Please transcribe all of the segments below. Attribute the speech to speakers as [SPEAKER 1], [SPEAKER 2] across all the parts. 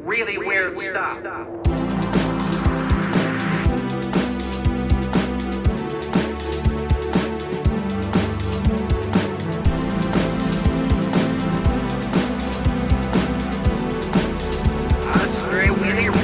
[SPEAKER 1] Really weird stuff. That's very weird.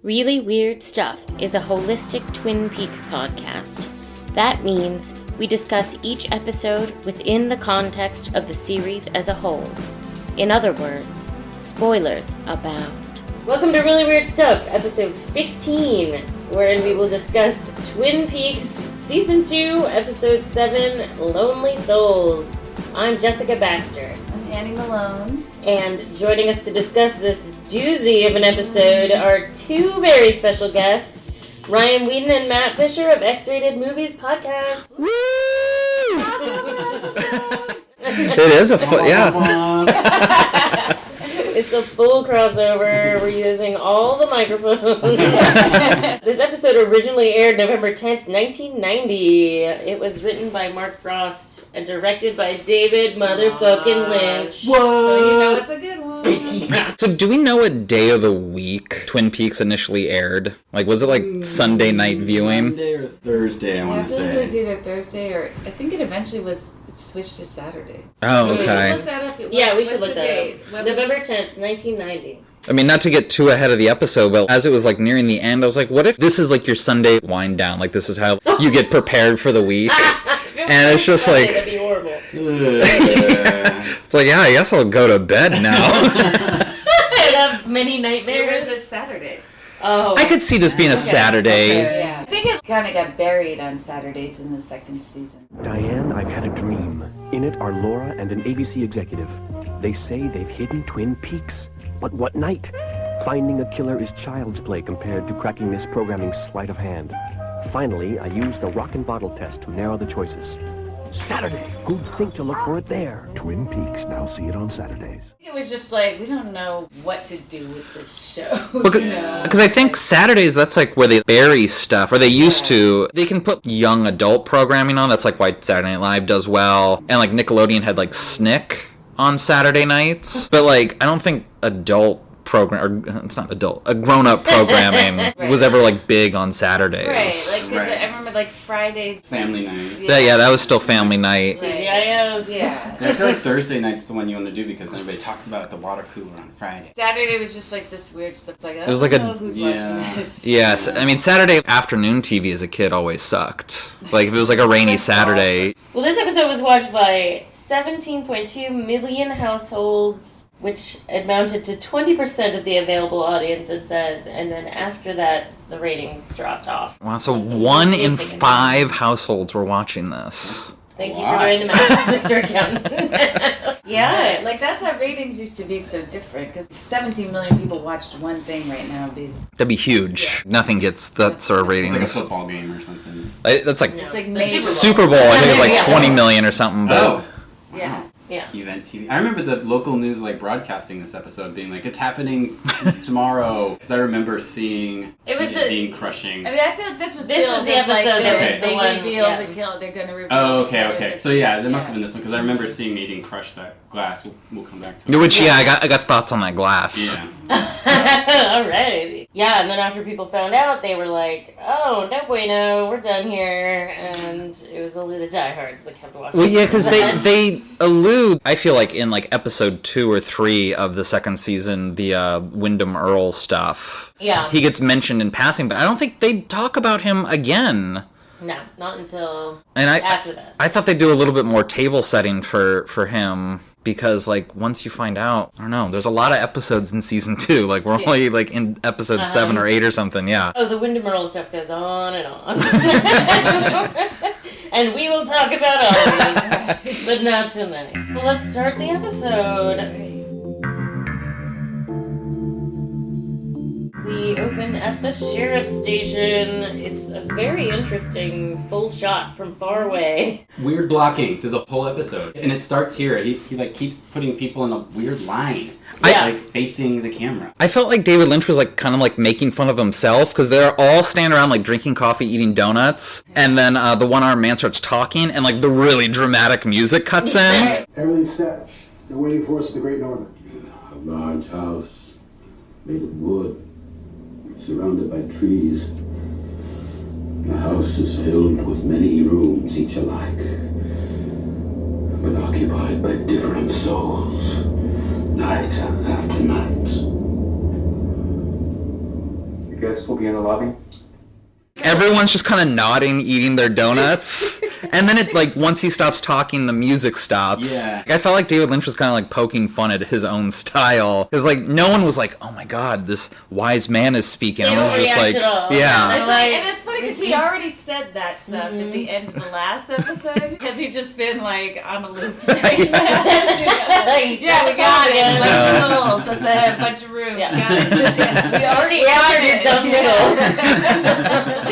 [SPEAKER 2] Really Weird Stuff is a holistic Twin Peaks podcast. That means we discuss each episode within the context of the series as a whole. In other words, spoilers abound. Welcome to Really Weird Stuff, episode 15, wherein we will discuss Twin Peaks Season 2, Episode 7, Lonely Souls. I'm Jessica Baxter.
[SPEAKER 3] I'm Annie Malone.
[SPEAKER 2] And joining us to discuss this doozy of an episode are two very special guests, Ryan Whedon and Matt Fisher of X-Rated Movies Podcast.
[SPEAKER 4] Woo! It is a yeah.
[SPEAKER 2] It's a full crossover. We're using all the microphones. This episode originally aired November 10th, 1990. It was written by Mark Frost and directed by David motherfucking Lynch.
[SPEAKER 4] What?
[SPEAKER 3] So you know it's a good one.
[SPEAKER 2] Yeah.
[SPEAKER 4] So do we know what day of the week Twin Peaks initially aired? Like, was it like Sunday night viewing?
[SPEAKER 5] Monday or Thursday, I want to
[SPEAKER 3] I feel like it was
[SPEAKER 5] say.
[SPEAKER 3] either Thursday or I think it eventually was switched to Saturday.
[SPEAKER 4] Oh,
[SPEAKER 3] Look
[SPEAKER 4] okay.
[SPEAKER 3] that up.
[SPEAKER 2] Yeah, we
[SPEAKER 3] What's
[SPEAKER 2] should look
[SPEAKER 3] the
[SPEAKER 2] that
[SPEAKER 3] date?
[SPEAKER 2] up. November 10th, 1990.
[SPEAKER 4] I mean, not to get too ahead of the episode, but as it was like nearing the end, I was like, what if this is like your Sunday wind down? Like, this is how you get prepared for the week? And it's just like,
[SPEAKER 2] That'd be horrible.
[SPEAKER 4] it's like, yeah, I guess I'll go to bed now.
[SPEAKER 2] I'd have many
[SPEAKER 3] It
[SPEAKER 2] nightmares.
[SPEAKER 3] was a Saturday.
[SPEAKER 2] Oh.
[SPEAKER 4] I could see this being a Saturday.
[SPEAKER 3] Yeah. I think it kind of got buried on Saturdays in the second season.
[SPEAKER 6] Diane, I've had a dream. In it are Laura and an ABC executive. They say they've hidden Twin Peaks. But what night? Finding a killer is child's play compared to cracking this programming's sleight of hand. Finally, I used the rock and bottle test to narrow the choices. Saturday. Who'd think to look for it there?
[SPEAKER 7] Twin Peaks, now see it on Saturdays.
[SPEAKER 3] It was just like, we don't know what to do with this show.
[SPEAKER 4] Because I think Saturdays, that's like where they bury stuff, or they used to. They can put young adult programming on. That's like why Saturday Night Live does well. And like Nickelodeon had like Snick on Saturday nights. But like, I don't think adult program, or it's not adult, a grown-up programming was ever like big on Saturdays.
[SPEAKER 3] Right, like, because
[SPEAKER 5] Right.
[SPEAKER 3] I remember like Fridays.
[SPEAKER 5] Family night.
[SPEAKER 4] Yeah, that was still family night.
[SPEAKER 2] TGIF.
[SPEAKER 3] Yeah.
[SPEAKER 5] I feel like Thursday night's the one you want to do because then everybody talks about it at the water cooler on Friday.
[SPEAKER 3] Saturday was just like this weird stuff. Like,
[SPEAKER 4] It was like a-
[SPEAKER 3] know who's
[SPEAKER 5] Yeah.
[SPEAKER 3] watching this.
[SPEAKER 4] Yes, I mean, Saturday afternoon TV as a kid always sucked. Like, if it was like a rainy Saturday.
[SPEAKER 2] Well, this episode was watched by 17.2 million households, which amounted to 20% of the available audience, it says. And then after that, the ratings dropped off.
[SPEAKER 4] Wow, so 1 in 5 households were watching this.
[SPEAKER 2] Thank you
[SPEAKER 5] What?
[SPEAKER 2] for doing the math, Mr. Accountant.
[SPEAKER 3] Yeah, like that's how ratings used to be so different. Because 17 million people watched one thing right now.
[SPEAKER 4] That'd be huge. Nothing gets that sort of
[SPEAKER 5] It's like a
[SPEAKER 4] ratings.
[SPEAKER 5] football game or something.
[SPEAKER 4] That's like
[SPEAKER 3] It's like
[SPEAKER 2] The
[SPEAKER 3] maybe
[SPEAKER 4] Super Bowl. I think it's like
[SPEAKER 2] Yeah.
[SPEAKER 4] 20 million or something. But
[SPEAKER 5] Oh.
[SPEAKER 3] Yeah.
[SPEAKER 2] Yeah.
[SPEAKER 5] Event TV. I remember the local news like broadcasting this episode being like, it's happening tomorrow. Because I remember seeing
[SPEAKER 2] It was a-
[SPEAKER 5] Dean crushing.
[SPEAKER 3] I mean, I feel like this was
[SPEAKER 2] This
[SPEAKER 3] billed
[SPEAKER 2] was the
[SPEAKER 3] as, like,
[SPEAKER 2] episode that
[SPEAKER 5] was
[SPEAKER 3] they
[SPEAKER 2] the one-
[SPEAKER 3] reveal
[SPEAKER 2] yeah.
[SPEAKER 3] the kill. They're gonna reveal.
[SPEAKER 5] Oh,
[SPEAKER 3] the killer
[SPEAKER 5] okay.
[SPEAKER 3] this
[SPEAKER 5] So yeah, there must
[SPEAKER 3] yeah.
[SPEAKER 5] have been this one because I remember seeing Nadine crush that glass. We'll come back to it.
[SPEAKER 4] which, yeah, I got thoughts on that glass.
[SPEAKER 5] Yeah.
[SPEAKER 2] Alright. Yeah, and then after people found out, they were like, oh, no bueno, we're done here. And it was only the diehards that kept watching.
[SPEAKER 4] Well, yeah, because they allude, I feel like in like episode 2 or 3 of the second season, the Wyndham Earl stuff.
[SPEAKER 2] Yeah.
[SPEAKER 4] He gets mentioned in passing, but I don't think they talk about him again.
[SPEAKER 2] No, not until
[SPEAKER 4] And
[SPEAKER 2] after this.
[SPEAKER 4] I thought they'd do a little bit more table setting for him. Because, like, once you find out, I don't know, there's a lot of episodes in season 2. Like, we're only, like, in episode 7 or 8 or something, yeah.
[SPEAKER 2] Oh, the Wyndham Earl stuff goes on and on. And we will talk about all of it, but not tonight. Well, let's start the episode. We open at the sheriff's station. It's a very interesting full shot from far away.
[SPEAKER 5] Weird blocking through the whole episode. And it starts here. He like keeps putting people in a weird line. Like facing the camera.
[SPEAKER 4] I felt like David Lynch was like kind of like making fun of himself because they're all standing around like drinking coffee, eating donuts, and then the one-armed man starts talking, and like the really dramatic music cuts in.
[SPEAKER 8] Everything's set. They're waiting for us at the Great Northern.
[SPEAKER 7] A large house made of wood, surrounded by trees. The house is filled with many rooms, each alike, but occupied by different souls, night after night.
[SPEAKER 8] You guys will be in the lobby?
[SPEAKER 4] Everyone's just kind of nodding, eating their donuts. And then it, like, once he stops talking, the music stops.
[SPEAKER 5] Yeah.
[SPEAKER 4] I felt like David Lynch was kind of, like, poking fun at his own style. Because, like, no one was like, oh my god, this wise man is speaking.
[SPEAKER 2] They
[SPEAKER 4] Everyone
[SPEAKER 2] don't
[SPEAKER 4] was just like,
[SPEAKER 2] react at all.
[SPEAKER 4] yeah.
[SPEAKER 3] It's like, and it's funny because he already said that stuff at the end of the last episode. Because he just been like on a loop saying that. Yeah, we got it. Bunch of rules, a bunch of rooms.
[SPEAKER 2] Yeah.
[SPEAKER 3] Got it.
[SPEAKER 2] We already answered your dumb riddle.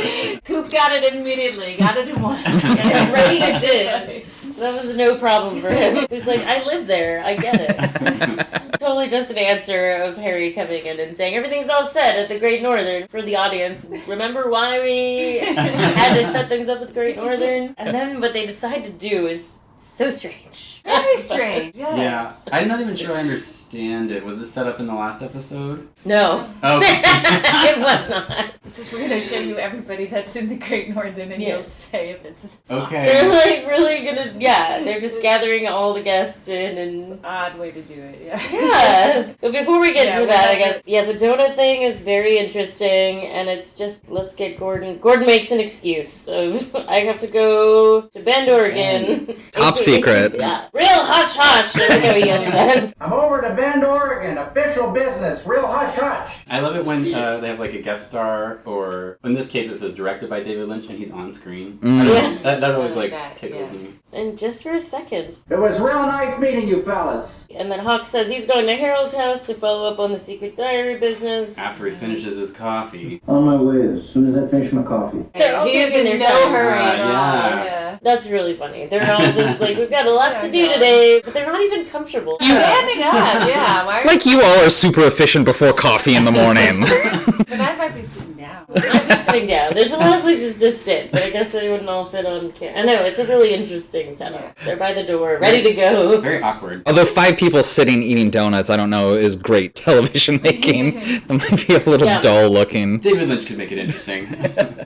[SPEAKER 3] Coop got it immediately. Got it in one.
[SPEAKER 2] Right, he did. That was no problem for him. He's like, I live there. I get it. Totally just an answer of Harry coming in and saying, everything's all set at the Great Northern. For the audience, remember why we had to set things up at the Great Northern? And then what they decide to do is so strange.
[SPEAKER 3] Very strange. Yes.
[SPEAKER 5] Yeah. I'm not even sure I understand it. Was this set up in the last episode?
[SPEAKER 2] No.
[SPEAKER 5] Oh.
[SPEAKER 2] It was not.
[SPEAKER 3] It's just we're going to show you everybody that's in the Great Northern and you'll say if it's
[SPEAKER 5] Okay.
[SPEAKER 2] They're like really gonna, they're just gathering all the guests in and...
[SPEAKER 3] an odd way to do it,
[SPEAKER 2] Yeah. But before we get to that, I guess,
[SPEAKER 3] to-
[SPEAKER 2] the donut thing is very interesting, and it's just, let's get Gordon. Gordon makes an excuse of, I have to go to Bend, Oregon.
[SPEAKER 4] Top secret.
[SPEAKER 2] Yeah. Real hush-hush. I think how he yells that.
[SPEAKER 9] I'm over to Bend, Oregon. Official business. Real hush-hush.
[SPEAKER 5] I love it when they have like a guest star, or in this case it says directed by David Lynch and he's on screen. I don't know. That always like tickles me.
[SPEAKER 2] And just for a second.
[SPEAKER 9] It was real nice meeting you fellas.
[SPEAKER 2] And then Hawk says he's going to Harold's house to follow up on the secret diary business.
[SPEAKER 5] After he finishes his coffee.
[SPEAKER 9] On my way as soon as I finish my coffee.
[SPEAKER 2] They're all
[SPEAKER 3] He is
[SPEAKER 2] taking
[SPEAKER 3] in
[SPEAKER 2] their
[SPEAKER 3] no
[SPEAKER 2] time.
[SPEAKER 3] hurry at all.
[SPEAKER 5] Yeah.
[SPEAKER 3] Yeah.
[SPEAKER 2] That's really funny. They're all just like, we've got a lot to do today, but they're not even comfortable.
[SPEAKER 3] Standing up, yeah. Why are
[SPEAKER 4] Like you all are super efficient before coffee in the morning.
[SPEAKER 3] But I might be sitting down.
[SPEAKER 2] I'm just sitting down. There's a lot of places to sit, but I guess they wouldn't all fit on camera. I know, it's a really interesting setup. They're by the door, ready to go.
[SPEAKER 5] Very awkward.
[SPEAKER 4] Although 5 people sitting eating donuts, I don't know, is great television making. It might be a little dull looking.
[SPEAKER 5] David Lynch could make it interesting.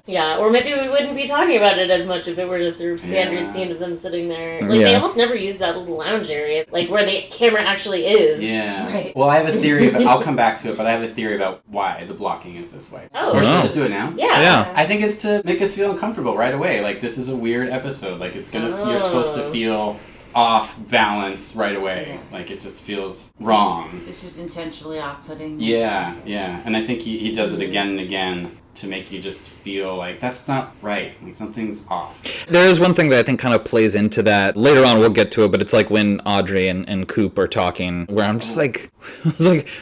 [SPEAKER 2] Yeah, or maybe we wouldn't be talking about it as much if it were just a standard scene of them sitting there. Like, they almost never use that little lounge area, like where the camera actually is.
[SPEAKER 5] Yeah.
[SPEAKER 2] Right.
[SPEAKER 5] Well, I have a theory, but I'll come back to it, but I have a theory about why the blocking is this way.
[SPEAKER 2] Oh.
[SPEAKER 5] Or should I just do it now?
[SPEAKER 2] Yeah.
[SPEAKER 5] I think it's to make us feel uncomfortable right away. Like, this is a weird episode. Like, it's gonna, you're supposed to feel off balance right away. Like, it just feels wrong.
[SPEAKER 3] It's just intentionally off-putting.
[SPEAKER 5] Yeah. And I think he does it again and again to make you just feel like that's not right. Like, something's off.
[SPEAKER 4] There is one thing that I think kind of plays into that. Later on, we'll get to it, but it's like when Audrey and Coop are talking, where I'm just like,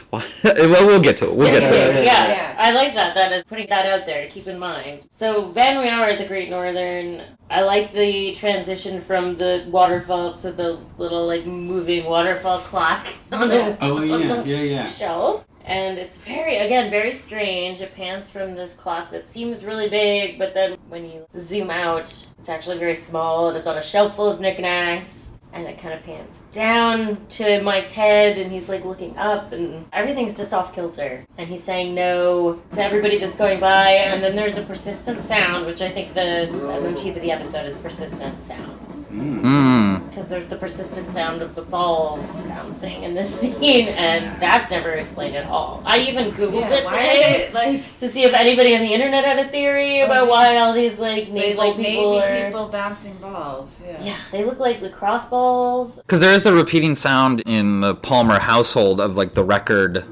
[SPEAKER 4] what? Well, we'll get to it. We'll get to it.
[SPEAKER 2] Yeah, I like that. That is putting that out there to keep in mind. So then we are at the Great Northern. I like the transition from the waterfall to the little like moving waterfall clock on the shelf. And it's very strange. It pans from this clock that seems really big, but then when you zoom out, it's actually very small, and it's on a shelf full of knickknacks. And it kind of pans down to Mike's head, and he's like looking up, and everything's just off kilter. And he's saying no to everybody that's going by, and then there's a persistent sound, which I think the motif of the episode is persistent sounds. Because there's the persistent sound of the balls bouncing in this scene, and that's never explained at all. I even Googled it today to see if anybody on the internet had a theory about why all these like naval people are...
[SPEAKER 3] people bouncing balls.
[SPEAKER 2] Yeah, they look like lacrosse balls.
[SPEAKER 4] Because there is the repeating sound in the Palmer household of like the record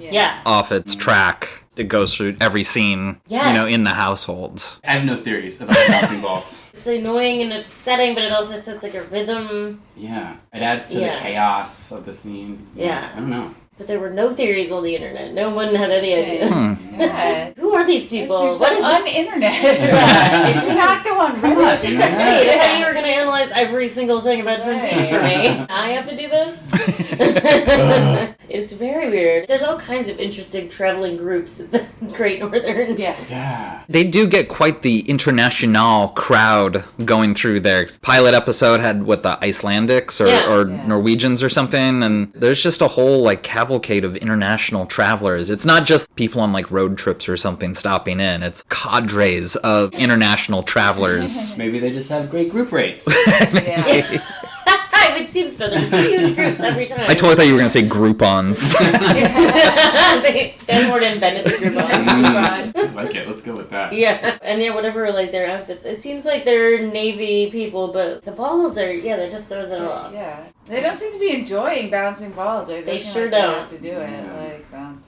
[SPEAKER 4] off its track. It goes through every scene, in the household.
[SPEAKER 5] I have no theories about bouncing balls.
[SPEAKER 2] It's annoying and upsetting, but it also sets like a rhythm.
[SPEAKER 5] Yeah, it adds to the chaos of the scene.
[SPEAKER 2] Yeah.
[SPEAKER 5] I don't know.
[SPEAKER 2] But there were no theories on the internet. No one had any ideas.
[SPEAKER 3] Yeah.
[SPEAKER 2] Who are these people?
[SPEAKER 3] What is on internet? Do not go on Reddit.
[SPEAKER 2] Hey, I thought you were going to analyze every single thing about Twin Peaks for me. I have to do this? It's very weird. There's all kinds of interesting traveling groups at the Great Northern.
[SPEAKER 5] Yeah.
[SPEAKER 4] They do get quite the international crowd going through there. Pilot episode had, the Icelandics or Norwegians or something, and there's just a whole, cavalcade of international travelers. It's not just people on, road trips or something stopping in. It's cadres of international travelers.
[SPEAKER 5] Maybe they just have great group rates.
[SPEAKER 2] It would seem so. There's huge groups every time.
[SPEAKER 4] I totally thought you were going to say Groupons.
[SPEAKER 2] Dan Ford invented the Groupon.
[SPEAKER 5] I like it. Let's go with that.
[SPEAKER 2] Yeah. And whatever, their outfits. It seems like they're Navy people, but the balls are, they're just throws it off.
[SPEAKER 3] Yeah. They don't seem to be enjoying bouncing balls.
[SPEAKER 2] They sure
[SPEAKER 3] They
[SPEAKER 2] don't.
[SPEAKER 3] have to do it. Bounce.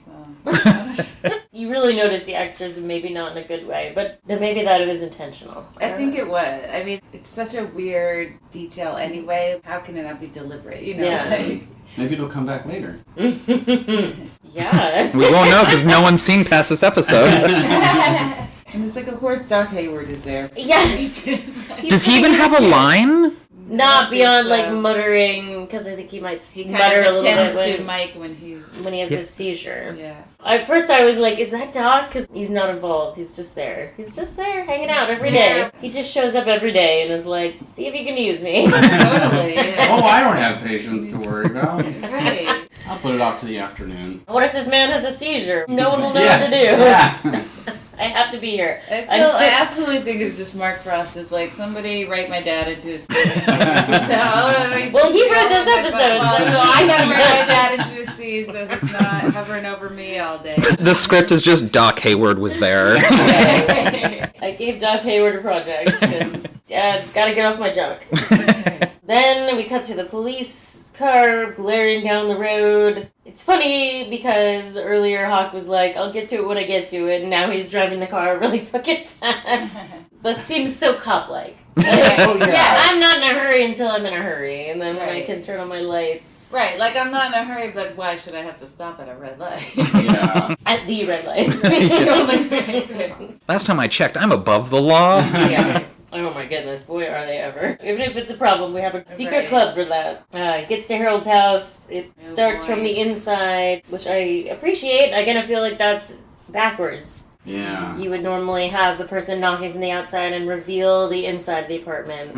[SPEAKER 2] You really notice the extras, and maybe not in a good way, but maybe that it was intentional.
[SPEAKER 3] I think it was. I mean, it's such a weird detail anyway. How can it not be deliberate?
[SPEAKER 2] Yeah.
[SPEAKER 5] Maybe it'll come back later.
[SPEAKER 2] Yeah.
[SPEAKER 4] We won't know because no one's seen past this episode.
[SPEAKER 3] And it's of course, Doc Hayward is there.
[SPEAKER 2] Yeah.
[SPEAKER 4] Does he even have a line?
[SPEAKER 2] Not beyond muttering, because I think he might mutter a little bit
[SPEAKER 3] to Mike when he
[SPEAKER 2] has his seizure.
[SPEAKER 3] Yeah.
[SPEAKER 2] At first I was like, is that Doc? Because he's not involved. He's just there. He's just there hanging out every day. He just shows up every day and is like, see if you can use me.
[SPEAKER 3] Totally. Yeah.
[SPEAKER 5] Oh, I don't have patience to worry about.
[SPEAKER 3] Right.
[SPEAKER 5] I'll put it off to the afternoon.
[SPEAKER 2] What if this man has a seizure? No one will know what to do.
[SPEAKER 5] Yeah.
[SPEAKER 2] I have to be here.
[SPEAKER 3] I absolutely think it's just Mark Frost is somebody write my dad into a scene.
[SPEAKER 2] Well, he wrote this episode.
[SPEAKER 3] So I gotta write my dad into a scene so he's not hovering over me all day.
[SPEAKER 4] The script is just Doc Hayward was there.
[SPEAKER 2] I gave Doc Hayward a project because Dad's got to get off my junk. Then we cut to the police car blaring down the road. It's funny because earlier Hawk was like, I'll get to it when I get to it, and now he's driving the car really fucking fast. That seems so cop-like. I'm not in a hurry until I'm in a hurry, and then when I can turn on my lights.
[SPEAKER 3] Right, I'm not in a hurry, but why should I have to stop at a red light?
[SPEAKER 5] Yeah.
[SPEAKER 2] At the red light.
[SPEAKER 4] Last time I checked, I'm above the law.
[SPEAKER 2] Yeah. Oh my goodness, boy are they ever. Even if it's a problem, we have a secret club for that. It gets to Harold's house. It starts from the inside, which I appreciate. Again, I feel like that's backwards.
[SPEAKER 5] Yeah.
[SPEAKER 2] You would normally have the person knocking from the outside and reveal the inside of the apartment.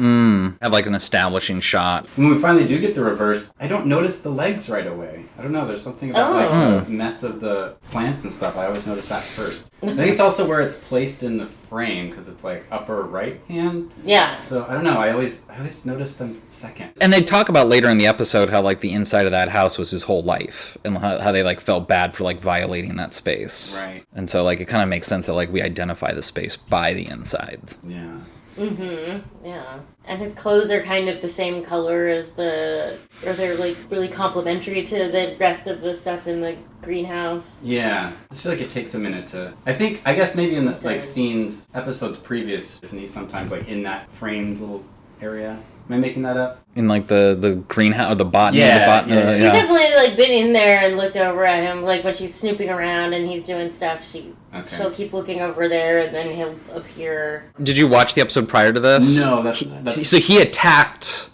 [SPEAKER 4] Have an establishing shot.
[SPEAKER 5] When we finally do get the reverse, I don't notice the legs right away. I don't know, there's something about the mess of the plants and stuff. I always notice that first. I think it's also where it's placed in the frame, because it's upper right hand.
[SPEAKER 2] Yeah.
[SPEAKER 5] So I don't know, I always notice them second.
[SPEAKER 4] And they talk about later in the episode how the inside of that house was his whole life, and how they felt bad for violating that space.
[SPEAKER 5] Right.
[SPEAKER 4] And so it kind of makes sense that we identify the space by the inside.
[SPEAKER 5] Yeah.
[SPEAKER 2] Yeah. And his clothes are kind of the same color as or they're really complementary to the rest of the stuff in the greenhouse.
[SPEAKER 5] Yeah. I just feel like it takes a minute to... I guess maybe in the scenes, episodes previous, isn't he sometimes in that framed little area? Am I making that up?
[SPEAKER 4] In the greenhouse, or the botany.
[SPEAKER 5] Yeah.
[SPEAKER 2] She's definitely been in there and looked over at him, when she's snooping around and he's doing stuff, she'll keep looking over there and then he'll appear.
[SPEAKER 4] Did you watch the episode prior to this?
[SPEAKER 5] No, that's...
[SPEAKER 4] So he attacked...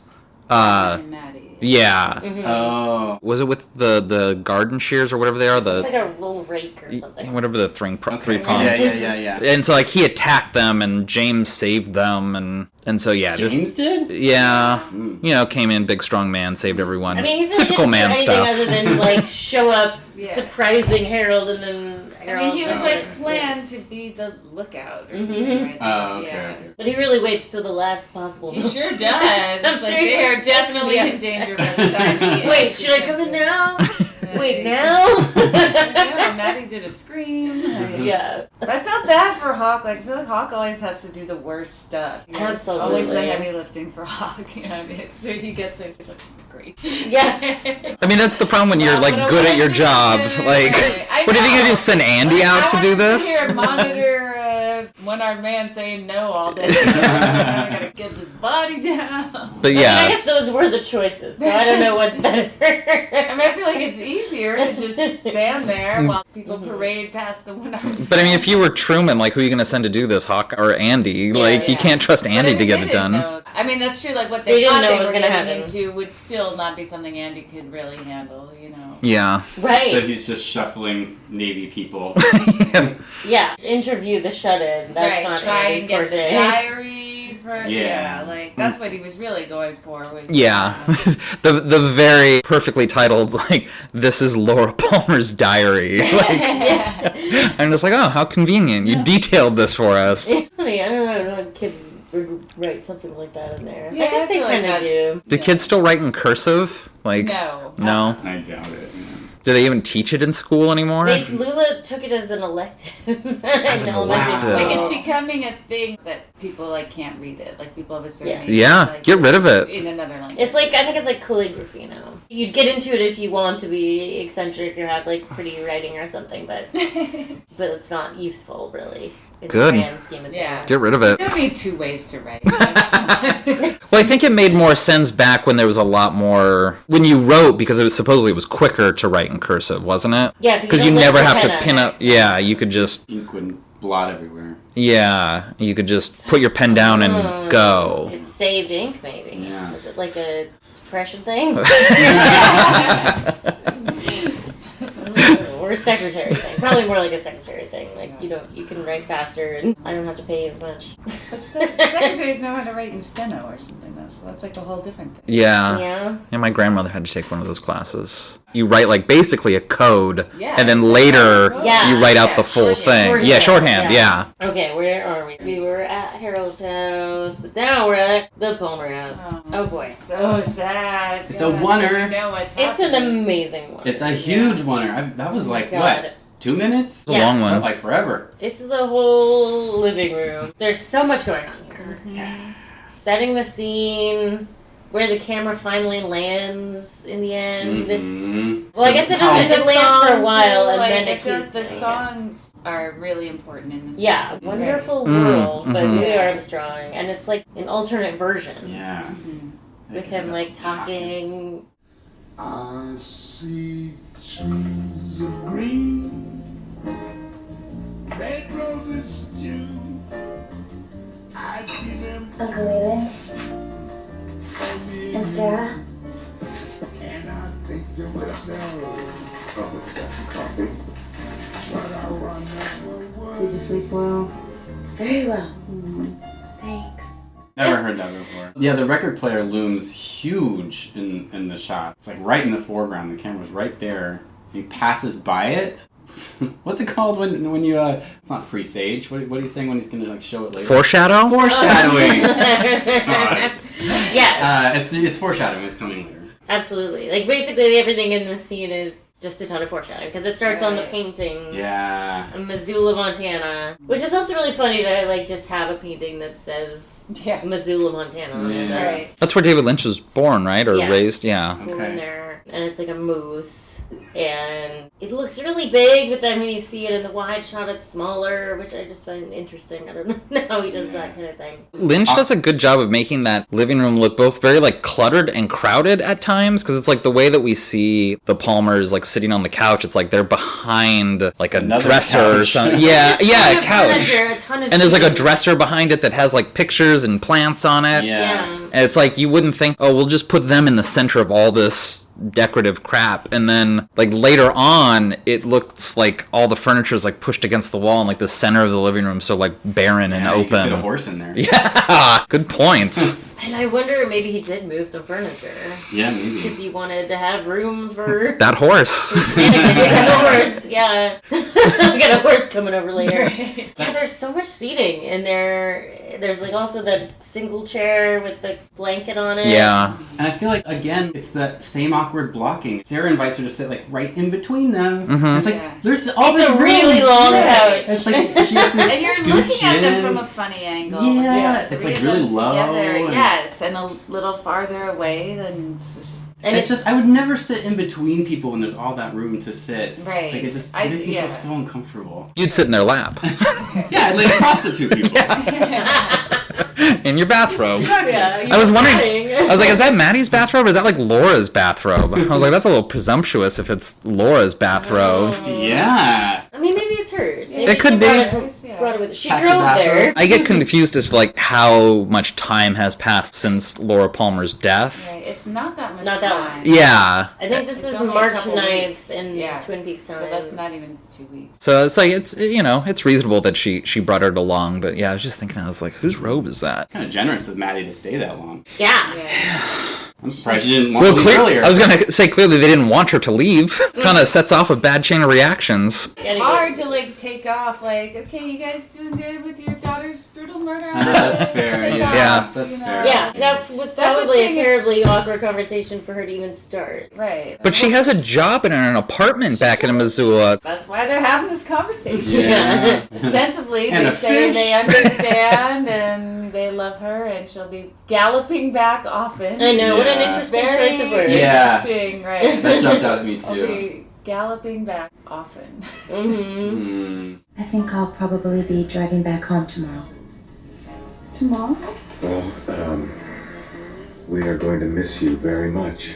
[SPEAKER 3] Maddie.
[SPEAKER 4] Yeah.
[SPEAKER 2] Mm-hmm.
[SPEAKER 5] Oh.
[SPEAKER 4] Was it with the garden shears or whatever they are?
[SPEAKER 2] It's like a little rake or something.
[SPEAKER 4] Whatever the three prongs.
[SPEAKER 5] Yeah.
[SPEAKER 4] And so he attacked them, and James saved them, and so
[SPEAKER 5] James did?
[SPEAKER 4] Yeah. Came in, big strong man, saved everyone.
[SPEAKER 2] I mean, he
[SPEAKER 4] typical
[SPEAKER 2] really didn't do
[SPEAKER 4] man
[SPEAKER 2] anything
[SPEAKER 4] stuff.
[SPEAKER 2] other than surprising Harold, surprising Harold, and then Harold.
[SPEAKER 3] he was planned to be the lookout or something, right?
[SPEAKER 5] Oh, okay.
[SPEAKER 2] But he really waits till the last possible
[SPEAKER 3] He
[SPEAKER 2] moment.
[SPEAKER 3] sure does. They are definitely in danger by the time he
[SPEAKER 2] Wait, should I come in now? Wait, now?
[SPEAKER 3] Maddie did a scream.
[SPEAKER 2] Yeah.
[SPEAKER 3] I felt bad for Hawk. I feel like Hawk always has to do the worst stuff.
[SPEAKER 2] Absolutely.
[SPEAKER 3] Always the heavy lifting for Hawk. So he gets it. He's great.
[SPEAKER 2] Yeah.
[SPEAKER 4] I mean, that's the problem when you're good at your job. What are you gonna do? Send Andy out to do this?
[SPEAKER 3] I want to monitor one-armed man saying no all day. I gotta get this body down.
[SPEAKER 4] But
[SPEAKER 2] I
[SPEAKER 4] yeah.
[SPEAKER 2] guess those were the choices, so I don't know what's better.
[SPEAKER 3] I mean, I feel like it's easier to just stand there while people parade past the one-armed.
[SPEAKER 4] But I mean, if you were Truman, like, who are you going to send to do this, Hawk or Andy? Like, you can't trust Andy to get it done.
[SPEAKER 3] Though. I mean, that's true. Like, what
[SPEAKER 2] They
[SPEAKER 3] they
[SPEAKER 2] didn't
[SPEAKER 3] thought
[SPEAKER 2] know
[SPEAKER 3] they
[SPEAKER 2] it was
[SPEAKER 3] were
[SPEAKER 2] gonna
[SPEAKER 3] getting
[SPEAKER 2] happen.
[SPEAKER 3] into would still not be something Andy could really handle, you know.
[SPEAKER 4] Yeah.
[SPEAKER 2] Right.
[SPEAKER 5] So he's just shuffling Navy people.
[SPEAKER 2] Yeah, interview the shut-in. That's
[SPEAKER 3] right,
[SPEAKER 2] not
[SPEAKER 3] try
[SPEAKER 2] Andy's
[SPEAKER 3] and get the
[SPEAKER 2] forte.
[SPEAKER 3] diary for
[SPEAKER 5] Yeah.
[SPEAKER 3] like that's what he was really going for. Was,
[SPEAKER 4] Yeah. the very perfectly titled, like, this is Laura Palmer's diary. Like, I'm just like, oh, how convenient. You detailed this for us.
[SPEAKER 2] It's funny, I don't know if kids would write something like that in there.
[SPEAKER 3] Yeah,
[SPEAKER 2] I guess
[SPEAKER 3] I
[SPEAKER 2] they
[SPEAKER 3] feel like
[SPEAKER 2] kind of do.
[SPEAKER 4] Do kids still write in cursive? Like,
[SPEAKER 3] No.
[SPEAKER 4] No?
[SPEAKER 5] I doubt it. Yeah.
[SPEAKER 4] Do they even teach it in school anymore?
[SPEAKER 2] Lula took it as an elective
[SPEAKER 4] As
[SPEAKER 2] in
[SPEAKER 4] an
[SPEAKER 2] elementary
[SPEAKER 4] elective.
[SPEAKER 2] school.
[SPEAKER 3] Like it's becoming a thing that people like can't read it. Like people of a certain age.
[SPEAKER 4] Yeah,
[SPEAKER 3] like,
[SPEAKER 4] get rid of it.
[SPEAKER 3] in another language.
[SPEAKER 2] It's like, I think it's like calligraphy now. You'd get into it if you want to be eccentric or have like pretty writing or something, but it's not useful really. In
[SPEAKER 4] Good.
[SPEAKER 2] the grand scheme of things.
[SPEAKER 3] Yeah.
[SPEAKER 4] Get rid of it.
[SPEAKER 3] You don't need two ways to write.
[SPEAKER 4] Well, I think it made more sense back when there was a lot more when you wrote, because it was supposedly it was quicker to write in cursive, wasn't it?
[SPEAKER 2] Yeah,
[SPEAKER 4] because you
[SPEAKER 2] don't
[SPEAKER 4] never
[SPEAKER 2] lift
[SPEAKER 4] have
[SPEAKER 2] your
[SPEAKER 4] to
[SPEAKER 2] pen
[SPEAKER 4] pin
[SPEAKER 2] up.
[SPEAKER 4] up. Yeah, you could just
[SPEAKER 5] Ink would blot everywhere.
[SPEAKER 4] you could just put your pen down and go.
[SPEAKER 2] It's saved ink, maybe.
[SPEAKER 5] Yeah.
[SPEAKER 2] Is it like a depression thing? Or a secretary thing. Probably more like a secretary thing. Like you can write faster and I don't have to pay as much.
[SPEAKER 3] But secretaries know how to write in steno or something though, so that's like a whole different thing.
[SPEAKER 4] Yeah.
[SPEAKER 2] Yeah.
[SPEAKER 4] My grandmother had to take one of those classes. You write like basically a code,
[SPEAKER 3] Yeah.
[SPEAKER 4] and then later
[SPEAKER 2] Yeah.
[SPEAKER 4] you write out
[SPEAKER 3] Yeah,
[SPEAKER 4] the full
[SPEAKER 3] shorthand.
[SPEAKER 4] thing. Yeah, shorthand. Yeah.
[SPEAKER 2] Okay, where are we? We were at Harold's house, but now we're at the Palmer house. Oh boy.
[SPEAKER 3] So sad.
[SPEAKER 5] It's a oneer.
[SPEAKER 3] You know what's
[SPEAKER 2] It's an
[SPEAKER 3] happening.
[SPEAKER 2] amazing one.
[SPEAKER 5] It's a huge one. That was like,
[SPEAKER 2] God.
[SPEAKER 5] what, 2 minutes?
[SPEAKER 4] It's a long one.
[SPEAKER 5] Felt like forever.
[SPEAKER 2] It's the whole living room. There's so much going on here. Setting the scene, where the camera finally lands in the end.
[SPEAKER 5] Mm-hmm.
[SPEAKER 2] Well, I guess it
[SPEAKER 3] And
[SPEAKER 2] doesn't.
[SPEAKER 3] the
[SPEAKER 2] It lands for a
[SPEAKER 3] song,
[SPEAKER 2] while,
[SPEAKER 3] too,
[SPEAKER 2] and
[SPEAKER 3] like,
[SPEAKER 2] then it
[SPEAKER 3] it does.
[SPEAKER 2] keeps
[SPEAKER 3] The
[SPEAKER 2] playing.
[SPEAKER 3] songs are really important in this.
[SPEAKER 2] Yeah,
[SPEAKER 3] episode.
[SPEAKER 2] Wonderful
[SPEAKER 4] Mm,
[SPEAKER 2] World by
[SPEAKER 4] mhm.
[SPEAKER 2] Louis Armstrong, and it's like an alternate version
[SPEAKER 5] Yeah.
[SPEAKER 2] with him like talking.
[SPEAKER 10] I see trees of green, red roses too. I see them
[SPEAKER 11] Uncle Leland and Sarah.
[SPEAKER 10] and I think to myself, but I wonder
[SPEAKER 11] Did you sleep well? Very well. Thanks.
[SPEAKER 5] Never heard that before. Yeah, the record player looms huge in the shot. It's like right in the foreground. The camera's right there. He passes by it. What's it called when you it's not presage. What are you saying when he's gonna like show it later?
[SPEAKER 4] Foreshadow?
[SPEAKER 5] Foreshadowing. God.
[SPEAKER 2] Yes,
[SPEAKER 5] It's foreshadowing. It's coming later.
[SPEAKER 2] absolutely. Like basically everything in this scene is just a ton of foreshadowing because it starts on the painting.
[SPEAKER 5] Yeah.
[SPEAKER 2] In Missoula, Montana, which is also really funny to like just have a painting that says Missoula, Montana on it.
[SPEAKER 5] Yeah.
[SPEAKER 3] Right.
[SPEAKER 4] That's where David Lynch was born, right? Or
[SPEAKER 2] Yes.
[SPEAKER 4] raised? Yeah.
[SPEAKER 2] Cool in
[SPEAKER 5] Okay.
[SPEAKER 2] there, and it's like a moose, and it looks really big, but then when you see it in the wide shot, it's smaller, which I just find interesting. I don't know how he does that kind of thing.
[SPEAKER 4] Lynch does a good job of making that living room look both very like cluttered and crowded at times, because it's like the way that we see the Palmers like sitting on the couch, it's like they're behind like a
[SPEAKER 5] Another
[SPEAKER 4] dresser or
[SPEAKER 5] couch.
[SPEAKER 4] something. Yeah, yeah, a couch.
[SPEAKER 2] A ton of
[SPEAKER 4] And there's like a
[SPEAKER 2] seating.
[SPEAKER 4] dresser behind it that has like pictures and plants on it.
[SPEAKER 5] Yeah.
[SPEAKER 4] And it's like you wouldn't think, oh, we'll just put them in the center of all this decorative crap, and then like later on it looks like all the furniture is like pushed against the wall in like the center of the living room, so like barren and
[SPEAKER 5] Yeah, you could
[SPEAKER 4] open.
[SPEAKER 5] fit a horse in there.
[SPEAKER 4] Yeah, good point.
[SPEAKER 2] And I wonder maybe he did move the furniture
[SPEAKER 5] Yeah,
[SPEAKER 2] because
[SPEAKER 5] maybe.
[SPEAKER 2] he wanted to have room for
[SPEAKER 4] That horse.
[SPEAKER 2] mannequins and a horse. Yeah, we got a horse coming over later. Yeah, there's so much seating in there. There's like also the single chair with the blanket on it.
[SPEAKER 4] Yeah.
[SPEAKER 5] And I feel like again, it's the same awkward blocking. Sarah invites her to sit like right in between them.
[SPEAKER 4] Mhm.
[SPEAKER 5] It's like
[SPEAKER 3] Yeah.
[SPEAKER 5] there's all
[SPEAKER 2] It's
[SPEAKER 5] this
[SPEAKER 2] a
[SPEAKER 5] room.
[SPEAKER 2] really long couch.
[SPEAKER 5] It's like she has to
[SPEAKER 3] And you're
[SPEAKER 5] scooch
[SPEAKER 3] looking at them
[SPEAKER 5] in.
[SPEAKER 3] from a funny angle.
[SPEAKER 5] Yeah,
[SPEAKER 3] The
[SPEAKER 5] it's
[SPEAKER 3] three
[SPEAKER 5] like
[SPEAKER 3] of
[SPEAKER 5] really
[SPEAKER 3] them
[SPEAKER 5] low
[SPEAKER 3] together.
[SPEAKER 5] and-
[SPEAKER 3] Yes, and a little farther away than it's just...
[SPEAKER 2] And
[SPEAKER 5] it's just I would never sit in between people when there's all that room to sit.
[SPEAKER 3] Right.
[SPEAKER 5] Like it just
[SPEAKER 3] I-
[SPEAKER 5] makes me
[SPEAKER 3] yeah.
[SPEAKER 5] feel so uncomfortable.
[SPEAKER 4] You'd sit in their lap.
[SPEAKER 5] Yeah, like across the two people.
[SPEAKER 4] In your bathrobe.
[SPEAKER 2] Yeah,
[SPEAKER 4] I was wondering, I was like, is that Maddie's bathrobe or is that like Laura's bathrobe? I was like, that's a little presumptuous if it's Laura's bathrobe.
[SPEAKER 5] Yeah.
[SPEAKER 2] I mean, maybe it's hers. Maybe
[SPEAKER 4] It could
[SPEAKER 2] she
[SPEAKER 4] be.
[SPEAKER 2] brought it with her. She
[SPEAKER 5] Packed the
[SPEAKER 2] drove
[SPEAKER 5] bathrobe.
[SPEAKER 2] there.
[SPEAKER 4] I get confused as to like how much time has passed since Laura Palmer's death.
[SPEAKER 3] Right, it's not that much
[SPEAKER 2] Not that
[SPEAKER 3] time.
[SPEAKER 2] long.
[SPEAKER 4] Yeah.
[SPEAKER 2] I think this
[SPEAKER 3] It's
[SPEAKER 2] is
[SPEAKER 3] only a
[SPEAKER 2] March
[SPEAKER 3] couple
[SPEAKER 2] 9th
[SPEAKER 3] weeks.
[SPEAKER 2] in
[SPEAKER 3] Yeah.
[SPEAKER 2] Twin Peaks time.
[SPEAKER 3] So that's not even 2 weeks.
[SPEAKER 4] So it's like, it's, you know, it's reasonable that she brought it along. But yeah, I was just thinking, I was like, whose robe is that?
[SPEAKER 5] Kind of generous of Maddie to stay that long.
[SPEAKER 2] Yeah.
[SPEAKER 5] I'm surprised you didn't want to leave earlier.
[SPEAKER 4] I was going to say clearly they didn't want her to leave. Kind of sets off a bad chain of reactions.
[SPEAKER 3] It's hard to like take off. Like, okay, you guys doing good with your daughter's brutal murder?
[SPEAKER 5] That's fair.
[SPEAKER 3] Take
[SPEAKER 5] Yeah.
[SPEAKER 3] off,
[SPEAKER 4] Yeah.
[SPEAKER 5] That's
[SPEAKER 3] you know?
[SPEAKER 5] fair.
[SPEAKER 2] Yeah, that was
[SPEAKER 3] That's
[SPEAKER 2] probably
[SPEAKER 3] the
[SPEAKER 2] a
[SPEAKER 3] thing,
[SPEAKER 2] terribly awkward conversation for her to even start.
[SPEAKER 3] Right.
[SPEAKER 4] But she has a job in an apartment back in Missoula.
[SPEAKER 3] That's why they're having this conversation.
[SPEAKER 5] Yeah.
[SPEAKER 3] Ostensibly,
[SPEAKER 5] And
[SPEAKER 3] they
[SPEAKER 5] a
[SPEAKER 3] say
[SPEAKER 5] fish.
[SPEAKER 3] they understand and they love her, and she'll be galloping back often.
[SPEAKER 2] I know, what an
[SPEAKER 5] Yeah.
[SPEAKER 2] interesting
[SPEAKER 3] Very
[SPEAKER 2] choice of words.
[SPEAKER 5] Yeah.
[SPEAKER 3] interesting, right?
[SPEAKER 5] That jumped out at me
[SPEAKER 3] I'll
[SPEAKER 5] too.
[SPEAKER 3] be galloping back often.
[SPEAKER 2] Mm-hmm.
[SPEAKER 11] I think I'll probably be driving back home tomorrow.
[SPEAKER 3] Tomorrow?
[SPEAKER 12] Well, we are going to miss you very much.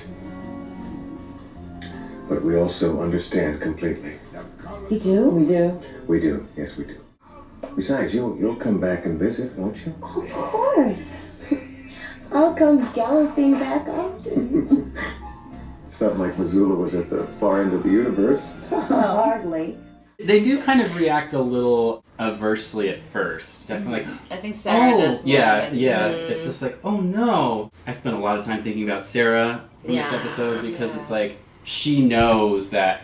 [SPEAKER 12] But we also understand completely.
[SPEAKER 11] You do? We do.
[SPEAKER 12] We do, yes we do. Besides, you'll come back and visit, won't you?
[SPEAKER 11] Of course. I'll come galloping back often.
[SPEAKER 12] It's not like Missoula was at the far end of the universe.
[SPEAKER 11] Hardly.
[SPEAKER 5] They do kind of react a little aversely at first. Definitely like,
[SPEAKER 3] I think Sarah does.
[SPEAKER 5] yeah,
[SPEAKER 3] more than-
[SPEAKER 5] yeah. It's just like, oh no. I spent a lot of time thinking about Sarah from this
[SPEAKER 2] Yeah.
[SPEAKER 5] episode because it's like, she knows that,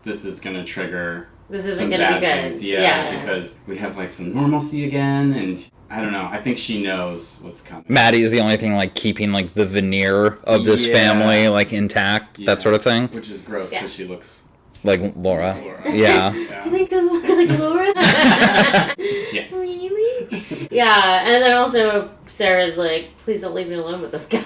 [SPEAKER 5] this is going to trigger
[SPEAKER 2] This isn't
[SPEAKER 5] some
[SPEAKER 2] going to
[SPEAKER 5] bad
[SPEAKER 2] be good.
[SPEAKER 5] things. Yeah, because we have like some normalcy again, and I don't know. I think she knows what's coming.
[SPEAKER 4] Maddie's the only thing like keeping like the veneer of this
[SPEAKER 5] Yeah.
[SPEAKER 4] family like intact,
[SPEAKER 5] Yeah.
[SPEAKER 4] that sort of thing.
[SPEAKER 5] Which is gross because she looks
[SPEAKER 4] Like Laura.
[SPEAKER 5] Laura.
[SPEAKER 4] Yeah.
[SPEAKER 2] You think I look like Laura?
[SPEAKER 5] Yes.
[SPEAKER 2] Really? Yeah, and then also Sarah's like, please don't leave me alone with this guy.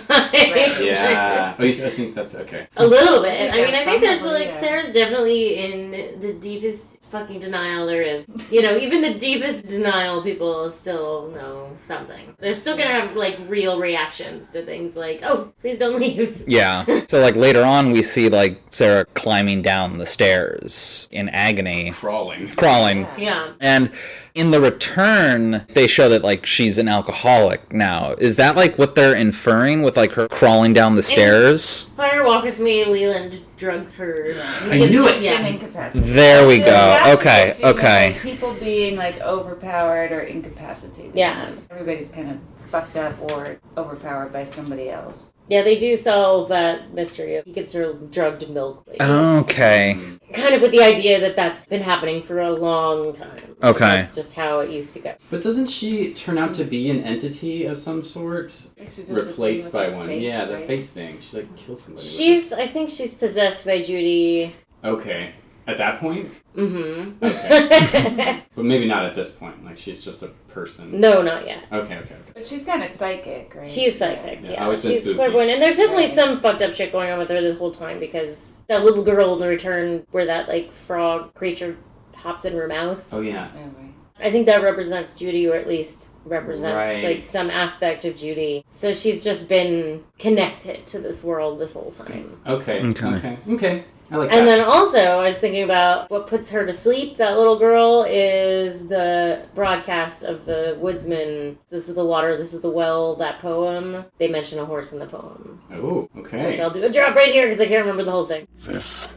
[SPEAKER 5] Yeah. Oh, I think that's okay.
[SPEAKER 2] A little bit. I mean, I think there's
[SPEAKER 3] Probably,
[SPEAKER 2] like,
[SPEAKER 3] yeah.
[SPEAKER 2] Sarah's definitely in the deepest fucking denial there is. You know, even the deepest denial people still know something. They're still gonna have like real reactions to things like, oh, please don't leave.
[SPEAKER 4] Yeah. So like later on we see like Sarah climbing down the stairs in agony.
[SPEAKER 5] Crawling.
[SPEAKER 2] Yeah.
[SPEAKER 4] And in the return, they show that like she's an alcoholic now. Is that like what they're inferring with like her crawling down the stairs?
[SPEAKER 2] Fire Walk With Me, Leland drugs her.
[SPEAKER 5] I knew it.
[SPEAKER 2] Yeah.
[SPEAKER 3] Incapacitated.
[SPEAKER 4] There we go.
[SPEAKER 3] That's
[SPEAKER 4] Okay,
[SPEAKER 3] the feeling
[SPEAKER 4] okay.
[SPEAKER 3] of people being like overpowered or incapacitated.
[SPEAKER 2] Yeah.
[SPEAKER 3] Everybody's kind of fucked up or overpowered by somebody else.
[SPEAKER 2] Yeah, they do solve that mystery of he gives her drugged milk. Like,
[SPEAKER 4] Okay.
[SPEAKER 2] kind of with the idea that that's been happening for a long time.
[SPEAKER 4] Okay.
[SPEAKER 2] That's just how it used to go.
[SPEAKER 5] But doesn't she turn out to be an entity of some sort?
[SPEAKER 3] Actually, does the
[SPEAKER 5] Replaced
[SPEAKER 3] thing
[SPEAKER 5] by
[SPEAKER 3] with her
[SPEAKER 5] one.
[SPEAKER 3] face,
[SPEAKER 5] Yeah, the
[SPEAKER 3] right?
[SPEAKER 5] face thing. She like kills somebody. with
[SPEAKER 2] I think she's possessed by Judy.
[SPEAKER 5] it. Okay. At that point?
[SPEAKER 2] Mm-hmm.
[SPEAKER 5] Okay. But maybe not at this point. Like she's just a person.
[SPEAKER 2] No, not yet.
[SPEAKER 5] Okay.
[SPEAKER 3] But she's kind of psychic, right?
[SPEAKER 2] She is psychic,
[SPEAKER 5] Yeah,
[SPEAKER 2] yeah.
[SPEAKER 5] always been
[SPEAKER 2] She's
[SPEAKER 5] spooky.
[SPEAKER 2] clairvoyant. And there's definitely
[SPEAKER 3] Right.
[SPEAKER 2] some fucked up shit going on with her the whole time because that little girl in the return where that, like, frog creature hops in her mouth.
[SPEAKER 5] Oh yeah.
[SPEAKER 3] Yeah, right.
[SPEAKER 2] I think that represents Judy, or at least represents,
[SPEAKER 5] Right.
[SPEAKER 2] like, some aspect of Judy. So she's just been connected to this world this whole time.
[SPEAKER 5] Okay.
[SPEAKER 4] Okay.
[SPEAKER 5] Okay. I like
[SPEAKER 2] And
[SPEAKER 5] that.
[SPEAKER 2] then also, I was thinking about what puts her to sleep, that little girl, is the broadcast of the woodsman. This is the water, this is the well, that poem. They mention a horse in the poem.
[SPEAKER 5] Oh,
[SPEAKER 2] Which
[SPEAKER 5] okay.
[SPEAKER 2] I'll do a drop right here because I can't remember the whole thing.
[SPEAKER 10] This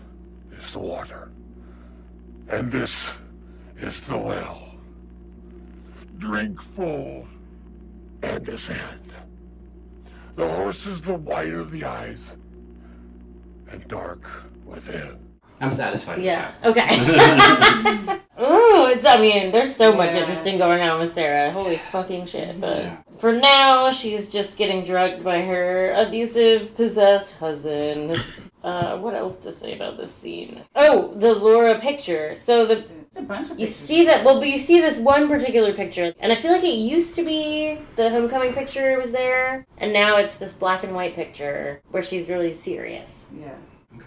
[SPEAKER 10] is the water. And this is the well. Drink full and ascend. The horse is the white of the eyes and dark within.
[SPEAKER 5] I'm satisfied with
[SPEAKER 2] Yeah,
[SPEAKER 5] that.
[SPEAKER 2] okay. Ooh, I mean, there's so much
[SPEAKER 3] Yeah.
[SPEAKER 2] interesting going on with Sarah. Holy fucking shit. But
[SPEAKER 5] Yeah.
[SPEAKER 2] for now, she's just getting drugged by her abusive, possessed husband. What else to say about this scene? Oh, the Laura picture. So
[SPEAKER 3] There's a bunch of
[SPEAKER 2] you
[SPEAKER 3] pictures.
[SPEAKER 2] see that, well, but you see this one particular picture, and I feel like it used to be the homecoming picture was there, and now it's this black and white picture where she's really serious.
[SPEAKER 3] Yeah.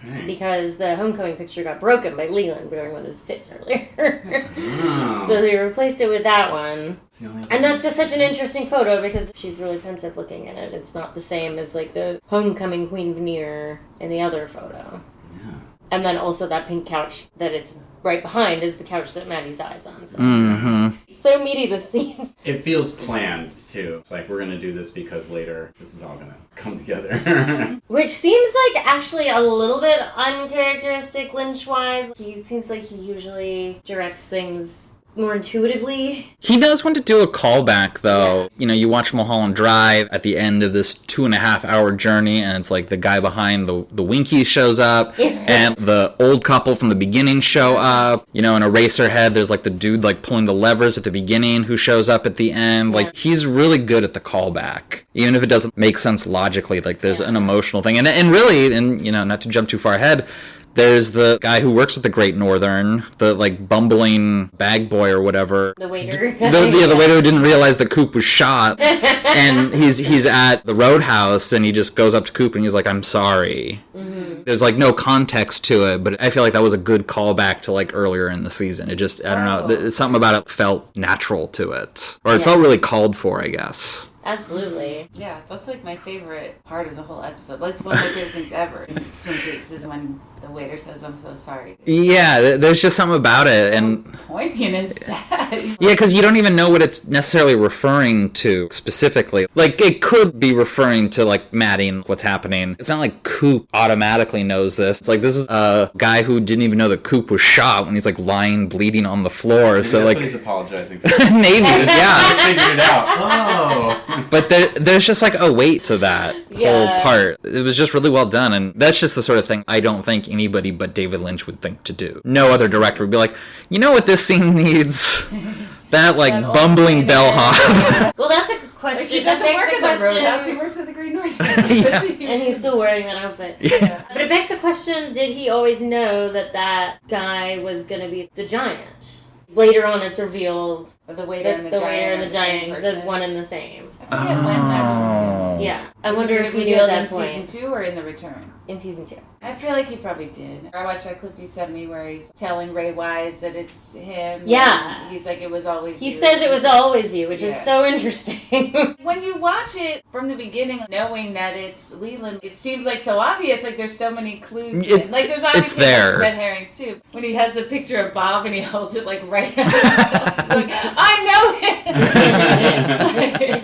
[SPEAKER 5] Okay.
[SPEAKER 2] because the homecoming picture got broken by Leland during one of his fits earlier. So they replaced it with that one. And that's just such an interesting photo because she's really pensive looking in it. It's not the same as like the homecoming Queen veneer in the other photo.
[SPEAKER 5] Yeah.
[SPEAKER 2] And then also that pink couch that it's right behind is the couch that Maddie dies on. So, so meaty, this scene.
[SPEAKER 5] It feels planned, too. It's like, we're going to do this because later this is all going to come together.
[SPEAKER 2] Which seems like actually a little bit uncharacteristic Lynch-wise. He seems like he usually directs things more intuitively.
[SPEAKER 4] He knows when to do a callback, though. Yeah. You know, you watch Mulholland Drive at the end of this 2.5-hour journey, and it's like the guy behind the Winky shows up, and the old couple from the beginning show up. You know, in Eraserhead, there's like the dude like pulling the levers at the beginning who shows up at the end.
[SPEAKER 2] Yeah.
[SPEAKER 4] Like, he's really good at the callback. Even if it doesn't make sense logically, like there's an emotional thing. And really, and you know, not to jump too far ahead, there's the guy who works at the Great Northern, the like bumbling bag boy or whatever.
[SPEAKER 2] The waiter.
[SPEAKER 4] The waiter who didn't realize that Coop was shot. And he's at the Roadhouse and he just goes up to Coop and he's like, I'm sorry. Mm-hmm. There's like no context to it, but I feel like that was a good callback to like earlier in the season. It just, I don't know, something about it felt natural to it. Or it felt really called for, I guess.
[SPEAKER 2] Absolutely.
[SPEAKER 3] Yeah, that's like my favorite part of the whole episode. Like, it's one of my favorite things ever in Twin Peaks is when the waiter says, I'm so sorry.
[SPEAKER 4] Yeah, there's just something about it. And
[SPEAKER 3] poignant and sad.
[SPEAKER 4] Yeah, because you don't even know what it's necessarily referring to specifically. Like, it could be referring to, like, Maddie and what's happening. It's not like Coop automatically knows this. It's like, this is a guy who didn't even know that Coop was shot when he's, like, lying, bleeding on the floor.
[SPEAKER 5] Maybe
[SPEAKER 4] so,
[SPEAKER 5] that's
[SPEAKER 4] like...
[SPEAKER 5] what he's apologizing for.
[SPEAKER 4] Maybe, yeah.
[SPEAKER 5] I figured it out. Oh.
[SPEAKER 4] But there's just, like, a weight to that whole part. It was just really well done, and that's just the sort of thing I don't think anybody but David Lynch would think to do. No other director would be like, you know what this scene needs? That, like, bumbling bellhop.
[SPEAKER 2] Well, that's a good question.
[SPEAKER 3] Like, he doesn't work at the Roadhouse, he works at the Great Northern.
[SPEAKER 2] And he's still wearing that outfit. Yeah. But it begs the question, did he always know that guy was going to be the giant? Later on, it's revealed
[SPEAKER 3] the waiter and the
[SPEAKER 2] giant says one and the same.
[SPEAKER 3] I forget when that's revealed.
[SPEAKER 2] Yeah. I wonder if we knew at that point.
[SPEAKER 3] In season 2 or in The Return?
[SPEAKER 2] In season 2.
[SPEAKER 3] I feel like he probably did. I watched that clip you sent me where he's telling Ray Wise that it's him.
[SPEAKER 2] Yeah.
[SPEAKER 3] He's like, it was always you.
[SPEAKER 2] He says it was always you, which is so interesting.
[SPEAKER 3] When you watch it from the beginning, knowing that it's Leland, it seems like so obvious. Like, there's so many clues. Like, there's obviously red herrings, too. When he has the picture of Bob and he holds it, like, right at himself. Like, I know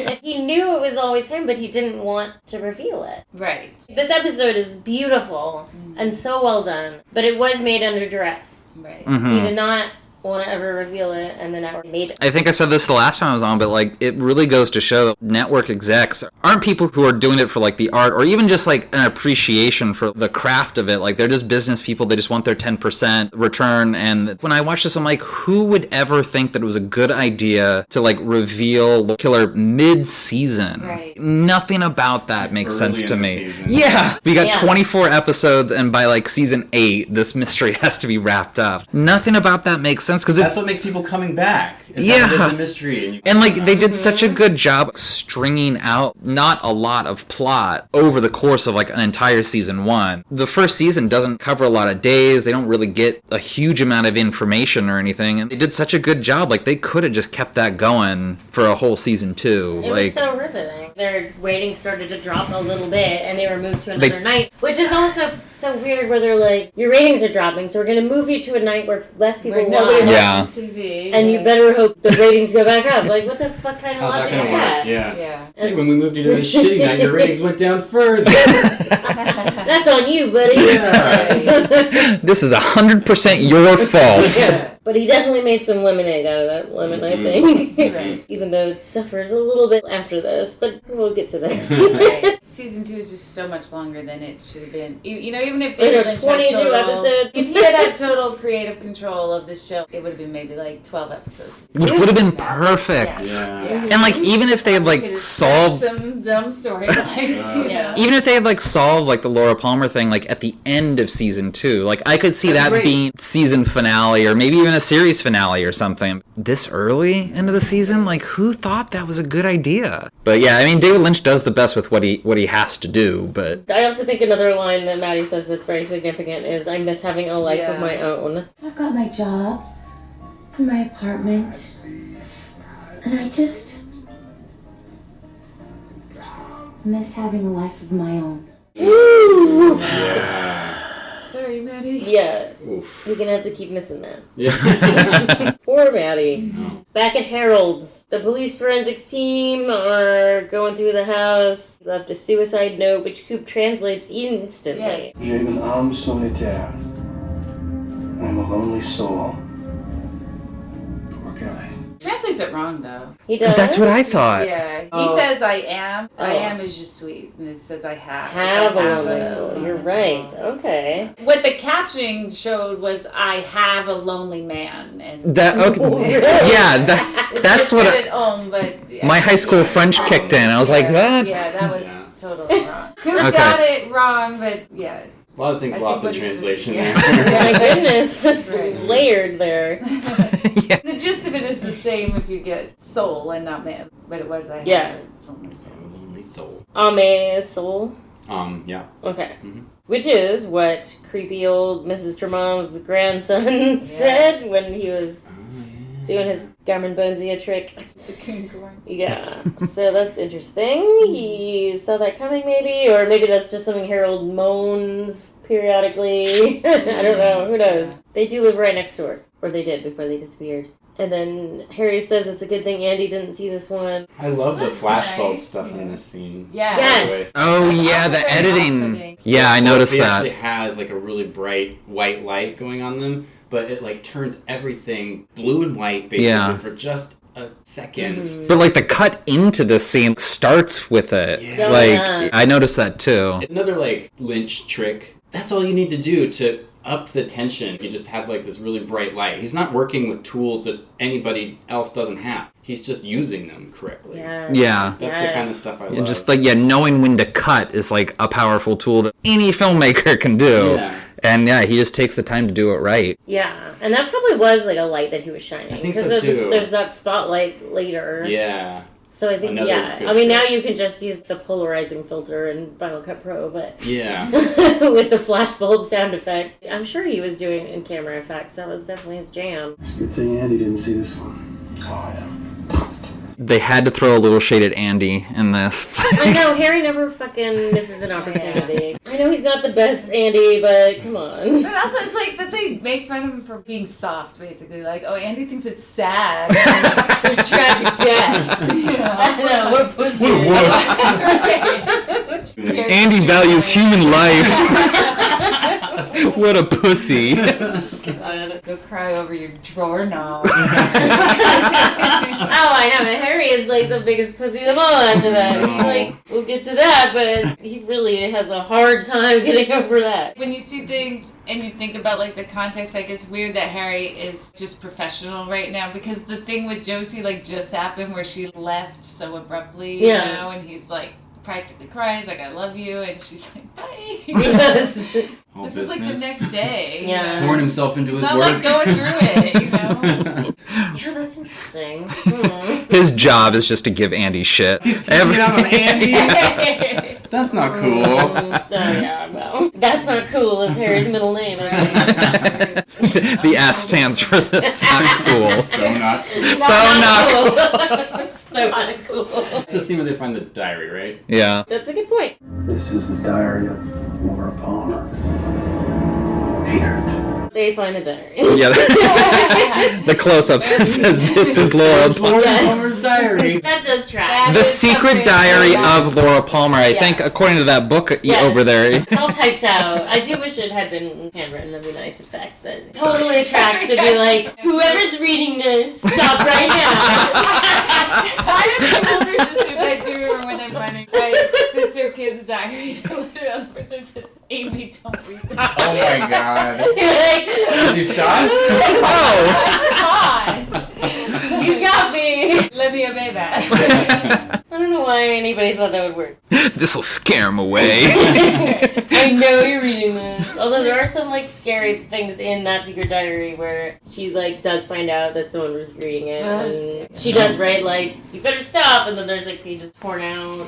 [SPEAKER 3] him!
[SPEAKER 2] He knew it was always him, but he didn't want to reveal it.
[SPEAKER 3] Right.
[SPEAKER 2] This episode is beautiful and so well done, but it was made under duress.
[SPEAKER 3] Right.
[SPEAKER 4] Mm-hmm.
[SPEAKER 2] He did not want to ever reveal it, and the network made it.
[SPEAKER 4] I think I said this the last time I was on, but like it really goes to show that network execs aren't people who are doing it for like the art or even just like an appreciation for the craft of it. Like they're just business people. They just want their 10% return. And when I watch this, I'm like, who would ever think that it was a good idea to like reveal the killer mid-season?
[SPEAKER 3] Right.
[SPEAKER 4] Nothing about that makes sense to me.
[SPEAKER 5] Season.
[SPEAKER 4] Yeah. We got 24 episodes, and by like season 8, this mystery has to be wrapped up. Nothing about that makes sense. Because
[SPEAKER 5] that's what makes people coming back. There's a mystery.
[SPEAKER 4] And like they did such a good job stringing out not a lot of plot over the course of like an entire season 1. The first season doesn't cover a lot of days. They don't really get a huge amount of information or anything. And they did such a good job. Like they could have just kept that going for a whole season 2.
[SPEAKER 2] It was so riveting. Their ratings started to drop a little bit, and they were moved to another night, which is also so weird. Where they're like, your ratings are dropping, so we're going to move you to a night where less people watch.
[SPEAKER 3] Yeah. TV.
[SPEAKER 2] And you better hope the ratings go back up. Like, what the fuck kind of logic is that?
[SPEAKER 5] Yeah. Hey, when we moved you to this shitty night, your ratings went down further.
[SPEAKER 2] That's on you, buddy.
[SPEAKER 5] Yeah.
[SPEAKER 4] This is 100% your fault.
[SPEAKER 2] Yeah. But he definitely made some lemonade out of that lemon, I think.
[SPEAKER 3] Right.
[SPEAKER 2] Even though it suffers a little bit after this, but we'll get to that.
[SPEAKER 3] Right. Season 2 is just so much longer than it should have been. You know, even if David Lynch
[SPEAKER 2] 22
[SPEAKER 3] had
[SPEAKER 2] episodes.
[SPEAKER 3] If he had total creative control of the show, it would have been maybe like 12 episodes.
[SPEAKER 4] Which would have been perfect.
[SPEAKER 3] Yeah.
[SPEAKER 4] And like even if they had like solved
[SPEAKER 3] some dumb storylines,
[SPEAKER 4] even if they had like solved like the Laura Palmer thing like at the end of season 2, like I could see that being season finale or maybe even a series finale or something. This early into the season, like who thought that was a good idea? But yeah, I mean David Lynch does the best with what he has to do, but...
[SPEAKER 2] I also think another line that Maddie says that's very significant is, I miss having a life of my own.
[SPEAKER 11] I've got my job, and my apartment, and I just miss having a life of my own.
[SPEAKER 2] Woo!
[SPEAKER 5] Yeah.
[SPEAKER 3] Sorry, Maddie.
[SPEAKER 2] Yeah.
[SPEAKER 5] Oof.
[SPEAKER 2] You're gonna have to keep missing that.
[SPEAKER 5] Yeah.
[SPEAKER 2] Poor Maddie.
[SPEAKER 5] No.
[SPEAKER 2] Back at Harold's, the police forensics team are going through the house. Left a suicide note, which Coop translates instantly.
[SPEAKER 8] J'ai une âme solitaire. I'm a lonely soul.
[SPEAKER 12] Poor guy.
[SPEAKER 3] Translates it wrong, though.
[SPEAKER 2] He does?
[SPEAKER 4] That's what I thought.
[SPEAKER 3] Yeah. He
[SPEAKER 2] Oh.
[SPEAKER 3] says I am. I
[SPEAKER 2] Oh.
[SPEAKER 3] am is just sweet. And it says I have.
[SPEAKER 2] Have
[SPEAKER 3] I
[SPEAKER 2] a lonely soul. You're right. Okay.
[SPEAKER 3] What the caption showed was I have a lonely man. And
[SPEAKER 4] That, okay. Yeah, that's what...
[SPEAKER 3] It home, but yeah.
[SPEAKER 4] My high school French kicked in. I was like, what?
[SPEAKER 3] Yeah, that was
[SPEAKER 5] Yeah.
[SPEAKER 3] totally wrong. Coop
[SPEAKER 4] Okay.
[SPEAKER 3] got it wrong, but yeah.
[SPEAKER 5] A lot of things
[SPEAKER 3] I
[SPEAKER 5] lost in
[SPEAKER 3] think what he's-
[SPEAKER 5] translation
[SPEAKER 3] yeah.
[SPEAKER 5] there.
[SPEAKER 2] My goodness, that's
[SPEAKER 3] Right.
[SPEAKER 2] layered there.
[SPEAKER 4] Yeah.
[SPEAKER 3] The gist of it is the same if you get soul and not man. But it was I
[SPEAKER 2] Yeah.
[SPEAKER 3] have a lonely soul.
[SPEAKER 5] Lonely soul.
[SPEAKER 2] Ame soul.
[SPEAKER 5] Yeah.
[SPEAKER 2] Okay.
[SPEAKER 5] Mhm.
[SPEAKER 2] Which is what creepy old Mrs. Tremont's grandson said when he was doing his Garmin Bonzia trick.
[SPEAKER 3] The Kinkorn.
[SPEAKER 2] Yeah, so that's interesting. He saw that coming, maybe, or maybe that's just something Harold moans periodically. I don't know. Who knows? They do live right next door, or they did before they disappeared. And then Harry says it's a good thing Andy didn't see this one.
[SPEAKER 5] I love the
[SPEAKER 3] That's
[SPEAKER 5] flashbulb
[SPEAKER 3] nice.
[SPEAKER 5] stuff
[SPEAKER 3] Yeah.
[SPEAKER 5] in this scene.
[SPEAKER 3] Yeah.
[SPEAKER 2] Yes.
[SPEAKER 5] By the way.
[SPEAKER 4] Oh, yeah,
[SPEAKER 3] Also
[SPEAKER 4] the
[SPEAKER 3] very
[SPEAKER 4] editing.
[SPEAKER 3] off-putting.
[SPEAKER 4] Yeah, I noticed
[SPEAKER 5] It
[SPEAKER 4] that.
[SPEAKER 5] actually has like a really bright white light going on them, but it like turns everything blue and white basically
[SPEAKER 4] Yeah.
[SPEAKER 5] for just a second.
[SPEAKER 4] But like the cut into this scene starts with it.
[SPEAKER 5] Yeah.
[SPEAKER 4] Like,
[SPEAKER 2] Yeah.
[SPEAKER 4] I noticed that too.
[SPEAKER 5] It's another like Lynch trick. That's all you need to do to up the tension. You just have like this really bright light. He's not working with tools that anybody else doesn't have. He's just using them correctly.
[SPEAKER 2] Yes.
[SPEAKER 4] Yeah.
[SPEAKER 5] That's the kind of stuff I love.
[SPEAKER 4] And just like, yeah, knowing when to cut is like a powerful tool that any filmmaker can do.
[SPEAKER 5] Yeah.
[SPEAKER 4] And yeah, he just takes the time to do it right.
[SPEAKER 2] Yeah, and that probably was like a light that he was shining.
[SPEAKER 5] I think
[SPEAKER 2] because
[SPEAKER 5] so, too.
[SPEAKER 2] there's that spotlight later.
[SPEAKER 5] Yeah.
[SPEAKER 2] So I think,
[SPEAKER 5] Another
[SPEAKER 2] yeah.
[SPEAKER 5] good
[SPEAKER 2] I mean, now
[SPEAKER 5] trick.
[SPEAKER 2] you can just use the polarizing filter in Final Cut Pro, but
[SPEAKER 5] Yeah.
[SPEAKER 2] with the flashbulb sound effect, I'm sure he was doing in-camera effects. That was definitely his jam.
[SPEAKER 8] It's a good thing Andy didn't see this one. Oh, yeah.
[SPEAKER 4] They had to throw a little shade at Andy in this.
[SPEAKER 2] I know, Harry never fucking misses an opportunity. I know he's not the best Andy, but come on.
[SPEAKER 3] But also, it's like that they make fun of him for being soft, basically. Like, oh, Andy thinks it's sad. There's tragic deaths. You know?
[SPEAKER 2] I know, we're pussies.
[SPEAKER 3] Right.
[SPEAKER 4] Andy values human life. What a pussy.
[SPEAKER 3] Go cry over your drawer knob.
[SPEAKER 2] Oh, I know, and Harry is like the biggest pussy of all after that. He, like, we'll get to that, but he really has a hard time getting over that.
[SPEAKER 3] When you see things and you think about like the context, like it's weird that Harry is just professional right now because the thing with Josie like just happened where she left so abruptly, you
[SPEAKER 2] Yeah.
[SPEAKER 3] know, and he's like practically cries like I love you, and she's like bye.
[SPEAKER 2] Yes.
[SPEAKER 5] Whole
[SPEAKER 3] This is like the
[SPEAKER 5] business.
[SPEAKER 3] next day.
[SPEAKER 2] Yeah.
[SPEAKER 3] You know?
[SPEAKER 5] Pouring himself into his
[SPEAKER 3] Not
[SPEAKER 5] work.
[SPEAKER 3] like going through it, you know.
[SPEAKER 2] Yeah, that's interesting. Hmm.
[SPEAKER 4] His job is just to give Andy shit.
[SPEAKER 5] He's taking it out on Andy. That's not cool.
[SPEAKER 2] Oh, yeah, well, that's not cool is Harry's middle name, I think.
[SPEAKER 4] The S stands for that's not cool.
[SPEAKER 5] So not cool.
[SPEAKER 2] cool. So not cool.
[SPEAKER 5] It's the scene where they find the diary, right?
[SPEAKER 4] Yeah.
[SPEAKER 2] That's a good point.
[SPEAKER 8] This is the diary of Laura Palmer. Peter.
[SPEAKER 2] They find the diary.
[SPEAKER 4] Yeah. The close-up that says, "This is Laura Palmer."
[SPEAKER 2] Yes.
[SPEAKER 5] Palmer's diary.
[SPEAKER 2] That does track.
[SPEAKER 4] The secret diary of Laura Palmer, I
[SPEAKER 2] Yeah.
[SPEAKER 4] think, according to that book
[SPEAKER 2] Yes.
[SPEAKER 4] over there.
[SPEAKER 2] It's all typed out. I do wish it had been handwritten. That'd be a nice effect, but totally tracks to be like, whoever's reading this, stop right now.
[SPEAKER 3] I have two older sisters. I do remember when I'm finding my sister kid's diary. The other person says, Amy, don't read that.
[SPEAKER 5] Oh my god.
[SPEAKER 2] You're like,
[SPEAKER 5] Did you stop?
[SPEAKER 4] Oh!
[SPEAKER 3] Come on.
[SPEAKER 2] you got me.
[SPEAKER 3] Let me we obey that?
[SPEAKER 2] I don't know why anybody thought that would work.
[SPEAKER 4] This'll scare him away.
[SPEAKER 2] I know you're reading this. Although there are some like scary things in that secret diary where she like does find out that someone was reading it, and she does write like, "You better stop," and then there's like pages torn out.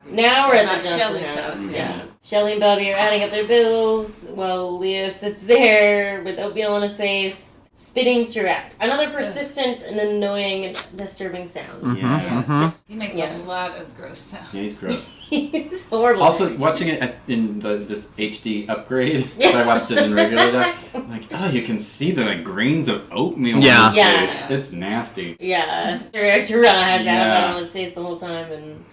[SPEAKER 2] Now we're at the Johnson house. Yeah. Shelley and Bobby are adding up their bills while Leo sits there with oatmeal on his face, spitting throughout. Another persistent and annoying and disturbing sound.
[SPEAKER 3] He makes a lot of gross sounds.
[SPEAKER 5] Yeah, he's gross.
[SPEAKER 2] He's horrible.
[SPEAKER 5] Also, watching it in this HD upgrade, because I watched it in regular, I'm like, oh, you can see the like, grains of oatmeal on his face. It's nasty.
[SPEAKER 2] Yeah. Director Rana had to have that on his face the whole time, and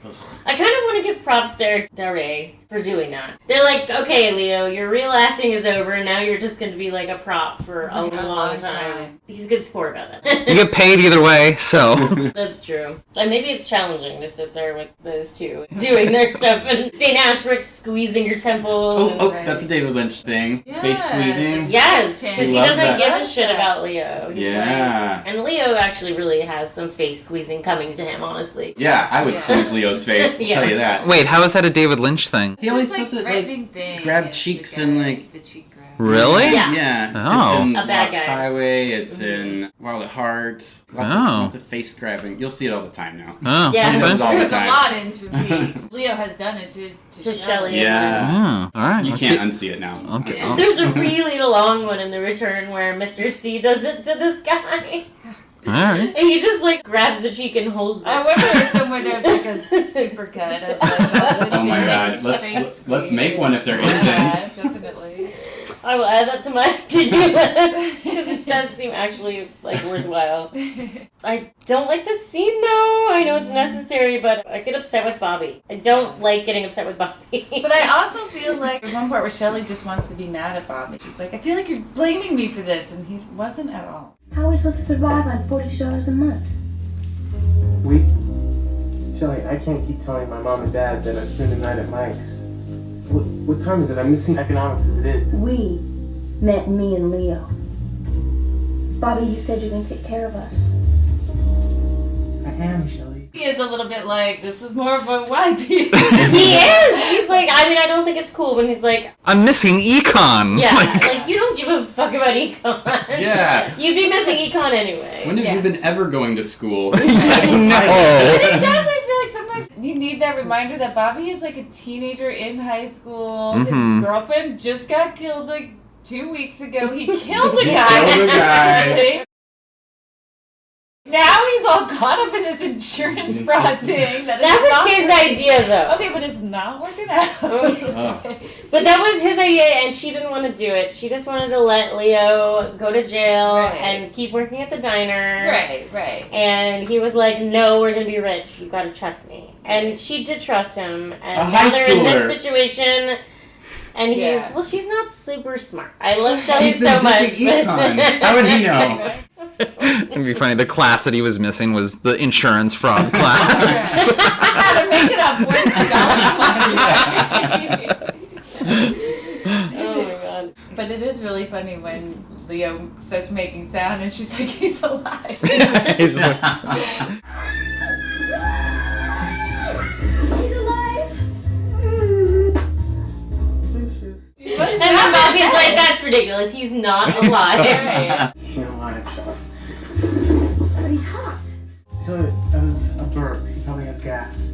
[SPEAKER 2] I kind of want to give props to Eric Daré for doing that. They're like, okay, Leo, your real acting is over, and now you're just going to be like a prop for a long time. He's a good sport about that.
[SPEAKER 4] You get paid either way, so.
[SPEAKER 2] That's true. And maybe it's challenging to sit there with those two doing their stuff, and Dane Ashbrook squeezing your temple.
[SPEAKER 5] That's a David Lynch thing. Face squeezing.
[SPEAKER 2] Yes, because he doesn't
[SPEAKER 5] that.
[SPEAKER 2] give a shit about Leo. He's
[SPEAKER 5] Yeah.
[SPEAKER 2] and Leo actually really has some face squeezing coming to him, honestly.
[SPEAKER 5] Yeah, I would squeeze Leo's face. I'll tell you that.
[SPEAKER 4] Wait, how is that a David Lynch thing?
[SPEAKER 5] He always does it like grab cheeks and like.
[SPEAKER 3] The cheek grab.
[SPEAKER 4] Really?
[SPEAKER 5] Yeah.
[SPEAKER 4] Oh.
[SPEAKER 5] It's in
[SPEAKER 2] A bad
[SPEAKER 5] Lost
[SPEAKER 2] guy.
[SPEAKER 5] Highway. It's in Wild at Heart. Lots of face grabbing. You'll see it all the time now.
[SPEAKER 4] Oh.
[SPEAKER 2] Yeah.
[SPEAKER 5] He does it all the
[SPEAKER 3] There's a
[SPEAKER 5] time.
[SPEAKER 3] lot in Twin Peaks. Leo has done it to
[SPEAKER 2] Shelley.
[SPEAKER 5] Yeah.
[SPEAKER 4] Oh, all right.
[SPEAKER 5] You can't unsee it now.
[SPEAKER 4] Okay.
[SPEAKER 2] There's a really long one in The Return where Mr. C does it to this guy.
[SPEAKER 4] All right.
[SPEAKER 2] And he just like grabs the cheek and holds it.
[SPEAKER 3] I wonder if somewhere there's like a supercut of like,
[SPEAKER 5] Oh my god. Let's make one if there isn't.
[SPEAKER 3] Yeah, definitely.
[SPEAKER 2] I will add that to my to-do list because it does seem actually like worthwhile. I don't like this scene though. I know it's necessary, but I get upset with Bobby. I don't like getting upset with Bobby.
[SPEAKER 3] But I also feel like there's one part where Shelley just wants to be mad at Bobby. She's like, I feel like you're blaming me for this, and he wasn't at all.
[SPEAKER 11] How are we supposed to survive on $42 a month?
[SPEAKER 13] Shelley, I can't keep telling my mom and dad that I spend the night at Mike's. What time is it? I'm missing economics as it is.
[SPEAKER 11] We meant me and Leo. Bobby, you said you're going to take care of us.
[SPEAKER 13] I am, Shelley.
[SPEAKER 3] He is a little bit like, this is more of a wifey.
[SPEAKER 2] He is! He's like, I mean, I don't think it's cool when he's like,
[SPEAKER 4] I'm missing econ.
[SPEAKER 2] yeah, like you don't give a fuck about econ.
[SPEAKER 5] Yeah.
[SPEAKER 2] You'd be missing econ anyway.
[SPEAKER 5] When have you been ever going to school?
[SPEAKER 4] No.
[SPEAKER 3] But it does, I feel like sometimes you need that reminder that Bobby is like a teenager in high school. His girlfriend just got killed like 2 weeks ago. He killed a guy.
[SPEAKER 5] Killed a guy.
[SPEAKER 3] Now he's all caught up in this insurance fraud thing.
[SPEAKER 2] That was his idea, though.
[SPEAKER 3] Okay, but it's not working out.
[SPEAKER 2] But that was his idea, and she didn't want to do it. She just wanted to let Leo go to jail and keep working at the diner.
[SPEAKER 3] Right.
[SPEAKER 2] And he was like, no, we're going to be rich. You've got to trust me. And she did trust him. And
[SPEAKER 5] A
[SPEAKER 2] now
[SPEAKER 5] high
[SPEAKER 2] they're in
[SPEAKER 5] schooler.
[SPEAKER 2] this situation. And well, she's not super smart. I love Shelley
[SPEAKER 5] He's
[SPEAKER 2] so
[SPEAKER 5] been
[SPEAKER 2] much.
[SPEAKER 5] teaching econ. How would he know?
[SPEAKER 4] It'd be funny. The class that he was missing was the insurance fraud class.
[SPEAKER 3] Gotta make it up
[SPEAKER 2] Oh my god.
[SPEAKER 3] But it is really funny when Leo starts making sound and she's like, he's alive.
[SPEAKER 4] He's like,
[SPEAKER 11] He's alive!
[SPEAKER 2] And then Bobby's like, that's ridiculous. He's not alive.
[SPEAKER 13] You're lying, Shelley.
[SPEAKER 11] But he talked.
[SPEAKER 13] Shelley, that was a burp. He probably has gas.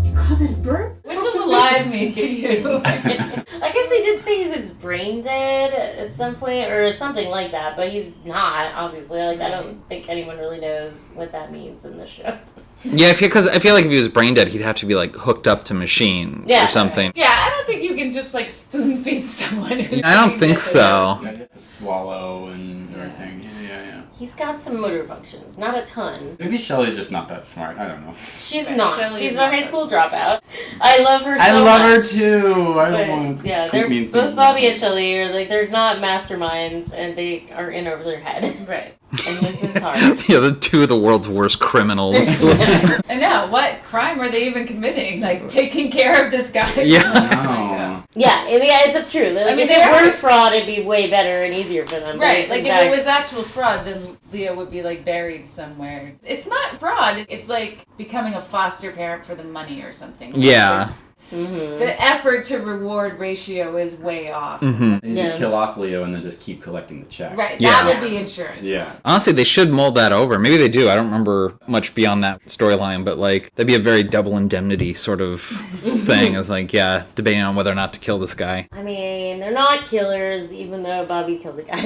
[SPEAKER 11] You call that a burp?
[SPEAKER 3] What does alive mean to you?
[SPEAKER 2] I guess they did say he was brain dead at some point or something like that, but he's not, obviously. Like, I don't think anyone really knows what that means in the show.
[SPEAKER 4] yeah, because I feel like if he was brain dead, he'd have to be like hooked up to machines or something.
[SPEAKER 3] Yeah, I don't think you can just like spoon feed someone.
[SPEAKER 4] I don't think so.
[SPEAKER 5] You have to swallow and everything. Yeah.
[SPEAKER 2] He's got some motor functions, not a ton.
[SPEAKER 5] Maybe Shelley's just not that smart. I don't know.
[SPEAKER 2] She's not.
[SPEAKER 3] Shelley's
[SPEAKER 2] She's a
[SPEAKER 3] not
[SPEAKER 2] high school dropout. I love her so much.
[SPEAKER 5] I love her too. I
[SPEAKER 2] But,
[SPEAKER 5] want
[SPEAKER 2] yeah,
[SPEAKER 5] Coop
[SPEAKER 2] they're
[SPEAKER 5] means
[SPEAKER 2] both
[SPEAKER 5] things.
[SPEAKER 2] Bobby and Shelley are like, they're not masterminds and they are in over their head.
[SPEAKER 3] Right.
[SPEAKER 2] And this is hard.
[SPEAKER 4] Yeah, the two of the world's worst criminals.
[SPEAKER 3] I know. What crime are they even committing? Like taking care of this guy?
[SPEAKER 4] Yeah.
[SPEAKER 3] Oh my God.
[SPEAKER 2] Yeah, it's true. Like,
[SPEAKER 3] I mean,
[SPEAKER 2] if it were fraud, it'd be way better and easier for them.
[SPEAKER 3] Right, like if it was actual fraud, then Leo would be like buried somewhere. It's not fraud. It's like becoming a foster parent for the money or something.
[SPEAKER 4] Yeah.
[SPEAKER 3] The effort to reward ratio is way off.
[SPEAKER 5] They need to kill off Leo and then just keep collecting the checks.
[SPEAKER 3] Right, that would be insurance.
[SPEAKER 5] Yeah.
[SPEAKER 4] Honestly, they should mold that over. Maybe they do. I don't remember much beyond that storyline, but like that'd be a very double indemnity sort of thing. It's like, debating on whether or not to kill this guy.
[SPEAKER 2] I mean, they're not killers, even though Bobby killed the guy.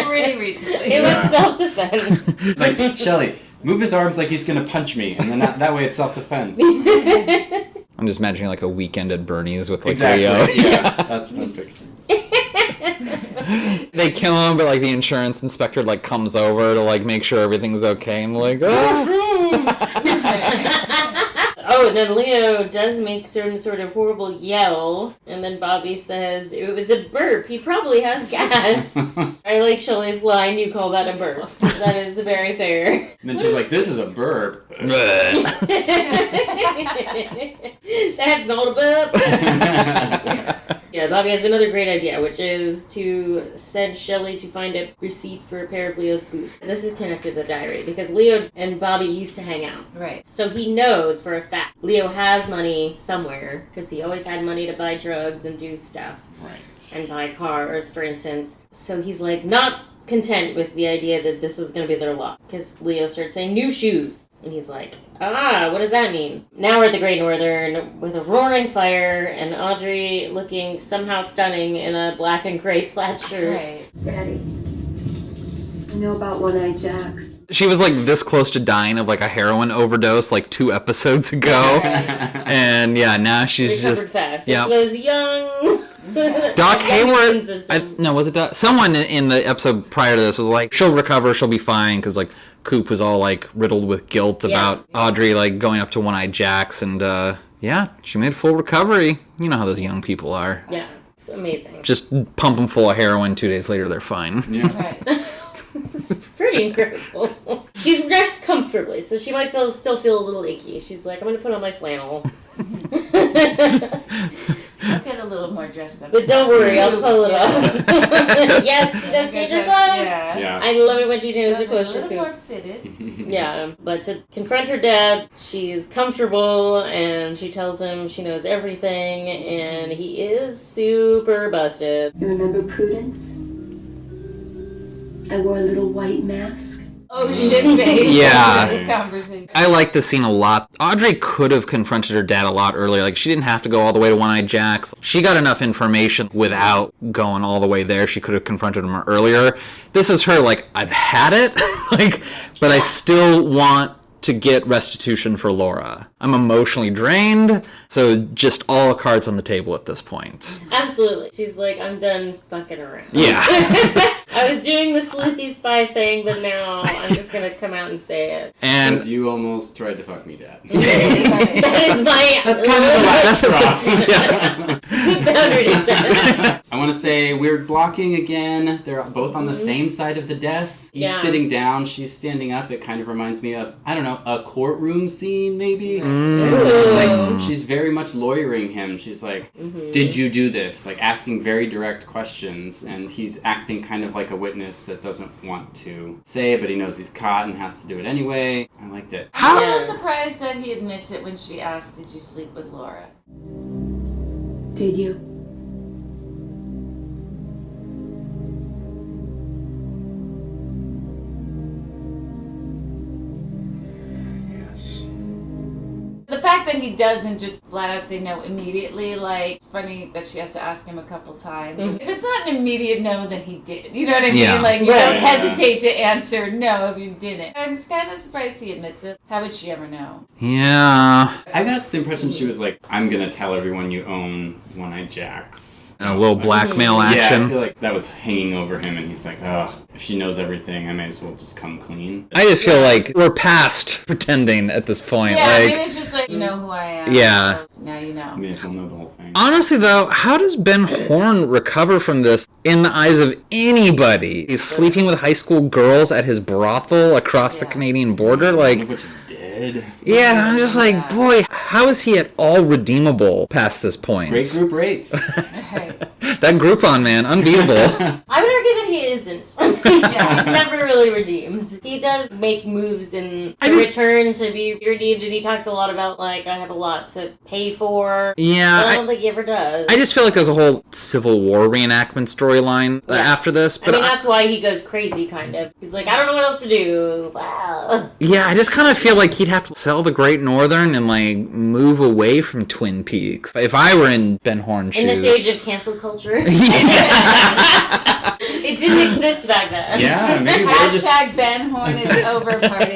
[SPEAKER 3] Pretty recently.
[SPEAKER 2] It was self-defense.
[SPEAKER 5] It's like, Shelly, move his arms like he's gonna punch me, and then that way it's self-defense.
[SPEAKER 4] I'm just imagining like a weekend at Bernie's with like
[SPEAKER 5] Exactly.
[SPEAKER 4] Leo.
[SPEAKER 5] Yeah, that's what I'm picturing.
[SPEAKER 4] They kill him, but like the insurance inspector like comes over to like make sure everything's okay, and like,
[SPEAKER 2] Oh, and then Leo does make some sort of horrible yell, and then Bobby says it was a burp. He probably has gas. I like Shelley's line, you call that a burp. That is very fair.
[SPEAKER 5] And then she's like, this is a burp.
[SPEAKER 2] That's not a burp. Yeah, Bobby has another great idea, which is to send Shelley to find a receipt for a pair of Leo's boots. This is connected to the diary, because Leo and Bobby used to hang out.
[SPEAKER 3] Right.
[SPEAKER 2] So he knows for a fact Leo has money somewhere, because he always had money to buy drugs and do stuff.
[SPEAKER 5] Right.
[SPEAKER 2] And buy cars, for instance. So he's like not content with the idea that this is going to be their luck, because Leo starts saying new shoes. And he's like, what does that mean? Now we're at the Great Northern with a roaring fire and Audrey looking somehow stunning in a black and gray plaid shirt.
[SPEAKER 3] Right.
[SPEAKER 11] Daddy, I know about One-Eyed Jacks.
[SPEAKER 4] she was like this close to dying of like a heroin overdose like 2 episodes ago, and now she's
[SPEAKER 2] recovered
[SPEAKER 4] just
[SPEAKER 2] fast.
[SPEAKER 4] Yeah.
[SPEAKER 2] It was young.
[SPEAKER 4] Doc Hayward. Was it Doc? Someone in the episode prior to this was like, she'll recover, she'll be fine, because like Coop was all like riddled with guilt about Audrey like going up to One-Eyed Jacks, and she made full recovery. You know how those young people are.
[SPEAKER 2] Yeah, it's amazing.
[SPEAKER 4] Just pump them full of heroin, 2 days later they're fine.
[SPEAKER 5] Yeah.
[SPEAKER 2] Right. It's pretty incredible. She's dressed comfortably, so she might still feel a little icky. She's like, I'm going to put on my flannel.
[SPEAKER 3] I'll get a little more dressed up.
[SPEAKER 2] But don't worry, I'll pull it off. Yes, she does change her clothes.
[SPEAKER 3] Yeah.
[SPEAKER 2] I love it when she changes her clothes.
[SPEAKER 3] A little more fitted.
[SPEAKER 2] Yeah, but to confront her dad, she's comfortable, and she tells him she knows everything, and he is super busted.
[SPEAKER 11] You remember Prudence? I wore a little white mask.
[SPEAKER 3] Oh, shit face.
[SPEAKER 4] Yeah.
[SPEAKER 3] This conversation.
[SPEAKER 4] I like this scene a lot. Audrey could have confronted her dad a lot earlier. Like, she didn't have to go all the way to One-Eyed Jacks. She got enough information without going all the way there. She could have confronted him earlier. This is her, like, I've had it, but I still want to get restitution for Laura. I'm emotionally drained, so just all cards on the table at this point.
[SPEAKER 2] Absolutely. She's like, I'm done fucking around.
[SPEAKER 4] Yeah.
[SPEAKER 2] I was doing the sleuthy spy thing, but now I'm just going to come out and say it.
[SPEAKER 4] And
[SPEAKER 5] because you almost tried to fuck me, Dad.
[SPEAKER 2] That is my...
[SPEAKER 5] That's kind of the last straw.
[SPEAKER 2] Boundary to set.
[SPEAKER 5] I want to say we're blocking again. They're both on the same side of the desk. He's sitting down. She's standing up. It kind of reminds me of, I don't know, a courtroom scene, maybe? She's very much lawyering him. She's like, did you do this? Like, asking very direct questions. And he's acting kind of like a witness that doesn't want to say it, but he knows he's caught and has to do it anyway. I liked it.
[SPEAKER 3] I'm a little surprised that he admits it when she asked, did you sleep with Laura?
[SPEAKER 11] Did you?
[SPEAKER 3] The fact that he doesn't just flat out say no immediately, like, it's funny that she has to ask him a couple times. If it's not an immediate no, then he did. You know what I mean?
[SPEAKER 4] Yeah.
[SPEAKER 3] Like, you don't hesitate to answer no if you didn't. I'm kind of surprised he admits it. How would she ever know?
[SPEAKER 4] Yeah.
[SPEAKER 5] I got the impression she was like, I'm going to tell everyone you own One-Eyed Jacks.
[SPEAKER 4] A little blackmail action.
[SPEAKER 5] Yeah, I feel like that was hanging over him, and he's like, oh, if she knows everything, I may as well just come clean.
[SPEAKER 4] I just feel like we're past pretending at this point.
[SPEAKER 3] Yeah,
[SPEAKER 4] like,
[SPEAKER 3] I mean, it's just like, you know who I am.
[SPEAKER 4] Yeah.
[SPEAKER 3] So now you know.
[SPEAKER 5] You may as well know the whole thing.
[SPEAKER 4] Honestly, though, how does Ben Horn recover from this in the eyes of anybody? He's sleeping with high school girls at his brothel across the Canadian border. Like,
[SPEAKER 5] One of which is dead. kid.
[SPEAKER 4] Yeah, I'm just like, boy, how is he at all redeemable past this point?
[SPEAKER 5] Great group rates.
[SPEAKER 4] That Groupon man, unbeatable.
[SPEAKER 2] I would argue that he isn't. He's never really redeemed. He does make moves in return to be redeemed, and he talks a lot about, like, I have a lot to pay for.
[SPEAKER 4] Yeah.
[SPEAKER 2] But I don't think he ever does.
[SPEAKER 4] I just feel like there's a whole Civil War reenactment storyline after this. But
[SPEAKER 2] I mean, that's why he goes crazy, kind of. He's like, I don't know what else to do. Wow.
[SPEAKER 4] Yeah, I just kind of feel like he'd have to sell the Great Northern and, like, move away from Twin Peaks. If I were in Ben Horn's shoes.
[SPEAKER 2] In this age of cancel culture. It didn't exist back then.
[SPEAKER 5] Yeah, maybe
[SPEAKER 3] Hashtag Ben Horn is over party.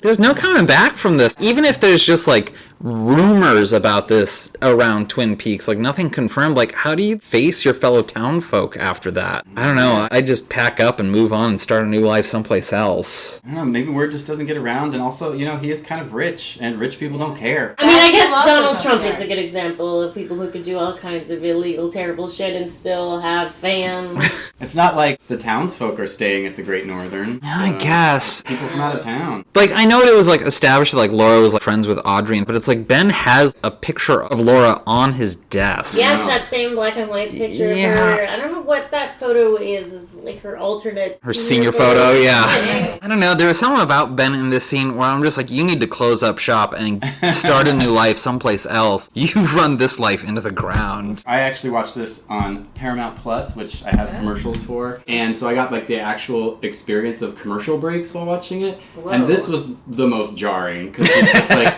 [SPEAKER 4] There's no coming back from this. Even if there's just, like, rumors about this around Twin Peaks, like, nothing confirmed. Like, how do you face your fellow townfolk after that? I don't know. I just pack up and move on and start a new life someplace else.
[SPEAKER 5] I don't know, maybe word just doesn't get around, and also, you know, he is kind of rich, and rich people don't care.
[SPEAKER 2] I mean, I guess Donald Trump is a good example of people who could do all kinds of illegal, terrible shit and still have fans.
[SPEAKER 5] It's not like the townsfolk are staying at the Great Northern.
[SPEAKER 4] Yeah, I guess.
[SPEAKER 5] People from out of town.
[SPEAKER 4] Like, I know it was, like, established that, like, Laura was, like, friends with Audrey, but it's like Ben has a picture of Laura on his desk.
[SPEAKER 2] Yeah, it's that same black and white picture of her. I don't know what that photo is. It's like her alternate...
[SPEAKER 4] Her senior photo, yeah. I don't know. There was something about Ben in this scene where I'm just like, you need to close up shop and start a new life someplace else. You've run this life into the ground.
[SPEAKER 5] I actually watched this on Paramount Plus, which I have commercials for. And so I got, like, the actual experience of commercial breaks while watching it. Whoa. And this was the most jarring. Because it's just like...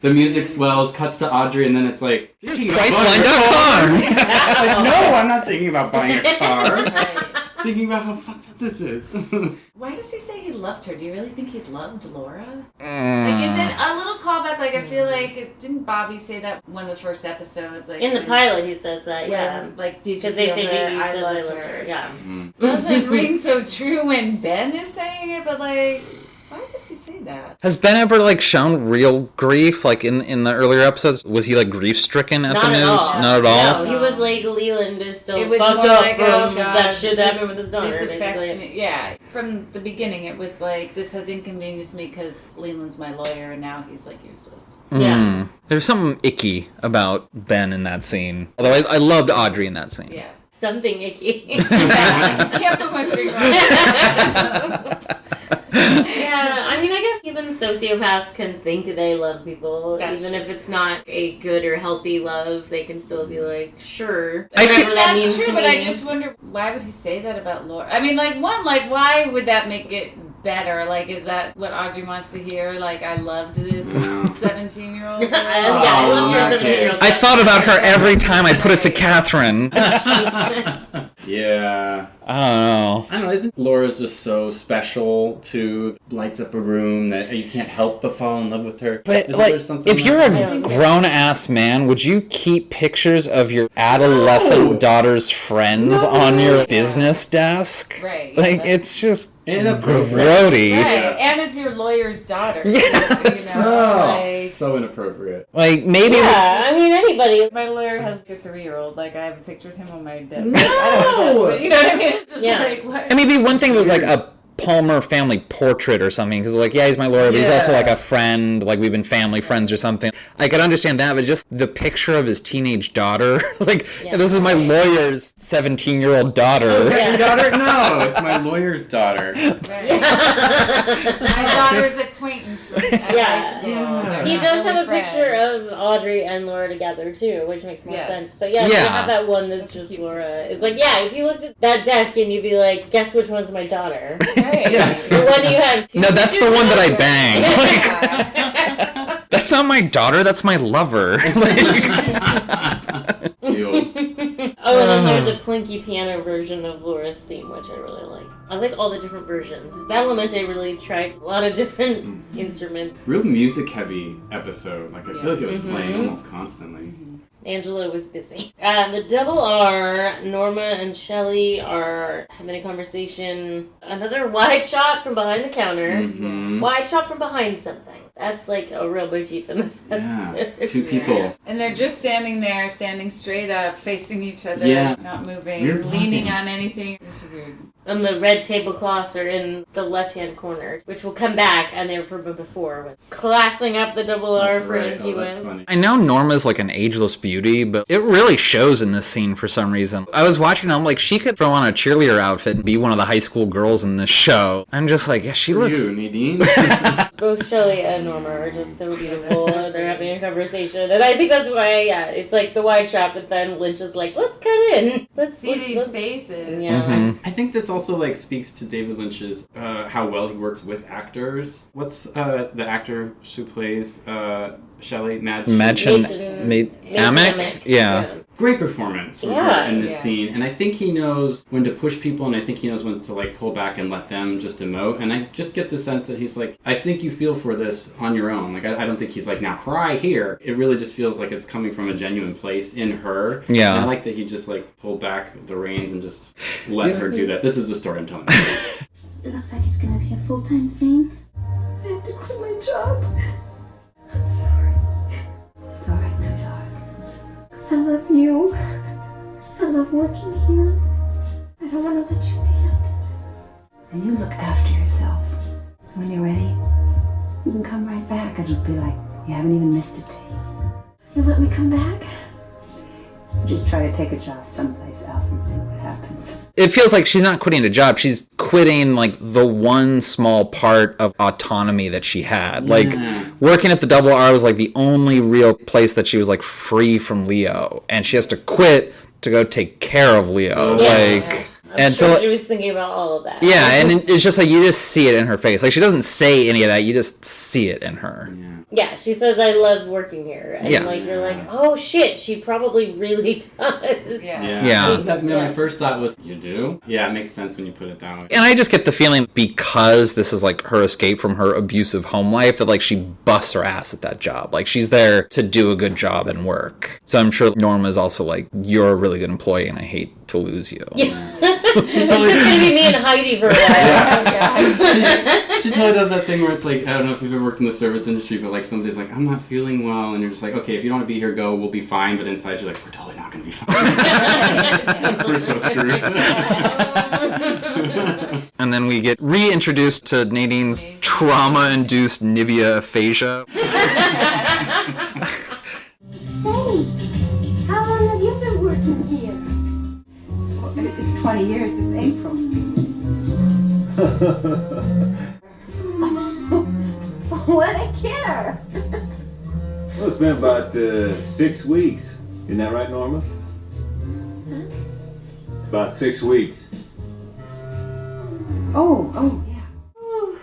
[SPEAKER 5] The music swells, cuts to Audrey, and then it's like,
[SPEAKER 4] Priceline.com!
[SPEAKER 5] Like, no, I'm not thinking about buying a car. Thinking about how fucked up this is.
[SPEAKER 3] Why does he say he loved her? Do you really think he loved Laura? Like, is it a little callback? Like, I feel like, didn't Bobby say that one of the first episodes? Like,
[SPEAKER 2] in the pilot, he says that, yeah.
[SPEAKER 3] Like,
[SPEAKER 2] because they say Davey says I love her. Yeah.
[SPEAKER 3] Doesn't ring so true when Ben is saying it, but like... Why does he say that?
[SPEAKER 4] Has Ben ever, like, shown real grief? Like, in the earlier episodes, was he, like, grief-stricken at the news? Not at all?
[SPEAKER 2] No, he was like, Leland is still fucked up like, from that shit that happened with his daughter,
[SPEAKER 3] this
[SPEAKER 2] basically.
[SPEAKER 3] Affects me. Yeah, from the beginning, it was like, this has inconvenienced me because Leland's my lawyer, and now he's, like, useless.
[SPEAKER 2] Yeah.
[SPEAKER 4] There's something icky about Ben in that scene. Although I loved Audrey in that scene.
[SPEAKER 3] Yeah.
[SPEAKER 2] Something icky.
[SPEAKER 3] I can't put my finger on it.
[SPEAKER 2] Yeah, I mean, I guess even sociopaths can think they love people. Even if it's not a good or healthy love, they can still be like, sure. Whatever that means
[SPEAKER 3] true,
[SPEAKER 2] to
[SPEAKER 3] but
[SPEAKER 2] me.
[SPEAKER 3] I just wonder, why would he say that about Laura? I mean, like, why would that make it better? Like, is that what Audrey wants to hear? Like, I loved this 17-year-old girl?
[SPEAKER 2] I loved your 17-year-old.
[SPEAKER 4] I thought about her every time I put it to Catherine.
[SPEAKER 5] Yeah.
[SPEAKER 4] I don't
[SPEAKER 5] know. Isn't Laura just so special to lights up a room that you can't help but fall in love with her?
[SPEAKER 4] But,
[SPEAKER 5] Isn't
[SPEAKER 4] like,
[SPEAKER 5] there something
[SPEAKER 4] if you're a grown-ass man, would you keep pictures of your adolescent daughter's friends on your business desk?
[SPEAKER 3] Right.
[SPEAKER 4] Like, it's just
[SPEAKER 5] inappropriate.
[SPEAKER 4] grody.
[SPEAKER 3] Right, and it's your lawyer's daughter.
[SPEAKER 4] Yes.
[SPEAKER 3] You know, like,
[SPEAKER 5] so inappropriate.
[SPEAKER 4] Like, maybe...
[SPEAKER 2] Yeah, I mean, anybody.
[SPEAKER 3] My lawyer has a 3-year-old. Like, I have a picture of him on my desk.
[SPEAKER 5] No!
[SPEAKER 3] I don't know, you know what I mean? It's just like, what?
[SPEAKER 4] I mean, maybe one thing was like a Palmer family portrait or something, because like, yeah, he's my lawyer, but he's also like a friend, like we've been family friends or something. I could understand that, but just the picture of his teenage daughter, like, this is my lawyer's 17-year-old daughter.
[SPEAKER 5] Your daughter? No, it's my lawyer's daughter.
[SPEAKER 3] Right. My daughter's acquaintance with high school.
[SPEAKER 2] Yeah. He does have a picture of Audrey and Laura together too, which makes more sense. But yeah, you have that one that's just Laura. It's like, yeah, if you looked at that desk and you'd be like, guess which one's my daughter?
[SPEAKER 5] Yes.
[SPEAKER 2] The one you have.
[SPEAKER 4] No, that's the one that I bang. Like, that's not my daughter, that's my lover.
[SPEAKER 2] Oh, and then there's a plinky piano version of Laura's theme, which I really like. I like all the different versions. Badalamenti really tried a lot of different instruments.
[SPEAKER 5] Real music-heavy episode. Like, I feel like it was playing almost constantly.
[SPEAKER 2] Angela was busy. The Double R, Norma and Shelley are having a conversation. Another wide shot from behind the counter. Wide shot from behind something. That's like a real motif in this episode.
[SPEAKER 5] Yeah, two people.
[SPEAKER 3] Yeah. And they're just standing there, standing straight up, facing each other, not moving,
[SPEAKER 5] Weird
[SPEAKER 3] leaning
[SPEAKER 5] blocking.
[SPEAKER 3] on anything. It's weird.
[SPEAKER 2] And the red tablecloths are in the left-hand corner, which will come back, and they were from before, with classing up the Double R
[SPEAKER 5] That's
[SPEAKER 2] for
[SPEAKER 5] right.
[SPEAKER 2] empty
[SPEAKER 5] That's
[SPEAKER 2] wins.
[SPEAKER 5] funny.
[SPEAKER 4] I know Norma's like an ageless beauty, but it really shows in this scene for some reason. I was watching, I'm like, she could throw on a cheerleader outfit and be one of the high school girls in this show. I'm just like, yeah, she looks...
[SPEAKER 5] You, Nadine?
[SPEAKER 2] Both Shelley and Norma are just so beautiful. They're having a conversation. And I think that's why, it's like the wide shot, but then Lynch is like, let's cut in. Let's
[SPEAKER 3] See these faces.
[SPEAKER 2] Yeah.
[SPEAKER 5] I think this also like speaks to David Lynch's how well he works with actors. What's the actor who plays Shelley? Amick?
[SPEAKER 4] Yeah.
[SPEAKER 5] Great performance from her in this scene, and I think he knows when to push people, and I think he knows when to like pull back and let them just emote. And I just get the sense that he's like, I think you feel for this on your own. Like I don't think he's like, now cry here. It really just feels like it's coming from a genuine place in her.
[SPEAKER 4] Yeah.
[SPEAKER 5] And I like that he just like pulled back the reins and just let her do that. This is the story I'm telling you.
[SPEAKER 11] It looks like it's gonna be a full-time thing. I have to quit my job. I'm sorry. It's alright, sweetheart. I love you. I love working here. I don't want to let you down.
[SPEAKER 14] And you look after yourself. So when you're ready, you can come right back. It'll be like you haven't even missed a day.
[SPEAKER 11] You let me come back?
[SPEAKER 14] Just try to take a job someplace else and see what happens.
[SPEAKER 4] It feels like she's not quitting a job. She's quitting like the one small part of autonomy that she had. Like working at the Double R was like the only real place that she was like free from Leo, and she has to quit to go take care of Leo.
[SPEAKER 2] I'm sure she was thinking about all of that.
[SPEAKER 4] Yeah, and it's just like you just see it in her face. Like she doesn't say any of that, you just see it in her.
[SPEAKER 2] Yeah, she says, I love working here. And you're like, oh shit, she probably really does.
[SPEAKER 5] My first thought was, you do? Yeah, it makes sense when you put it that way.
[SPEAKER 4] And I just get the feeling because this is like her escape from her abusive home life that like she busts her ass at that job. Like she's there to do a good job and work. So I'm sure Norma's also like, you're a really good employee and I hate to lose you.
[SPEAKER 2] It's just going to be me and Heidi for a while.
[SPEAKER 5] She totally does that thing where it's like, I don't know if you've ever worked in the service industry, but like somebody's like, I'm not feeling well, and you're just like, okay, if you don't want to be here, go, we'll be fine, but inside you're like, we're totally not going to be fine. We're so screwed.
[SPEAKER 4] And then we get reintroduced to Nadine's trauma-induced Nivea aphasia.
[SPEAKER 11] Say, how long have you been working here?
[SPEAKER 14] Well, it's 20 years this April.
[SPEAKER 11] What a kidder!
[SPEAKER 15] Well, it's been about 6 weeks. Isn't that right, Norma? About 6 weeks.
[SPEAKER 14] Oh, yeah.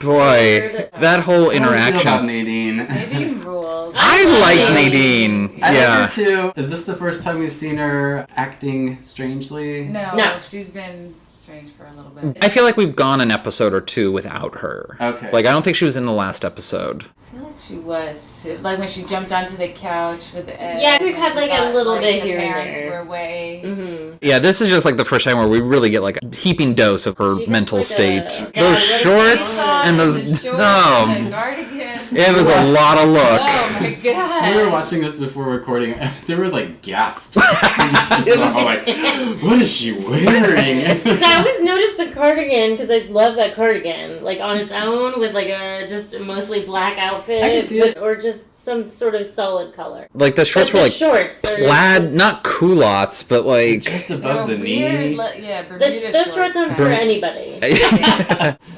[SPEAKER 4] Boy, that whole interaction.
[SPEAKER 5] About Nadine.
[SPEAKER 3] Nadine rules.
[SPEAKER 4] I like Nadine.
[SPEAKER 5] I
[SPEAKER 4] Yeah.
[SPEAKER 5] like her too. Is this the first time we've seen her acting strangely?
[SPEAKER 3] No, she's been strange for a little bit.
[SPEAKER 4] I feel like we've gone an episode or two without her.
[SPEAKER 5] Okay.
[SPEAKER 4] Like, I don't think she was in the last episode.
[SPEAKER 3] I feel like she was. Like when she jumped onto the couch with Ed.
[SPEAKER 2] Yeah, we've had
[SPEAKER 3] when
[SPEAKER 2] like
[SPEAKER 3] she
[SPEAKER 2] a
[SPEAKER 3] thought,
[SPEAKER 2] little
[SPEAKER 3] like,
[SPEAKER 2] bit
[SPEAKER 3] the
[SPEAKER 2] here and
[SPEAKER 3] parents
[SPEAKER 2] there.
[SPEAKER 3] were away.
[SPEAKER 2] Mm-hmm.
[SPEAKER 4] Yeah, this is just like the first time where we really get like a heaping dose of her mental
[SPEAKER 2] like
[SPEAKER 4] state.
[SPEAKER 2] a-
[SPEAKER 4] Those shorts and those.
[SPEAKER 3] The cardigan.
[SPEAKER 4] It was a lot of look.
[SPEAKER 3] Oh my god.
[SPEAKER 5] We were watching this before recording. There were like gasps. Like, what is she wearing?
[SPEAKER 2] Because I always noticed the cardigan, because I love that cardigan, like on its own with like a just a mostly black outfit,
[SPEAKER 5] I can see it.
[SPEAKER 2] or just some sort of solid color.
[SPEAKER 4] Like the shorts
[SPEAKER 2] But
[SPEAKER 4] were
[SPEAKER 2] the
[SPEAKER 4] like
[SPEAKER 2] shorts are
[SPEAKER 4] plaid,
[SPEAKER 2] just-
[SPEAKER 4] not culottes, but like
[SPEAKER 5] just above the knee.
[SPEAKER 2] Those shorts aren't for anybody.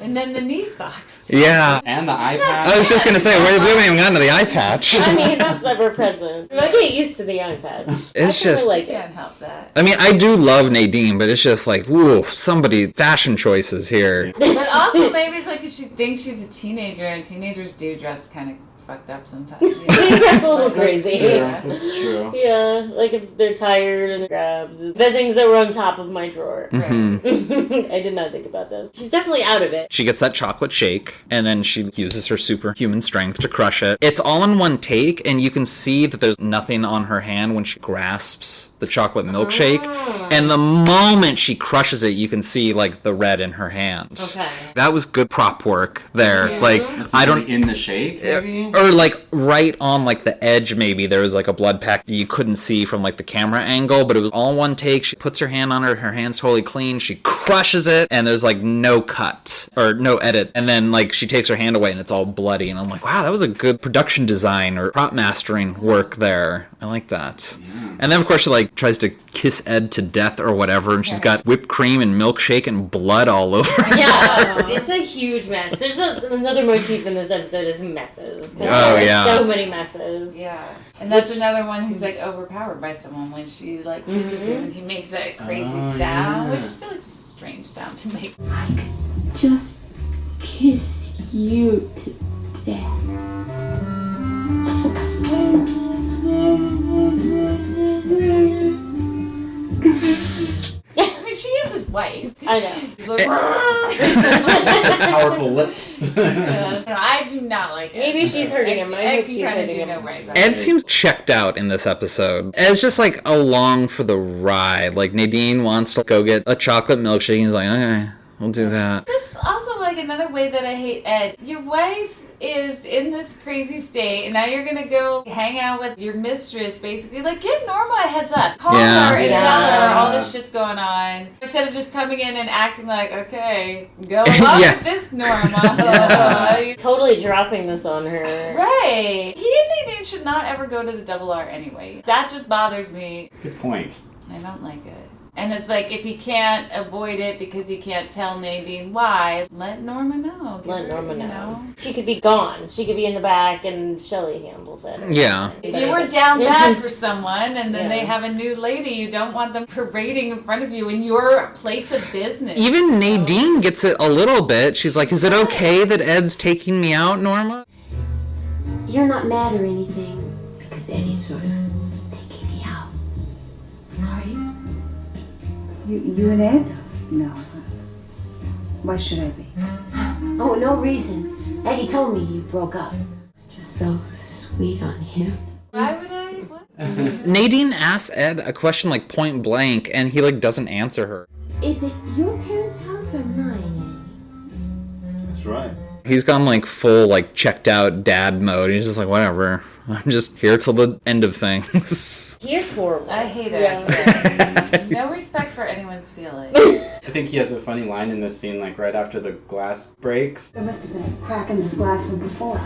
[SPEAKER 3] And then the knee socks.
[SPEAKER 4] Yeah.
[SPEAKER 5] And the eye patch.
[SPEAKER 4] I was just gonna say we haven't even gotten to the eye patch.
[SPEAKER 2] I mean, that's ever present. I get used to the eye patch.
[SPEAKER 4] It's
[SPEAKER 2] I kinda
[SPEAKER 4] just-
[SPEAKER 2] like
[SPEAKER 3] Can't help that.
[SPEAKER 4] I mean, I do love Nadine, but it's just like, whoa, somebody fashion choices here.
[SPEAKER 3] But also maybe it's like 'cause she thinks she's a teenager, and teenagers do dress kind of fucked up sometimes.
[SPEAKER 2] That's a little crazy.
[SPEAKER 5] That's true.
[SPEAKER 2] Yeah, like if they're tired and grabs the things that were on top of my drawer.
[SPEAKER 4] Mhm.
[SPEAKER 2] I did not think about this. She's definitely out of it.
[SPEAKER 4] She gets that chocolate shake, and then she uses her superhuman strength to crush it. It's all in one take, and you can see that there's nothing on her hand when she grasps the chocolate milkshake. And the moment she crushes it, you can see, like, the red in her hand.
[SPEAKER 2] Okay.
[SPEAKER 4] That was good prop work there.
[SPEAKER 2] Mhm.
[SPEAKER 4] Like, I don't...
[SPEAKER 5] In the shake, maybe?
[SPEAKER 4] Or, like, right on, like, the edge, maybe, there was, like, a blood pack that you couldn't see from, like, the camera angle, but it was all one take. She puts her hand on her hand's totally clean, she crushes it, and there's, like, no cut, or no edit. And then, like, she takes her hand away, and it's all bloody, and I'm like, wow, that was a good production design or prop mastering work there. I like that. And then, of course, she, like, tries to kiss Ed to death or whatever, and she's got whipped cream and milkshake and blood all over her.
[SPEAKER 2] Yeah, it's a huge mess. There's another motif in this episode is messes.
[SPEAKER 4] Oh, yeah.
[SPEAKER 2] So many messes.
[SPEAKER 3] Yeah. And that's another one who's like overpowered by someone when she like kisses him and he makes that crazy sound, which I feel like is a strange sound to make.
[SPEAKER 11] I could just kiss you to death.
[SPEAKER 3] I mean, she is his wife.
[SPEAKER 2] I know.
[SPEAKER 5] Powerful lips.
[SPEAKER 3] I do not like it.
[SPEAKER 2] Maybe she's hurting him. I hope she's hurting him.
[SPEAKER 4] Ed seems checked out in this episode. Ed's just like along for the ride. Like Nadine wants to go get a chocolate milkshake. He's like, okay, we'll do that.
[SPEAKER 3] This is also like another way that I hate Ed. Your wife is in this crazy state, and now you're gonna go hang out with your mistress, basically. Like, give Norma a heads up. Call her and tell her all this shit's going on. Instead of just coming in and acting like, okay, go along with this, Norma.
[SPEAKER 2] Totally dropping this on her.
[SPEAKER 3] Right. He and Nadine should not ever go to the Double R anyway. That just bothers me.
[SPEAKER 5] Good point.
[SPEAKER 3] I don't like it. And it's like, if he can't avoid it because he can't tell Nadine why, let Norma know.
[SPEAKER 2] Let Norma know. She could be gone. She could be in the back and Shelley handles it.
[SPEAKER 4] Yeah.
[SPEAKER 3] If you were down bad for someone and then they have a new lady, you don't want them parading in front of you in your place of business.
[SPEAKER 4] Even Nadine gets it a little bit. She's like, is it okay that Ed's taking me out, Norma?
[SPEAKER 11] You're not mad or anything because Eddie's sort of taking me out. Are you?
[SPEAKER 14] You and Ed? No. Why should I be?
[SPEAKER 11] Oh, no reason. Eddie told me you broke up. Just so sweet on him.
[SPEAKER 3] Why would I? What?
[SPEAKER 4] Nadine asks Ed a question like point blank, and he like doesn't answer her.
[SPEAKER 11] Is it your parents' house or mine,
[SPEAKER 15] That's right.
[SPEAKER 4] He's gone like full like checked out dad mode. He's just like, whatever. I'm just here till the end of things.
[SPEAKER 2] He is horrible.
[SPEAKER 3] I hate it. No respect for anyone's feelings.
[SPEAKER 5] I think he has a funny line in this scene, like right after the glass breaks.
[SPEAKER 14] There must have been a crack in this glass from before.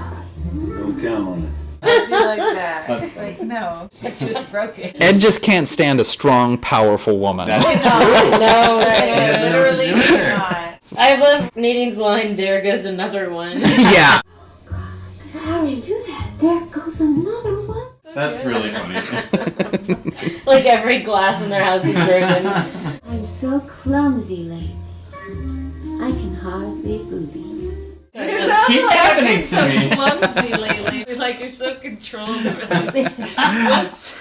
[SPEAKER 15] Don't count on it.
[SPEAKER 3] I feel like that.
[SPEAKER 5] That's
[SPEAKER 3] Like, no, she just broke it.
[SPEAKER 4] Ed just can't stand a strong, powerful woman.
[SPEAKER 5] That's
[SPEAKER 2] No,
[SPEAKER 5] true.
[SPEAKER 2] no,
[SPEAKER 5] He doesn't know what to
[SPEAKER 3] literally
[SPEAKER 5] do with her.
[SPEAKER 3] not.
[SPEAKER 2] I love Nadine's line, there goes another one.
[SPEAKER 4] Yeah.
[SPEAKER 11] How'd you do that? There goes another one.
[SPEAKER 5] That's really funny.
[SPEAKER 2] Like every glass in their house is broken.
[SPEAKER 11] I'm so clumsy lately. I can hardly booby.
[SPEAKER 5] It just keeps happening to me.
[SPEAKER 3] Clumsy lately. Like you're so controlled. Whoops.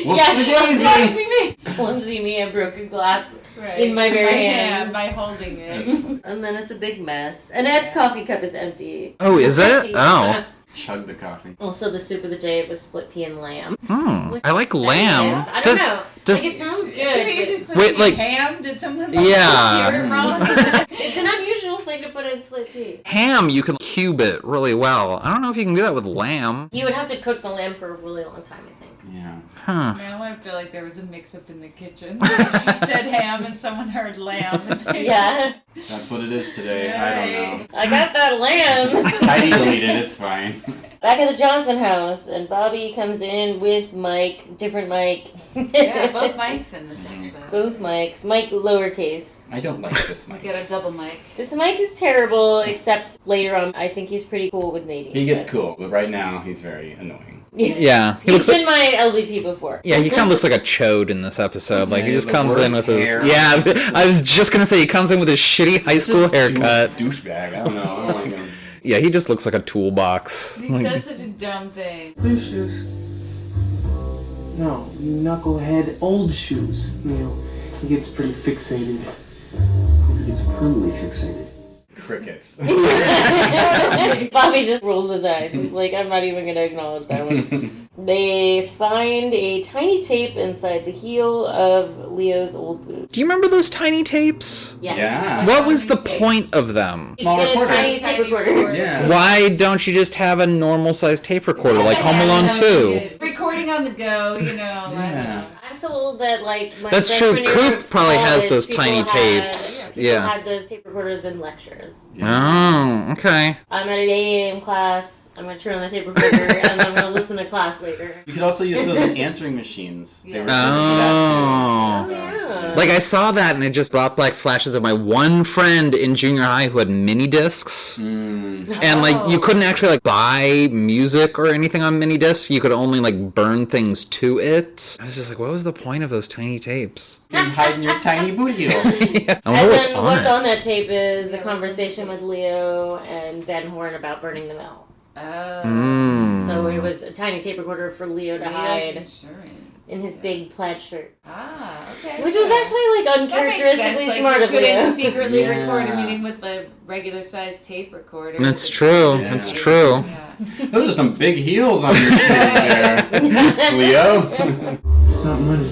[SPEAKER 2] Clumsy me. Clumsy me. I broke a glass in my very hand
[SPEAKER 3] by holding it.
[SPEAKER 2] And then it's a big mess. And Ed's coffee cup is empty.
[SPEAKER 4] Oh, is it? Oh.
[SPEAKER 5] Chug the coffee.
[SPEAKER 2] Also, the soup of the day was split pea and lamb.
[SPEAKER 4] I like lamb.
[SPEAKER 2] I don't know.
[SPEAKER 4] Does,
[SPEAKER 2] like, it sounds good.
[SPEAKER 4] Wait, like
[SPEAKER 3] ham? Did someone
[SPEAKER 4] yeah.
[SPEAKER 3] hear it wrong?
[SPEAKER 2] It's an unusual thing to put in split pea.
[SPEAKER 4] Ham, you can cube it really well. I don't know if you can do that with lamb.
[SPEAKER 2] You would have to cook the lamb for a really long time, I think.
[SPEAKER 5] Yeah.
[SPEAKER 4] Huh.
[SPEAKER 3] Now I feel like there was a mix-up in the kitchen. She said ham and someone heard lamb. And
[SPEAKER 2] Yeah.
[SPEAKER 5] That's what it is today. I don't know.
[SPEAKER 2] I got that lamb.
[SPEAKER 5] I deleted it. It's fine.
[SPEAKER 2] Back at the Johnson house, and Bobby comes in with Mike, different Mike.
[SPEAKER 3] Yeah, both Mikes in this episode.
[SPEAKER 2] Both Mikes. Mike lowercase.
[SPEAKER 5] I don't like this
[SPEAKER 3] We
[SPEAKER 5] mic.
[SPEAKER 3] get a double mic.
[SPEAKER 2] This Mike is terrible, except later on, I think he's pretty cool with Nadine.
[SPEAKER 5] He gets cool, but right now he's very annoying.
[SPEAKER 4] Yeah.
[SPEAKER 2] He's been my LVP before.
[SPEAKER 4] Yeah, he kind of looks like a chode in this episode. Like, he just
[SPEAKER 5] the
[SPEAKER 4] comes in with
[SPEAKER 5] worst
[SPEAKER 4] his...
[SPEAKER 5] hair.
[SPEAKER 4] Yeah, I was just going to say, he comes in with his shitty high school haircut.
[SPEAKER 5] Douchebag. I don't know. I don't like him.
[SPEAKER 4] Yeah, he just looks like a toolbox.
[SPEAKER 3] He does such a dumb thing.
[SPEAKER 13] Blue shoes. No, you knucklehead, old shoes. He gets pretty fixated.
[SPEAKER 8] He gets permanently fixated.
[SPEAKER 5] Crickets.
[SPEAKER 2] Bobby just rolls his eyes. He's like, I'm not even going to acknowledge that one. They find a tiny tape inside the heel of Leo's old boot.
[SPEAKER 4] Do you remember those tiny tapes?
[SPEAKER 2] Yes.
[SPEAKER 5] Yeah.
[SPEAKER 4] What was the point of them?
[SPEAKER 5] Small
[SPEAKER 2] Get a
[SPEAKER 5] recorders.
[SPEAKER 2] tiny tape recorder.
[SPEAKER 5] Yeah.
[SPEAKER 4] Why don't you just have a normal sized tape recorder like Home Alone 2?
[SPEAKER 3] Recording on the go,
[SPEAKER 5] Yeah.
[SPEAKER 2] I'm so old that, like, my
[SPEAKER 4] That's
[SPEAKER 2] freshman
[SPEAKER 4] true.
[SPEAKER 2] year
[SPEAKER 4] Coop
[SPEAKER 2] of
[SPEAKER 4] probably has
[SPEAKER 2] college,
[SPEAKER 4] those
[SPEAKER 2] people
[SPEAKER 4] tiny
[SPEAKER 2] had-
[SPEAKER 4] tapes.
[SPEAKER 2] People
[SPEAKER 4] Yeah.
[SPEAKER 2] had those tape recorders in lectures.
[SPEAKER 4] Oh, okay.
[SPEAKER 2] I'm at an 8 a.m. class. I'm going to turn on the tape recorder, and I'm going to listen to class later.
[SPEAKER 5] You could also use those in answering machines. They were
[SPEAKER 4] Oh.
[SPEAKER 5] so
[SPEAKER 2] Yeah.
[SPEAKER 4] Like, I saw that and it just brought back flashes of my one friend in junior high who had mini discs. And, like, you couldn't actually, like, buy music or anything on mini discs. You could only, like, burn things to it. I was just like, what was the point of those tiny tapes?
[SPEAKER 5] You can hide in your tiny boot heel.
[SPEAKER 4] Yeah. I
[SPEAKER 2] And
[SPEAKER 4] wonder what's
[SPEAKER 2] then
[SPEAKER 4] on
[SPEAKER 2] what's
[SPEAKER 4] it.
[SPEAKER 2] on that tape is a conversation with Leo and Ben Horn about burning the mill. So it was a tiny tape recorder for Leo to hide in his big plaid shirt.
[SPEAKER 3] Okay.
[SPEAKER 2] Which was actually, like, uncharacteristically smart of
[SPEAKER 3] Leo.
[SPEAKER 2] Leo.
[SPEAKER 3] Secretly
[SPEAKER 5] Yeah.
[SPEAKER 3] record a meeting with the regular sized tape recorder.
[SPEAKER 4] That's true.
[SPEAKER 5] Yeah.
[SPEAKER 4] That's true.
[SPEAKER 5] Those are some big heels on your shoes there, Leo.
[SPEAKER 13] It's not money.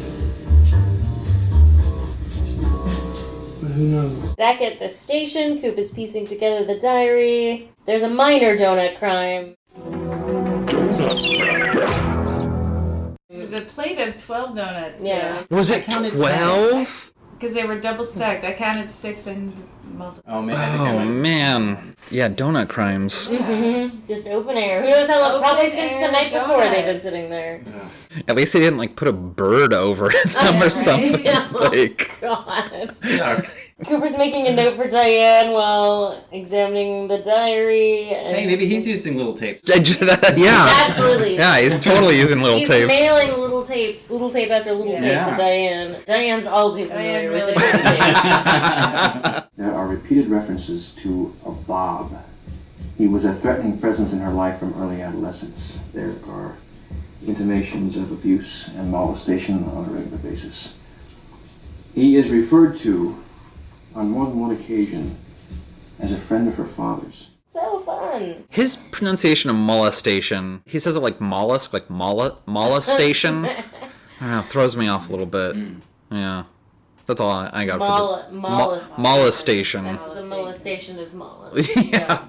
[SPEAKER 13] But who knows?
[SPEAKER 2] Back at the station, Coop is piecing together the diary. There's a minor donut crime.
[SPEAKER 3] It was a plate of 12 donuts.
[SPEAKER 2] Yeah.
[SPEAKER 4] Was it 12?
[SPEAKER 3] Because they were double stacked. I counted 6 and multiple.
[SPEAKER 5] Oh man.
[SPEAKER 4] Oh, man. Yeah, donut crimes.
[SPEAKER 2] Just open air. Who knows how long? Probably
[SPEAKER 3] Open
[SPEAKER 2] since
[SPEAKER 3] air
[SPEAKER 2] the night before they've been
[SPEAKER 3] donuts.
[SPEAKER 2] sitting there.
[SPEAKER 4] At least they didn't, like, put a bird over them or something.
[SPEAKER 2] Yeah.
[SPEAKER 4] Like,
[SPEAKER 2] God.
[SPEAKER 5] Yeah.
[SPEAKER 2] Cooper's making a note for Diane while examining the diary. And
[SPEAKER 5] Hey, maybe he's using little tapes.
[SPEAKER 4] yeah.
[SPEAKER 2] Absolutely.
[SPEAKER 4] Yeah, he's totally using little
[SPEAKER 2] He's
[SPEAKER 4] tapes.
[SPEAKER 2] mailing little tape after little tape
[SPEAKER 5] Yeah.
[SPEAKER 2] to Diane. Diane's all too familiar with the
[SPEAKER 3] really
[SPEAKER 2] tape.
[SPEAKER 8] There are repeated references to a Bob. He was a threatening presence in her life from early adolescence. There are intimations of abuse and molestation on a regular basis. He is referred to on more than one occasion as a friend of her father's.
[SPEAKER 2] So fun.
[SPEAKER 4] His pronunciation of molestation, he says it like mollusk, like molestation. I don't know, throws me off a little bit. Yeah. That's all I got for the molestation.
[SPEAKER 2] That's the molestation of mollusks.
[SPEAKER 5] Yeah.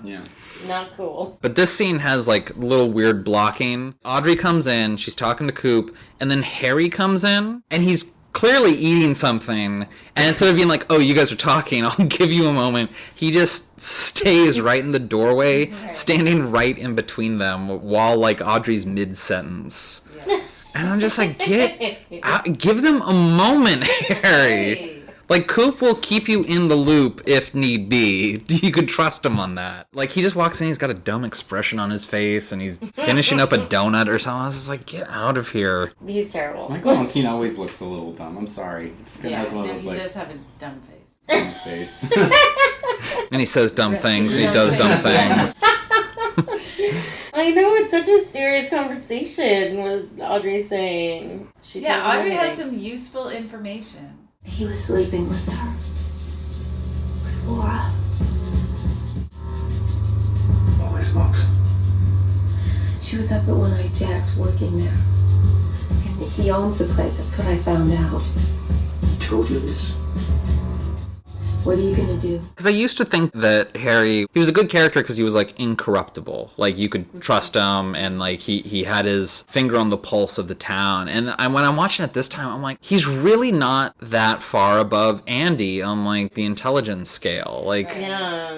[SPEAKER 2] Not cool.
[SPEAKER 4] But this scene has like little weird blocking. Audrey comes in, she's talking to Coop, and then Harry comes in, and he's clearly eating something, and instead of being like, oh, you guys are talking, I'll give you a moment, he just stays right in the doorway, standing right in between them while like Audrey's mid-sentence. And I'm just like, give them a moment, Harry. Like, Coop will keep you in the loop if need be. You could trust him on that. Like, he just walks in, he's got a dumb expression on his face, and he's finishing up a donut or something. I was just like, get out of here.
[SPEAKER 2] He's terrible.
[SPEAKER 5] Michael O'Keefe always looks a little dumb. I'm sorry. He just kind of has one of those,
[SPEAKER 3] he
[SPEAKER 5] like,
[SPEAKER 3] does have a dumb face.
[SPEAKER 5] dumb face.
[SPEAKER 4] And he says dumb things, and he does dumb things.
[SPEAKER 2] I know, it's such a serious conversation with Audrey saying. She tells him
[SPEAKER 3] Audrey has
[SPEAKER 2] everything.
[SPEAKER 3] some useful information.
[SPEAKER 11] He was sleeping with her. With Laura.
[SPEAKER 8] Holy smokes.
[SPEAKER 11] She was up at One Eye Jack's working there. And he owns the place, that's what I found out.
[SPEAKER 8] He told you this?
[SPEAKER 11] What are you gonna do?
[SPEAKER 4] Because I used to think that Harry, he was a good character because he was, like, incorruptible. Like, you could trust him, and, like, he had his finger on the pulse of the town. And when I'm watching it this time, I'm like, he's really not that far above Andy on, like, the intelligence scale. Like,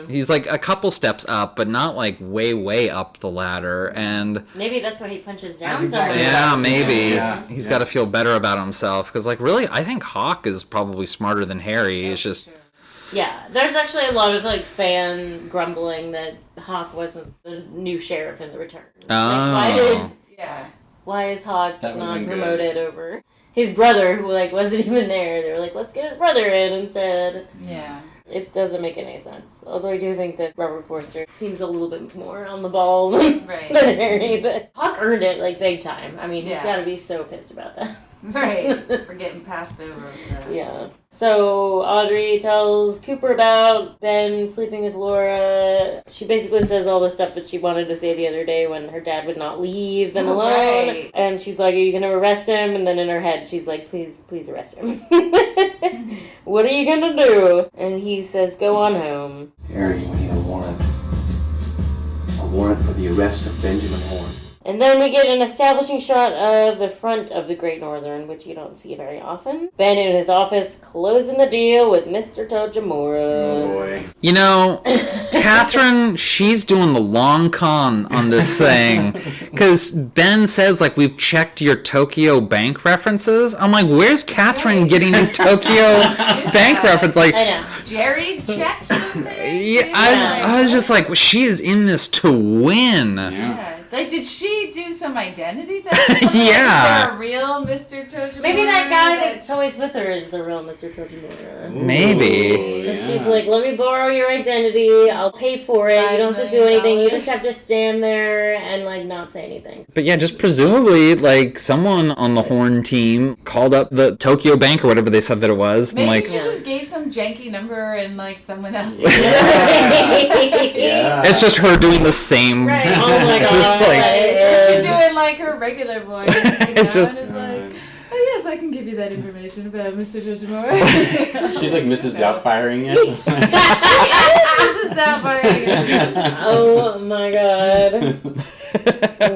[SPEAKER 4] he's, like, a couple steps up, but not, like, way, way up the ladder. And
[SPEAKER 2] Maybe that's why he punches down someone.
[SPEAKER 4] yeah, maybe.
[SPEAKER 5] Yeah.
[SPEAKER 4] He's got to feel better about himself. Because, like, really, I think Hawk is probably smarter than Harry. It's just...
[SPEAKER 2] Yeah, there's actually a lot of like fan grumbling that Hawk wasn't the new sheriff in The Return.
[SPEAKER 4] Oh.
[SPEAKER 2] Why is Hawk
[SPEAKER 5] That would've
[SPEAKER 2] not
[SPEAKER 5] been good.
[SPEAKER 2] promoted over his brother, who like wasn't even there? They were like, let's get his brother in instead.
[SPEAKER 3] Yeah.
[SPEAKER 2] It doesn't make any sense. Although I do think that Robert Forster seems a little bit more on the ball than Harry, but Hawk earned it, like, big time. I mean, he's gotta be so pissed about that.
[SPEAKER 3] Right. We're getting passed over.
[SPEAKER 2] Yeah. So Audrey tells Cooper about Ben sleeping with Laura. She basically says all the stuff that she wanted to say the other day when her dad would not leave them alone.
[SPEAKER 3] Right.
[SPEAKER 2] And she's like, are you going to arrest him? And then in her head, she's like, please arrest him. What are you going to do? And he says, go on home.
[SPEAKER 8] Harry, we need a warrant. A warrant for the arrest of Benjamin Horn.
[SPEAKER 2] And then we get an establishing shot of the front of the Great Northern, which you don't see very often. Ben in his office closing the deal with Mr. Tojimura.
[SPEAKER 5] Oh boy.
[SPEAKER 4] You know, Catherine, she's doing the long con on this thing. Because Ben says, like, we've checked your Tokyo bank references. I'm like, where's Catherine getting these Tokyo bank references? Like,
[SPEAKER 3] I know. Jerry checked something?
[SPEAKER 4] Yeah, I was just like, well, she is in this to win.
[SPEAKER 3] Yeah. Like, did she do some identity thing?
[SPEAKER 4] Yeah.
[SPEAKER 3] Is there a real Mr. Tojimura?
[SPEAKER 2] Maybe that guy that's always with her is the real Mr. Tojimura.
[SPEAKER 4] Maybe.
[SPEAKER 2] And she's like, let me borrow your identity. I'll pay for it. You don't have to do anything. You just have to stand there and, like, not say anything.
[SPEAKER 4] But yeah, just presumably, like, someone on the Horn team called up the Tokyo bank or whatever they said that it was.
[SPEAKER 3] Maybe
[SPEAKER 4] and, like,
[SPEAKER 3] she just gave some janky number and, like, someone else.
[SPEAKER 4] Yeah. It's just her doing the same.
[SPEAKER 3] Right. Oh my god. She's doing like her regular voice.
[SPEAKER 4] It's just.
[SPEAKER 3] And it's like, oh yes, I can give you that information about Mr. Tojimura.
[SPEAKER 5] She's like Mrs. Doubtfiring it.
[SPEAKER 3] She is Mrs. Doubtfiring it.
[SPEAKER 2] Oh my god.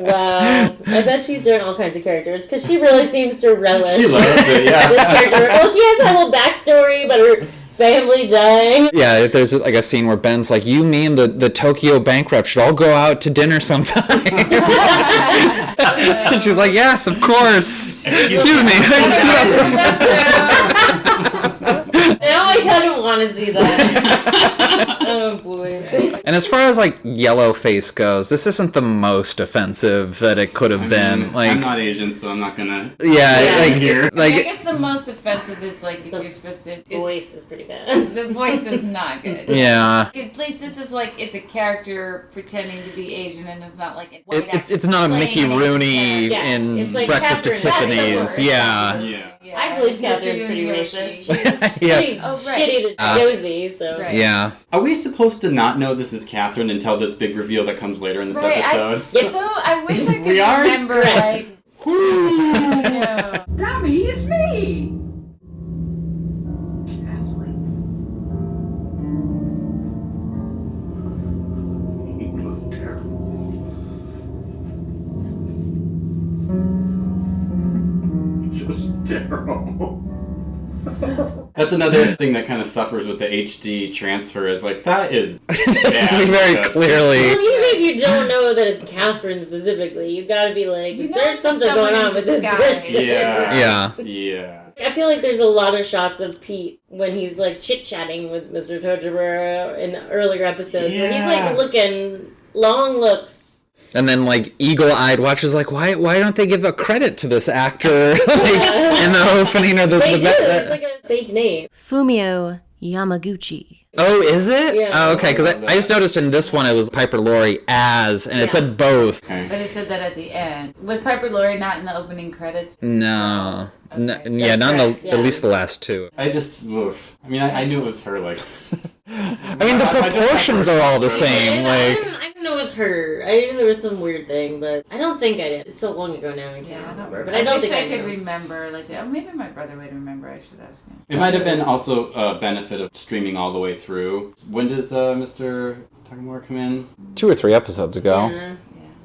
[SPEAKER 2] Wow. I bet she's doing all kinds of characters because she really seems to relish.
[SPEAKER 5] She loves it, yeah.
[SPEAKER 2] This character. Well, she has that whole backstory about her family dying.
[SPEAKER 4] Yeah, there's like a scene where Ben's like, you, me, and the Tokyo bank rep should all go out to dinner sometime. And she's like, yes, of course. Excuse me.
[SPEAKER 2] Now I kind of want to see that. Oh boy.
[SPEAKER 4] And as far as like yellow face goes, this isn't the most offensive that it could have been. Like,
[SPEAKER 5] I'm not Asian, so I'm not gonna.
[SPEAKER 4] Yeah, like
[SPEAKER 5] here.
[SPEAKER 3] I guess the most offensive is like if you're supposed to.
[SPEAKER 2] The voice is pretty bad.
[SPEAKER 3] The voice is not good.
[SPEAKER 4] Yeah.
[SPEAKER 3] At least this is like it's a character pretending to be Asian, and it's not like a white actor
[SPEAKER 4] it's not a Mickey Rooney in
[SPEAKER 2] it's like
[SPEAKER 4] Breakfast at
[SPEAKER 2] Catherine,
[SPEAKER 4] Tiffany's. Yeah.
[SPEAKER 2] I believe Catherine's pretty racist. She's
[SPEAKER 4] Yeah.
[SPEAKER 2] pretty shitty to Josie, so.
[SPEAKER 4] Yeah.
[SPEAKER 5] Are we supposed to not know this is Catherine until this big reveal that comes later in this episode?
[SPEAKER 3] So I wish I could
[SPEAKER 5] We are?
[SPEAKER 3] remember like.
[SPEAKER 11] Tommy, it's me!
[SPEAKER 5] Just terrible. That's another thing that kind of suffers with the HD transfer is like, that is bad.
[SPEAKER 4] Very clearly.
[SPEAKER 2] Well, even if you don't know that it's Catherine specifically, you gotta be like, there's something going on with this person.
[SPEAKER 5] Yeah.
[SPEAKER 2] I feel like there's a lot of shots of Pete when he's like chit-chatting with Mr. Tojimura in earlier episodes where he's like looking, long looks.
[SPEAKER 4] And then, like, eagle-eyed watches, like, why don't they give a credit to this actor like, in the opening or the...
[SPEAKER 2] They do. It's like a fake name. Fumio Yamaguchi.
[SPEAKER 4] Oh, is it?
[SPEAKER 2] Yeah.
[SPEAKER 4] Oh, okay, because I just noticed in this one it was Piper Laurie as, and it said both.
[SPEAKER 3] But it said that at the end. Was Piper Laurie not in the opening credits?
[SPEAKER 4] No.
[SPEAKER 3] Okay.
[SPEAKER 4] Yeah, not in
[SPEAKER 3] That's
[SPEAKER 4] the,
[SPEAKER 3] right,
[SPEAKER 4] at least the last two.
[SPEAKER 5] I just, oof. I mean, I knew it was her, like...
[SPEAKER 4] I mean, the proportions are all the same,
[SPEAKER 2] I
[SPEAKER 4] like...
[SPEAKER 2] didn't know it was her. I knew there was some weird thing, but I don't think I did. It's so long ago now, I can't remember. But I don't
[SPEAKER 3] wish
[SPEAKER 2] think
[SPEAKER 3] I
[SPEAKER 2] I
[SPEAKER 3] could
[SPEAKER 2] knew.
[SPEAKER 3] remember. Like, oh, maybe my brother would remember. I should ask him.
[SPEAKER 5] It might have been also a benefit of streaming all the way through. When does Mr. Takamura come in?
[SPEAKER 4] 2 or 3 episodes ago.
[SPEAKER 2] Yeah.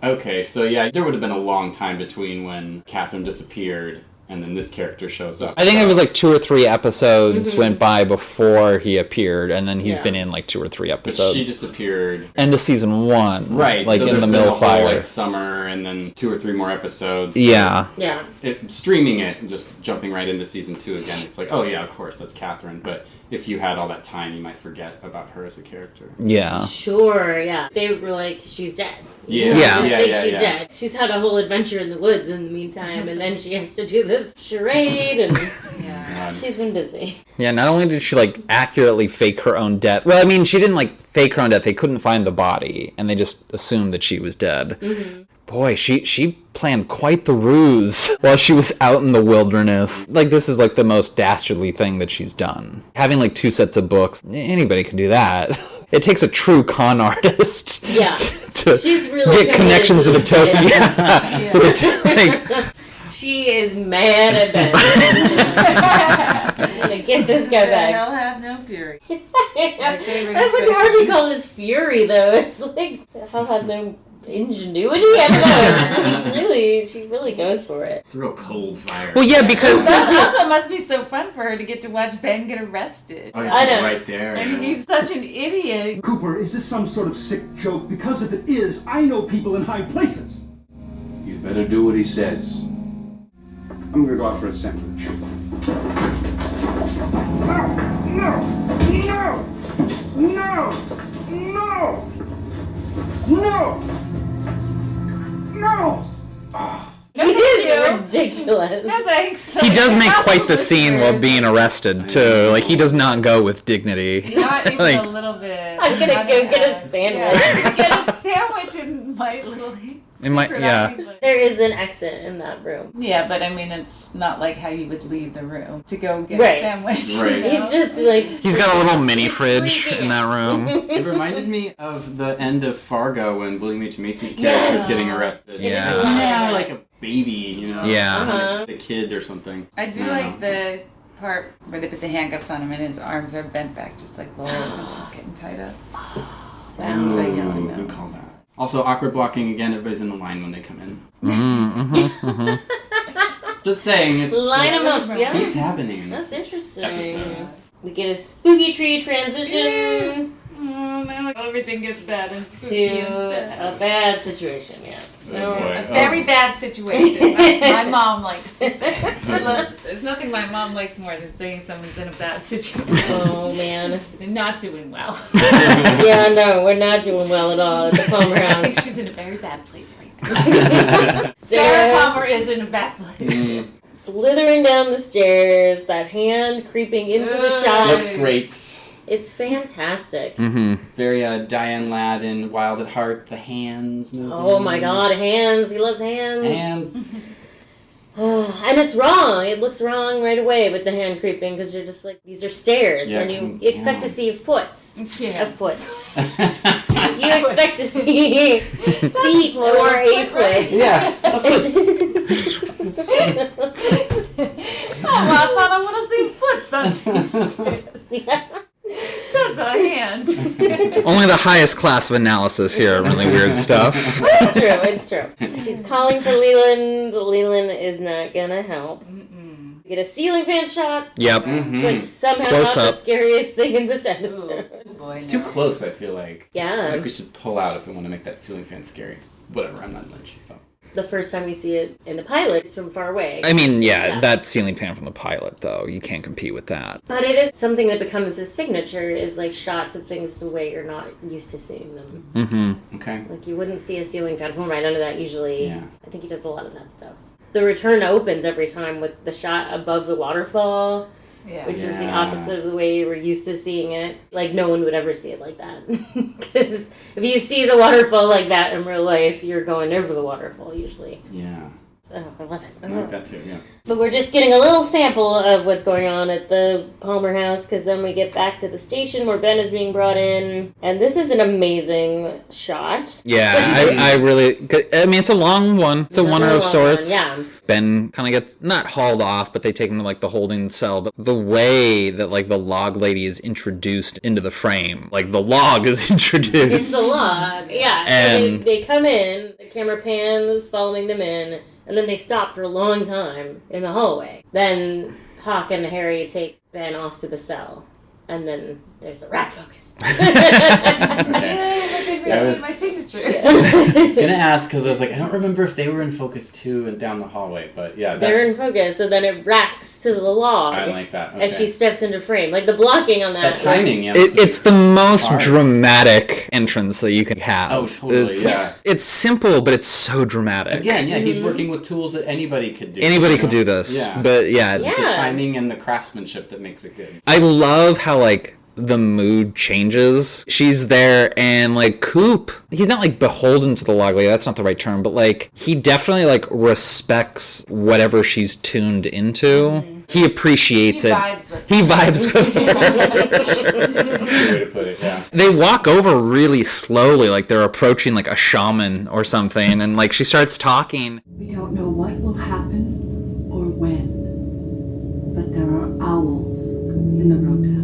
[SPEAKER 5] Okay, so yeah, there would have been a long time between when Catherine disappeared and then this character shows up.
[SPEAKER 4] I think it was like 2 or 3 episodes
[SPEAKER 2] Mm-hmm.
[SPEAKER 4] went by before he appeared, and then he's been in like 2 or 3
[SPEAKER 5] But
[SPEAKER 4] episodes.
[SPEAKER 5] she disappeared.
[SPEAKER 4] End of season 1.
[SPEAKER 5] Right,
[SPEAKER 4] Like
[SPEAKER 5] so
[SPEAKER 4] in
[SPEAKER 5] there's
[SPEAKER 4] the
[SPEAKER 5] been
[SPEAKER 4] middle
[SPEAKER 5] a whole,
[SPEAKER 4] fire.
[SPEAKER 5] like summer and then 2 or 3 more episodes. So
[SPEAKER 4] Yeah.
[SPEAKER 2] Yeah.
[SPEAKER 5] Streaming it and just jumping right into season 2 again, it's like, oh yeah, of course, that's Catherine. But if you had all that time, you might forget about her as a character.
[SPEAKER 4] Yeah.
[SPEAKER 2] Sure, yeah. They were like, she's dead.
[SPEAKER 5] Yeah.
[SPEAKER 2] You know,
[SPEAKER 5] Yeah.
[SPEAKER 2] just
[SPEAKER 5] Yeah,
[SPEAKER 2] think
[SPEAKER 5] yeah,
[SPEAKER 2] she's
[SPEAKER 5] yeah.
[SPEAKER 2] dead. She's had a whole adventure in the woods in the meantime, and then she has to do this charade, and...
[SPEAKER 5] bad.
[SPEAKER 2] She's been busy.
[SPEAKER 4] Yeah, not only did she, like, accurately fake her own death. Well, I mean, she didn't, like, fake her own death. They couldn't find the body, and they just assumed that she was dead.
[SPEAKER 2] Mm-hmm.
[SPEAKER 4] Boy, she planned quite the ruse while she was out in the wilderness. Like, this is, like, the most dastardly thing that she's done. Having, like, 2 sets of books, anybody can do that. It takes a true con artist to
[SPEAKER 2] She's really
[SPEAKER 4] get connections to the token.
[SPEAKER 2] Yeah.
[SPEAKER 4] To the like,
[SPEAKER 2] she is mad at Ben. I'm gonna get this guy back.
[SPEAKER 3] Hell have no fury.
[SPEAKER 2] That's what you hardly call this fury, though. It's like, hell have no ingenuity? I don't know. She really goes for it.
[SPEAKER 5] It's a real cold fire.
[SPEAKER 4] well, yeah, because...
[SPEAKER 3] That also must be so fun for her to get to watch Ben get arrested.
[SPEAKER 5] Oh,
[SPEAKER 2] I know.
[SPEAKER 5] right there.
[SPEAKER 3] And he's such an idiot.
[SPEAKER 16] Cooper, is this some sort of sick joke? Because if it is, I know people in high places.
[SPEAKER 8] You'd better do what he says.
[SPEAKER 16] I'm gonna go out for a sandwich. No!
[SPEAKER 2] He is ridiculous.
[SPEAKER 3] No thanks.
[SPEAKER 4] He does make quite the scene while being arrested, too. Like, he does not go with dignity.
[SPEAKER 3] Not even
[SPEAKER 4] Like,
[SPEAKER 3] a little bit.
[SPEAKER 2] I'm gonna go get a sandwich.
[SPEAKER 3] Yeah, get a sandwich in my little...
[SPEAKER 4] it might, yeah.
[SPEAKER 2] There is an exit in that room.
[SPEAKER 3] Yeah, but I mean, it's not like how you would leave the room to go get
[SPEAKER 2] Right.
[SPEAKER 3] a sandwich.
[SPEAKER 5] Right.
[SPEAKER 3] You know?
[SPEAKER 2] He's just like...
[SPEAKER 4] He's got a little mini fridge in that room.
[SPEAKER 5] It reminded me of the end of Fargo when William H. Macy's character was getting arrested.
[SPEAKER 4] Yeah.
[SPEAKER 5] Yeah, like a baby, you know?
[SPEAKER 4] Yeah.
[SPEAKER 5] The kid or something.
[SPEAKER 3] I do like the part where they put the handcuffs on him and his arms are bent back just like Laura when she's getting tied up.
[SPEAKER 5] Ooh,
[SPEAKER 3] He's like yelling
[SPEAKER 5] good
[SPEAKER 3] no.
[SPEAKER 5] call back. Also, awkward blocking again. Everybody's in the line when they come in. Just saying. It's,
[SPEAKER 2] Line them up, yeah.
[SPEAKER 5] Keeps happening.
[SPEAKER 2] That's interesting.
[SPEAKER 5] Episode.
[SPEAKER 2] We get a spooky tree transition
[SPEAKER 3] Oh, now everything gets bad and
[SPEAKER 2] to
[SPEAKER 3] spooky and
[SPEAKER 2] a bad situation, yes. So,
[SPEAKER 3] a very bad situation. That's my mom likes to say. She loves to say. There's nothing my mom likes more than saying someone's in a bad situation.
[SPEAKER 2] oh, man.
[SPEAKER 3] They're not doing well.
[SPEAKER 2] Yeah, no, we're not doing well at all at the Palmer
[SPEAKER 3] I think
[SPEAKER 2] house.
[SPEAKER 3] she's in a very bad place right now. Sarah Palmer is in a bad place.
[SPEAKER 2] Slithering down the stairs, that hand creeping into the shot.
[SPEAKER 5] Looks great.
[SPEAKER 2] It's fantastic.
[SPEAKER 4] Mm-hmm.
[SPEAKER 5] Very Diane Ladd in Wild at Heart. The hands moving.
[SPEAKER 2] Oh my god, hands. He loves hands.
[SPEAKER 5] Hands.
[SPEAKER 2] And it's wrong. It looks wrong right away with the hand creeping because you're just like, these are stairs.
[SPEAKER 5] Yeah,
[SPEAKER 2] and you expect to see foots.
[SPEAKER 3] Yeah.
[SPEAKER 2] A foot. You expect to see feet or a foot.
[SPEAKER 5] Yeah.
[SPEAKER 3] Oh, well, I thought I want to see foots on these stairs. That's a hand.
[SPEAKER 4] Only the highest class of analysis here, really weird stuff.
[SPEAKER 2] It's true. She's calling for Leland. Leland is not gonna help. We get a ceiling fan shot.
[SPEAKER 4] Yep.
[SPEAKER 2] But somehow
[SPEAKER 4] Close
[SPEAKER 2] not
[SPEAKER 4] up.
[SPEAKER 2] the scariest thing in this episode.
[SPEAKER 5] It's too close, I feel like.
[SPEAKER 2] Yeah.
[SPEAKER 5] I feel like we should pull out if we want to make that ceiling fan scary. Whatever, I'm not Lynch, so.
[SPEAKER 2] The first time we see it in the pilot, it's from far away.
[SPEAKER 4] I mean, yeah, that ceiling fan from the pilot, though. You can't compete with that.
[SPEAKER 2] But it is something that becomes his signature, is like shots of things the way you're not used to seeing them.
[SPEAKER 4] Mm-hmm.
[SPEAKER 5] Okay.
[SPEAKER 2] Like you wouldn't see a ceiling fan from right under that usually.
[SPEAKER 5] Yeah.
[SPEAKER 2] I think he does a lot of that stuff. The return opens every time with the shot above the waterfall, which is the opposite of the way we're used to seeing it. Like no one would ever see it like that. Because if you see the waterfall like that in real life, you're going over the waterfall usually.
[SPEAKER 5] Yeah.
[SPEAKER 2] Oh, I love it.
[SPEAKER 5] I like that too, yeah.
[SPEAKER 2] But we're just getting a little sample of what's going on at the Palmer house, because then we get back to the station where Ben is being brought in. And this is an amazing shot.
[SPEAKER 4] Yeah, I really... I mean, it's a long one. It's a oneer of sorts.
[SPEAKER 2] Yeah.
[SPEAKER 4] Ben kind of gets, not hauled off, but they take him to, like, the holding cell. But the way that, like, the log lady is introduced into the frame, like, the log is introduced.
[SPEAKER 2] It's the log, yeah.
[SPEAKER 4] And
[SPEAKER 2] So they come in, the camera pans following them in, and then they stop for a long time in the hallway. Then Hawk and Harry take Ben off to the cell. And then there's a rack focus.
[SPEAKER 3] My signature.
[SPEAKER 5] I was gonna ask because I was like, I don't remember if they were in focus 2 and down the hallway, but yeah.
[SPEAKER 2] They're in focus, so then it racks to the log.
[SPEAKER 5] I like that. Okay.
[SPEAKER 2] As she steps into frame. Like the blocking on that.
[SPEAKER 5] The timing, yeah.
[SPEAKER 4] It's the most dramatic entrance that you can have.
[SPEAKER 5] Oh, totally, yeah.
[SPEAKER 4] It's simple, but it's so dramatic.
[SPEAKER 5] Again, yeah, he's working with tools that anybody could do.
[SPEAKER 4] Anybody could do this.
[SPEAKER 5] Yeah.
[SPEAKER 4] But yeah.
[SPEAKER 5] It's the timing and the craftsmanship that makes it good.
[SPEAKER 4] I love how, like, the mood changes. She's there, and like Coop, he's not like beholden to the log lady, that's not the right term, but like he definitely like respects whatever she's tuned into. He appreciates it. He vibes with her.
[SPEAKER 5] Good way to put it, yeah.
[SPEAKER 4] They walk over really slowly, like they're approaching like a shaman or something, and like she starts talking.
[SPEAKER 14] We don't know what will happen or when, but there are owls in the roadhouse.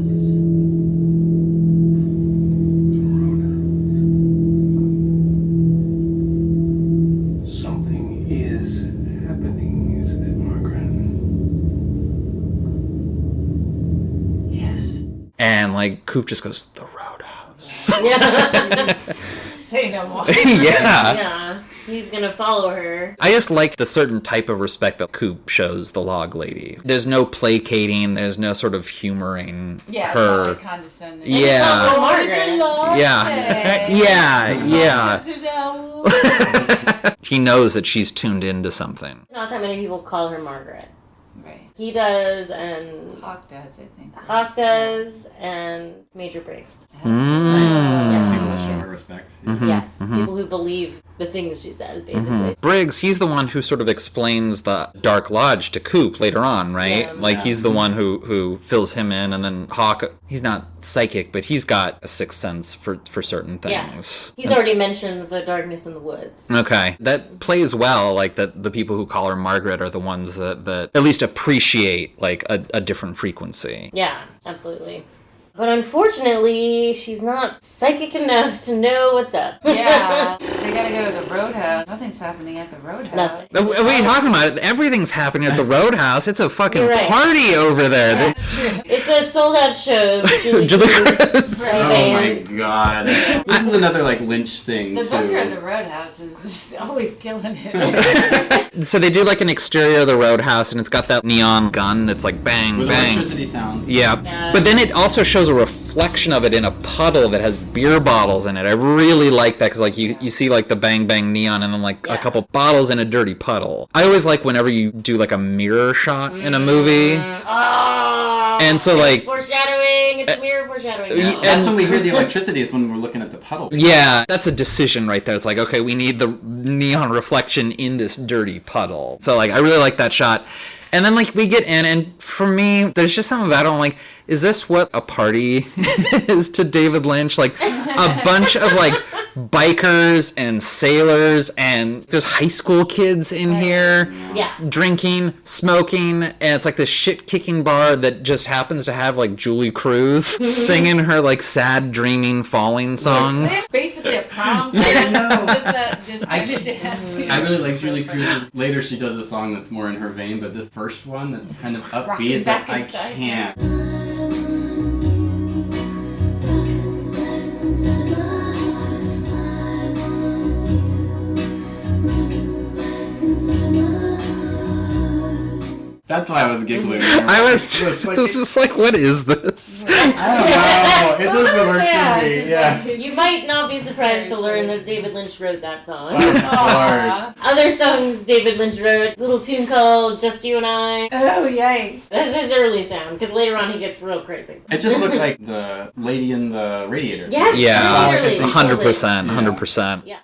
[SPEAKER 15] Something is happening, isn't it, Margaret?
[SPEAKER 14] Yes.
[SPEAKER 4] And like Coop just goes, the roadhouse.
[SPEAKER 3] Say no more.
[SPEAKER 2] Yeah. He's gonna follow her.
[SPEAKER 4] I just like the certain type of respect that Coop shows the log lady. There's no placating, there's no sort of humoring
[SPEAKER 3] Yeah,
[SPEAKER 4] her.
[SPEAKER 3] it's not like condescending.
[SPEAKER 4] Yeah.
[SPEAKER 3] Oh, Margaret.
[SPEAKER 4] Yeah. He knows that she's tuned into something.
[SPEAKER 2] Not that many people call her Margaret.
[SPEAKER 3] Right.
[SPEAKER 2] He does, and
[SPEAKER 3] Hawk does, I think.
[SPEAKER 2] Hawk does, and Major Briggs.
[SPEAKER 5] People that show her respect.
[SPEAKER 2] Yes, people who believe the things she says, basically.
[SPEAKER 4] Briggs, he's the one who sort of explains the Dark Lodge to Coop later on, right?
[SPEAKER 2] Yeah.
[SPEAKER 4] Like, he's the one who fills him in, and then Hawk, he's not psychic, but he's got a sixth sense for certain things.
[SPEAKER 2] Yeah. He's already mentioned the darkness in the woods.
[SPEAKER 4] Okay. That plays well, like, that the people who call her Margaret are the ones that at least appreciate, like, a different frequency.
[SPEAKER 2] Yeah, absolutely. But unfortunately, she's not psychic enough to know what's up.
[SPEAKER 3] Yeah, they gotta go to the roadhouse. Nothing's happening at the roadhouse.
[SPEAKER 2] Nothing.
[SPEAKER 4] What are you talking about? Everything's happening at the Roadhouse. It's a fucking
[SPEAKER 2] You're right.
[SPEAKER 4] party over there.
[SPEAKER 2] That's true. It's a sold-out show of Julie Cruz.
[SPEAKER 5] Oh my god. This is another like Lynch thing
[SPEAKER 3] The
[SPEAKER 5] too.
[SPEAKER 3] bunker at the roadhouse is just always killing it.
[SPEAKER 4] So they do like an exterior of the Roadhouse, and it's got that neon gun that's like bang,
[SPEAKER 5] With
[SPEAKER 4] bang.
[SPEAKER 5] electricity sounds.
[SPEAKER 4] Yeah. But then it also shows a reflection of it in a puddle that has beer bottles in it. I really like that because like you see like the bang bang neon and then like a couple bottles in a dirty puddle. I always like whenever you do like a mirror shot in a movie.
[SPEAKER 2] Oh,
[SPEAKER 4] And so,
[SPEAKER 2] it's
[SPEAKER 4] like-
[SPEAKER 2] foreshadowing. It's a mirror foreshadowing.
[SPEAKER 5] Yeah, that's when we hear the electricity is when we're looking at the puddle.
[SPEAKER 4] Yeah, that's a decision right there. It's like, okay, we need the neon reflection in this dirty puddle. So like I really like that shot. And then like we get in, and for me, there's just something about it. I'm like, is this what a party is to David Lynch? Like a bunch of like bikers and sailors, and there's high school kids in here drinking, smoking, and it's like this shit-kicking bar that just happens to have like Julie Cruz singing her like sad, dreaming, falling songs.
[SPEAKER 3] It's basically a prom. I know. This kind of dance.
[SPEAKER 5] I really like Julie Cruz's. Later, she does a song that's more in her vein, but this first one that's kind of upbeat
[SPEAKER 3] Rocking
[SPEAKER 5] is like,
[SPEAKER 3] back
[SPEAKER 5] I
[SPEAKER 3] inside.
[SPEAKER 5] can't. That's why I was giggling.
[SPEAKER 4] I was just like, what is this?
[SPEAKER 5] I don't know. It doesn't work for me. Yeah.
[SPEAKER 2] You might not be surprised to learn that David Lynch wrote that song.
[SPEAKER 5] Of course.
[SPEAKER 2] Other songs David Lynch wrote, little tune called Just You and I.
[SPEAKER 3] Oh, yikes.
[SPEAKER 2] That's his early sound, because later on he gets real crazy.
[SPEAKER 5] It just looked like the lady in the radiator.
[SPEAKER 2] Yes,
[SPEAKER 4] Yeah,
[SPEAKER 2] literally.
[SPEAKER 4] 100%, 100%.
[SPEAKER 2] Yeah.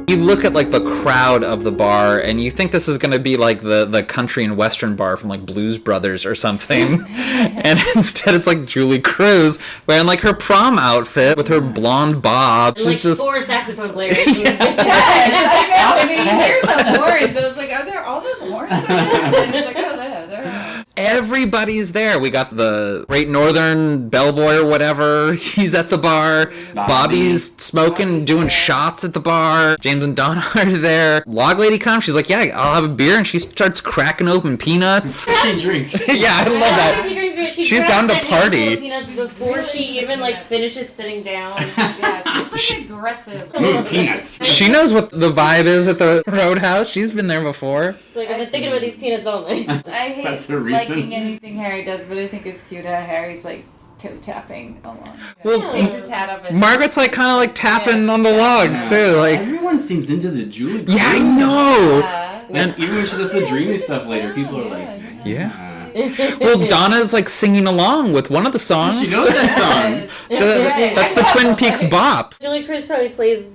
[SPEAKER 4] You look at like the crowd of the bar, and you think this is going to be like the country and western bar from like Blues Brothers or something, and instead it's like Julie Cruz wearing like her prom outfit with her blonde bob.
[SPEAKER 2] And like
[SPEAKER 4] She's just
[SPEAKER 2] 4 saxophone players.
[SPEAKER 3] Yes, I know. I mean, here's some horns. I was like, are there all those horns? And it's like, oh, there are.
[SPEAKER 4] everybody's there. We got the Great Northern bellboy or whatever. He's at the bar. Bobby's smoking, doing shots at the bar. James and Donna are there. Log Lady comes. She's like, yeah, I'll have a beer. And she starts cracking open peanuts.
[SPEAKER 5] She drinks.
[SPEAKER 4] Yeah, I love that.
[SPEAKER 2] She drinks beer.
[SPEAKER 4] She's down to party.
[SPEAKER 2] Peanuts before she even like finishes sitting down.
[SPEAKER 3] Yeah, she's like aggressive.
[SPEAKER 5] Peanuts.
[SPEAKER 4] She knows what the vibe is at the Roadhouse. She's been there before.
[SPEAKER 2] It's like, I've been thinking about these peanuts all night.
[SPEAKER 3] I hate
[SPEAKER 5] That's the reason.
[SPEAKER 3] liking anything Harry does, but I think it's cute how Harry's like toe tapping along.
[SPEAKER 4] Well,
[SPEAKER 3] Takes his hat off. And
[SPEAKER 4] Margaret's like kind of like tapping on the log too. Like,
[SPEAKER 5] everyone seems into the Julie.
[SPEAKER 4] yeah, I know.
[SPEAKER 5] And even when she does the dreamy stuff later, people are like,
[SPEAKER 4] yeah. Well, Donna's like singing along with one of the songs.
[SPEAKER 5] She knows that song.
[SPEAKER 4] That's the Twin Peaks bop.
[SPEAKER 2] Julie Cruz probably plays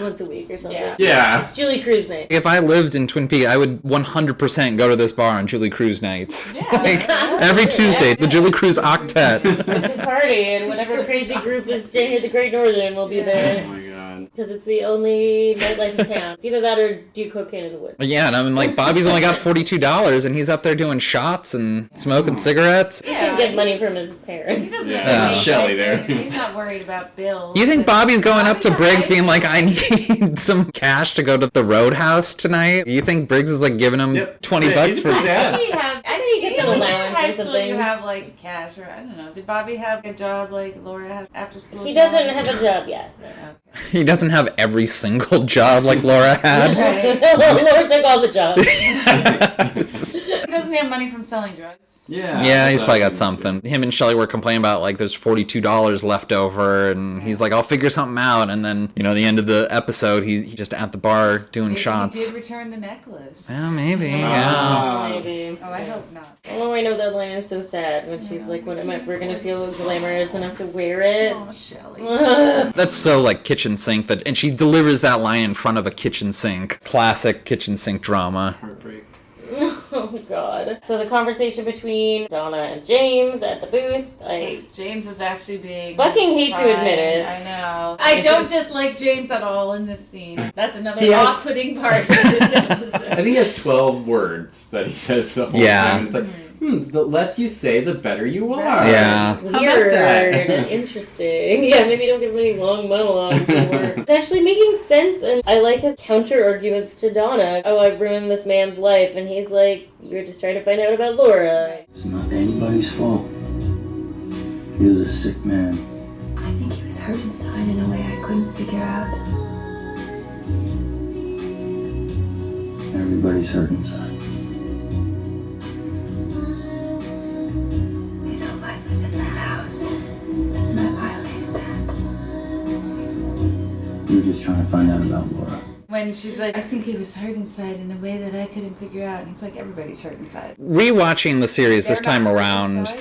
[SPEAKER 2] once a week or something.
[SPEAKER 5] Yeah.
[SPEAKER 2] It's Julie Cruz night.
[SPEAKER 4] If I lived in Twin Peaks, I would 100% go to this bar on Julie Cruz night. Like, every Tuesday, the Julie Cruz Octet.
[SPEAKER 2] It's a party, and whatever crazy group is staying at the Great Northern will be there.
[SPEAKER 5] Oh my god.
[SPEAKER 2] Because it's the only nightlife in town. It's either that or do cocaine in the woods.
[SPEAKER 4] Yeah, and I mean, like, Bobby's only got $42, and he's up there doing shots and smoking cigarettes.
[SPEAKER 2] He can get money from his parents.
[SPEAKER 5] Yeah, Shelley there.
[SPEAKER 3] He's not worried about bills.
[SPEAKER 4] You think Bobby's going up to Briggs being like, I need some cash to go to the Roadhouse tonight? You think Briggs is like giving him $20 for
[SPEAKER 5] that?
[SPEAKER 3] I think he gets
[SPEAKER 2] an allowance
[SPEAKER 3] high
[SPEAKER 2] or
[SPEAKER 3] school,
[SPEAKER 2] something.
[SPEAKER 3] you have like cash or I don't know. Did Bobby have a job like Laura has after school?
[SPEAKER 2] He doesn't have a job yet.
[SPEAKER 4] He doesn't have every single job like Laura had.
[SPEAKER 2] Laura took all the jobs.
[SPEAKER 3] Doesn't he have money from selling drugs?
[SPEAKER 4] Yeah, he's probably got something. Him and Shelley were complaining about, like, there's $42 left over, and he's like, I'll figure something out. And then, you know, the end of the episode, he's just at the bar doing shots.
[SPEAKER 3] He did return the necklace.
[SPEAKER 4] Yeah, maybe, yeah.
[SPEAKER 2] Maybe.
[SPEAKER 3] Oh, I hope not.
[SPEAKER 2] Oh, I know that line is so sad when she's like, when am I ever going to feel glamorous enough to wear it?
[SPEAKER 3] Oh, Shelley.
[SPEAKER 4] That's so, like, kitchen sink, and she delivers that line in front of a kitchen sink. Classic kitchen sink drama.
[SPEAKER 5] Heartbreak.
[SPEAKER 2] Oh, God. So the conversation between Donna and James at the booth,
[SPEAKER 3] James is actually being...
[SPEAKER 2] fucking hate to admit it.
[SPEAKER 3] I know. I don't dislike James at all in this scene. That's another
[SPEAKER 5] He has-
[SPEAKER 3] off-putting part of this episode.
[SPEAKER 5] I think he has 12 words that he says the whole
[SPEAKER 4] Yeah.
[SPEAKER 5] time. It's like, the less you say, the better you are.
[SPEAKER 4] Yeah.
[SPEAKER 5] How about
[SPEAKER 2] Weird.
[SPEAKER 5] that?
[SPEAKER 2] Interesting. Yeah, maybe don't give him any long monologues anymore. It's actually making sense, and I like his counter-arguments to Donna. Oh, I've ruined this man's life, and he's like, you're just trying to find out about Laura.
[SPEAKER 8] It's not anybody's fault. He was a sick man.
[SPEAKER 11] I think he was hurt inside in a way I couldn't figure out.
[SPEAKER 8] Everybody's hurt inside.
[SPEAKER 11] His whole life was in that house, and I violated that.
[SPEAKER 8] You were just trying to find out about Laura.
[SPEAKER 3] When she's like, I think he was hurt inside in a way that I couldn't figure out. And he's like, everybody's hurt inside.
[SPEAKER 4] Rewatching the series this time around,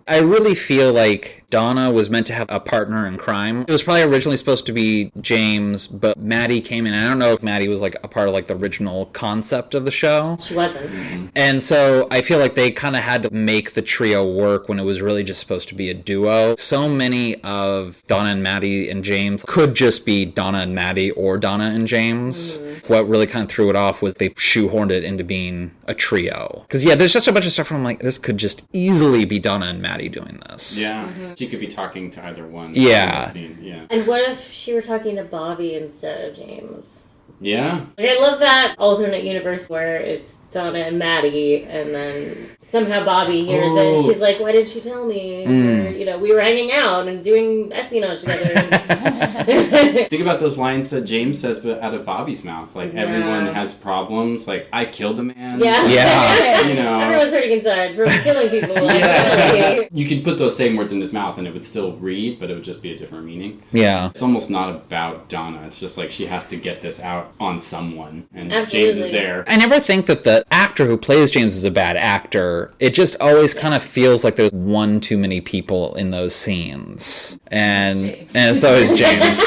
[SPEAKER 4] I really feel like Donna was meant to have a partner in crime. It was probably originally supposed to be James, but Maddie came in. I don't know if Maddie was like a part of like the original concept of the show.
[SPEAKER 2] She wasn't.
[SPEAKER 4] And so I feel like they kind of had to make the trio work when it was really just supposed to be a duo. So many of Donna and Maddie and James could just be Donna and Maddie or Donna and James. What really kind of threw it off was they shoehorned it into being a trio. Because, yeah, there's just a bunch of stuff where I'm like, this could just easily be Donna and Maddie doing this.
[SPEAKER 5] Yeah. She could be talking to either one.
[SPEAKER 4] Yeah.
[SPEAKER 5] In the scene. Yeah.
[SPEAKER 2] And what if she were talking to Bobby instead of James?
[SPEAKER 5] Yeah.
[SPEAKER 2] Like, I love that alternate universe where it's Donna and Maddie, and then somehow Bobby hears it, and she's like, why didn't you tell me? Or, you know, we were hanging out and doing espionage together.
[SPEAKER 5] Think about those lines that James says out of Bobby's mouth. Like, everyone has problems. Like, I killed a man.
[SPEAKER 2] Yeah.
[SPEAKER 5] You know.
[SPEAKER 2] Everyone's hurting inside from killing people.
[SPEAKER 5] Yeah. You could put those same words in his mouth and it would still read, but it would just be a different meaning.
[SPEAKER 4] Yeah.
[SPEAKER 5] It's almost not about Donna. It's just like she has to get this out on someone. And
[SPEAKER 2] Absolutely.
[SPEAKER 5] James is there.
[SPEAKER 4] I never think that the actor who plays James is a bad actor. It just always kind of feels like there's one too many people in those scenes. And so is James.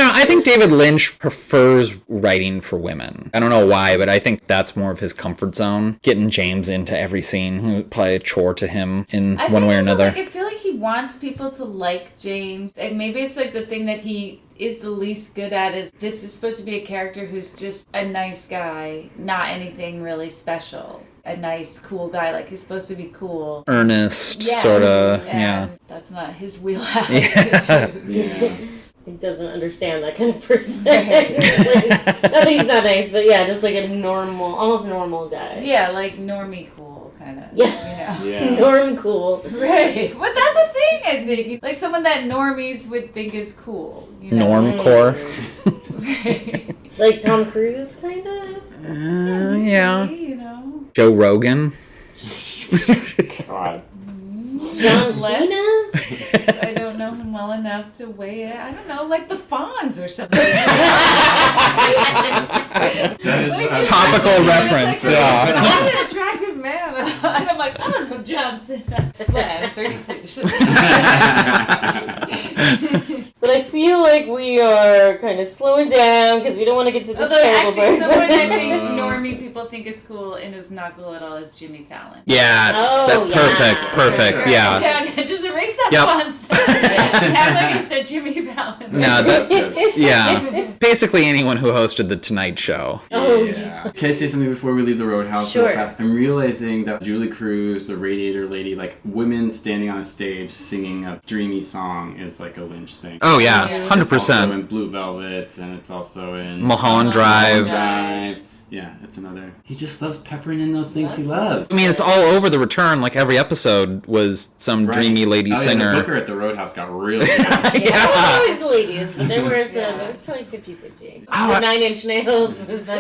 [SPEAKER 4] I think David Lynch prefers writing for women. I don't know why, but I think that's more of his comfort zone. Getting James into every scene, probably a chore to him in one way or another.
[SPEAKER 3] Like, I feel like he wants people to like James. And maybe it's like the thing that he is the least good at is this is supposed to be a character who's just a nice guy, not anything really special. a nice, cool guy. Like, he's supposed to be cool.
[SPEAKER 4] Earnest,
[SPEAKER 3] Yes,
[SPEAKER 4] sort of,
[SPEAKER 3] and
[SPEAKER 4] yeah.
[SPEAKER 3] that's not his wheelhouse.
[SPEAKER 4] Yeah.
[SPEAKER 2] He doesn't understand that kind of person. Like, not that he's not nice, but yeah, just like a normal, almost normal guy.
[SPEAKER 3] Yeah, like normie cool, kind of.
[SPEAKER 2] Yeah.
[SPEAKER 3] You know?
[SPEAKER 2] Norm cool.
[SPEAKER 3] Right. But that's a thing, I think. Like someone that normies would think is cool. You know?
[SPEAKER 4] Normcore.
[SPEAKER 3] Right.
[SPEAKER 2] Like Tom Cruise, kind of?
[SPEAKER 4] Yeah.
[SPEAKER 3] You know?
[SPEAKER 4] Joe Rogan.
[SPEAKER 5] God.
[SPEAKER 2] John Cena?
[SPEAKER 3] I don't know him well enough to weigh it. I don't know, like the Fonz or something.
[SPEAKER 4] Topical reference,
[SPEAKER 3] like,
[SPEAKER 4] yeah.
[SPEAKER 3] I'm an attractive man. And I'm like, oh, John Cena. Yeah, I'm 32.
[SPEAKER 2] But I feel like we are kind of slowing down because we don't want to get to this
[SPEAKER 3] Although
[SPEAKER 2] terrible
[SPEAKER 3] actually,
[SPEAKER 2] part.
[SPEAKER 3] someone I think normie people think is cool and is not cool at all is Jimmy Fallon.
[SPEAKER 4] Yes, perfect, yeah.
[SPEAKER 3] Just erase that
[SPEAKER 4] Yep.
[SPEAKER 3] once. Act like I said Jimmy Fallon.
[SPEAKER 4] No, that's yeah. Basically anyone who hosted the Tonight Show.
[SPEAKER 2] Oh,
[SPEAKER 5] Yeah. Can I say something before we leave the Roadhouse
[SPEAKER 2] Sure.
[SPEAKER 5] real fast? I'm realizing that Julie Cruz, the Radiator Lady, like women standing on a stage singing a dreamy song is like a Lynch thing.
[SPEAKER 4] Oh yeah,
[SPEAKER 5] It's
[SPEAKER 4] 100%.
[SPEAKER 5] also in Blue Velvet, and it's also in
[SPEAKER 4] Mulholland Drive.
[SPEAKER 5] Yeah, it's another. He just loves peppering in those things he loves.
[SPEAKER 4] I mean, it's all over the return. Like every episode was some dreamy lady singer.
[SPEAKER 5] Yeah, the Booker at the Roadhouse got really good.
[SPEAKER 2] It wasn't always the ladies, but there was it was probably 50-50. The 9 Inch Nails was the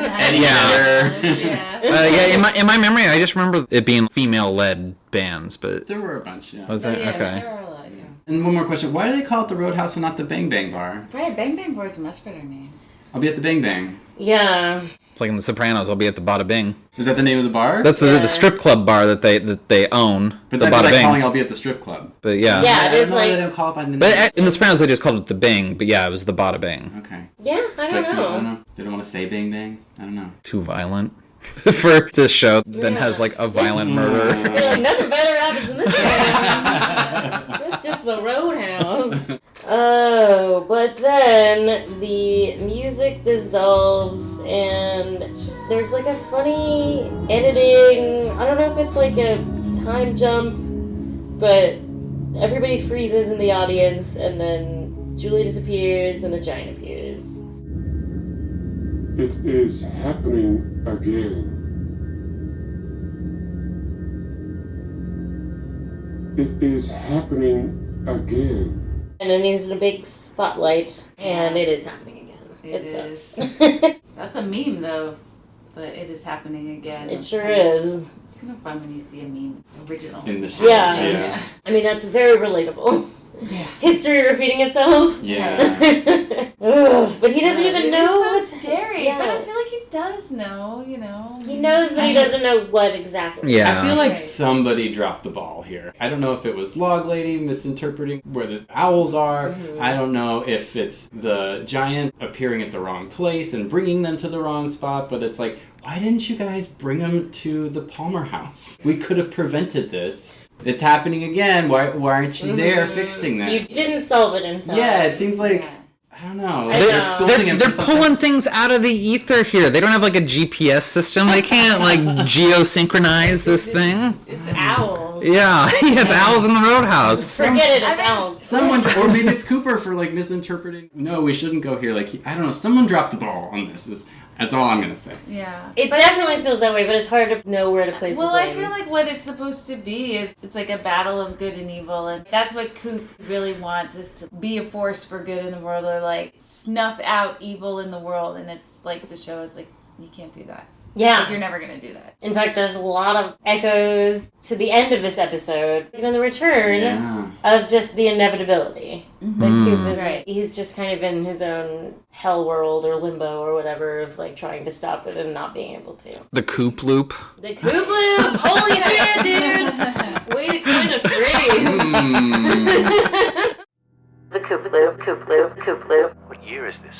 [SPEAKER 4] In my memory, I just remember it being female-led bands, but
[SPEAKER 5] there were a bunch. Yeah.
[SPEAKER 4] Was it? Okay.
[SPEAKER 3] There are a lot, yeah.
[SPEAKER 5] And one more question: why do they call it the Roadhouse and not the Bang Bang Bar?
[SPEAKER 3] Right, Bang Bang Bar is a much better name.
[SPEAKER 5] I'll be at the Bang Bang.
[SPEAKER 2] Yeah.
[SPEAKER 4] It's like in The Sopranos. I'll be at the Bada Bing.
[SPEAKER 5] Is that the name of the bar?
[SPEAKER 4] That's the strip club bar that they own.
[SPEAKER 5] But
[SPEAKER 4] the
[SPEAKER 5] that'd be
[SPEAKER 4] Bada
[SPEAKER 5] like
[SPEAKER 4] Bing.
[SPEAKER 5] calling I'll be at the strip club.
[SPEAKER 4] But yeah.
[SPEAKER 2] Yeah, it is
[SPEAKER 5] They
[SPEAKER 2] like.
[SPEAKER 5] don't call it by the name.
[SPEAKER 4] But in The Sopranos, they just called it the Bing. But yeah, it was the Bada Bing.
[SPEAKER 5] Okay.
[SPEAKER 2] Yeah, I don't know.
[SPEAKER 5] They don't want to say Bang Bang. I don't know.
[SPEAKER 4] Too violent for this show. Then has like a violent murder.
[SPEAKER 2] You're like, nothing better happens in this town. This is the Roadhouse. Oh, but then the music dissolves and there's like a funny editing. I don't know if it's like a time jump, but everybody freezes in the audience and then Julie disappears and the giant appears.
[SPEAKER 10] It is happening again. It is happening again.
[SPEAKER 2] And then he's in a big spotlight and it is happening again.
[SPEAKER 3] It
[SPEAKER 2] sucks.
[SPEAKER 3] is. That's a meme, though. But it is happening again.
[SPEAKER 2] It sure is.
[SPEAKER 3] It's kind of fun when you see a meme original.
[SPEAKER 5] In the show.
[SPEAKER 2] Yeah. I mean, that's very relatable.
[SPEAKER 3] Yeah.
[SPEAKER 2] History repeating itself.
[SPEAKER 5] Yeah.
[SPEAKER 2] Ugh, but he doesn't even know.
[SPEAKER 3] It's so scary.
[SPEAKER 2] Yeah.
[SPEAKER 3] But I feel like he does know, you know.
[SPEAKER 2] He knows, but he doesn't know what exactly.
[SPEAKER 4] Yeah.
[SPEAKER 5] I feel like somebody dropped the ball here. I don't know if it was Log Lady misinterpreting where the owls are.
[SPEAKER 2] Mm-hmm.
[SPEAKER 5] I don't know if it's the giant appearing at the wrong place and bringing them to the wrong spot, but it's like, why didn't you guys bring them to the Palmer house? We could have prevented this. It's happening again. Why aren't you there fixing that?
[SPEAKER 2] You didn't solve it in time.
[SPEAKER 5] Yeah, it seems like, I don't know.
[SPEAKER 2] I
[SPEAKER 5] They're
[SPEAKER 2] know.
[SPEAKER 5] scolding him
[SPEAKER 4] They're
[SPEAKER 5] for something.
[SPEAKER 4] pulling things out of the ether here. They don't have like a GPS system. They can't like geosynchronize this thing.
[SPEAKER 3] It's owls.
[SPEAKER 4] Yeah, it's owls in the Roadhouse.
[SPEAKER 2] Forget it, it's owls.
[SPEAKER 5] Someone, or maybe it's Cooper for like misinterpreting. No, we shouldn't go here. Like, I don't know. Someone dropped the ball on this. That's all I'm gonna say.
[SPEAKER 3] Yeah.
[SPEAKER 2] It definitely feels that way, but it's hard to know where to place
[SPEAKER 3] Well,
[SPEAKER 2] the
[SPEAKER 3] I
[SPEAKER 2] blame.
[SPEAKER 3] feel like what it's supposed to be is it's like a battle of good and evil, and that's what Coop really wants, is to be a force for good in the world, or like snuff out evil in the world. And it's like the show is like, you can't do that.
[SPEAKER 2] Yeah.
[SPEAKER 3] Like, you're never gonna do that.
[SPEAKER 2] In fact, there's a lot of echoes to the end of this episode, and then the return of just the inevitability.
[SPEAKER 3] Mm-hmm.
[SPEAKER 2] Like Coop is,
[SPEAKER 3] Right.
[SPEAKER 2] he's just kind of in his own hell world or limbo or whatever of like trying to stop it and not being able to.
[SPEAKER 4] The Coop Loop.
[SPEAKER 2] The Coop Loop! Holy shit, dude! Way to coin a phrase. The Coop Loop, Coop Loop, Coop Loop.
[SPEAKER 15] What year is this?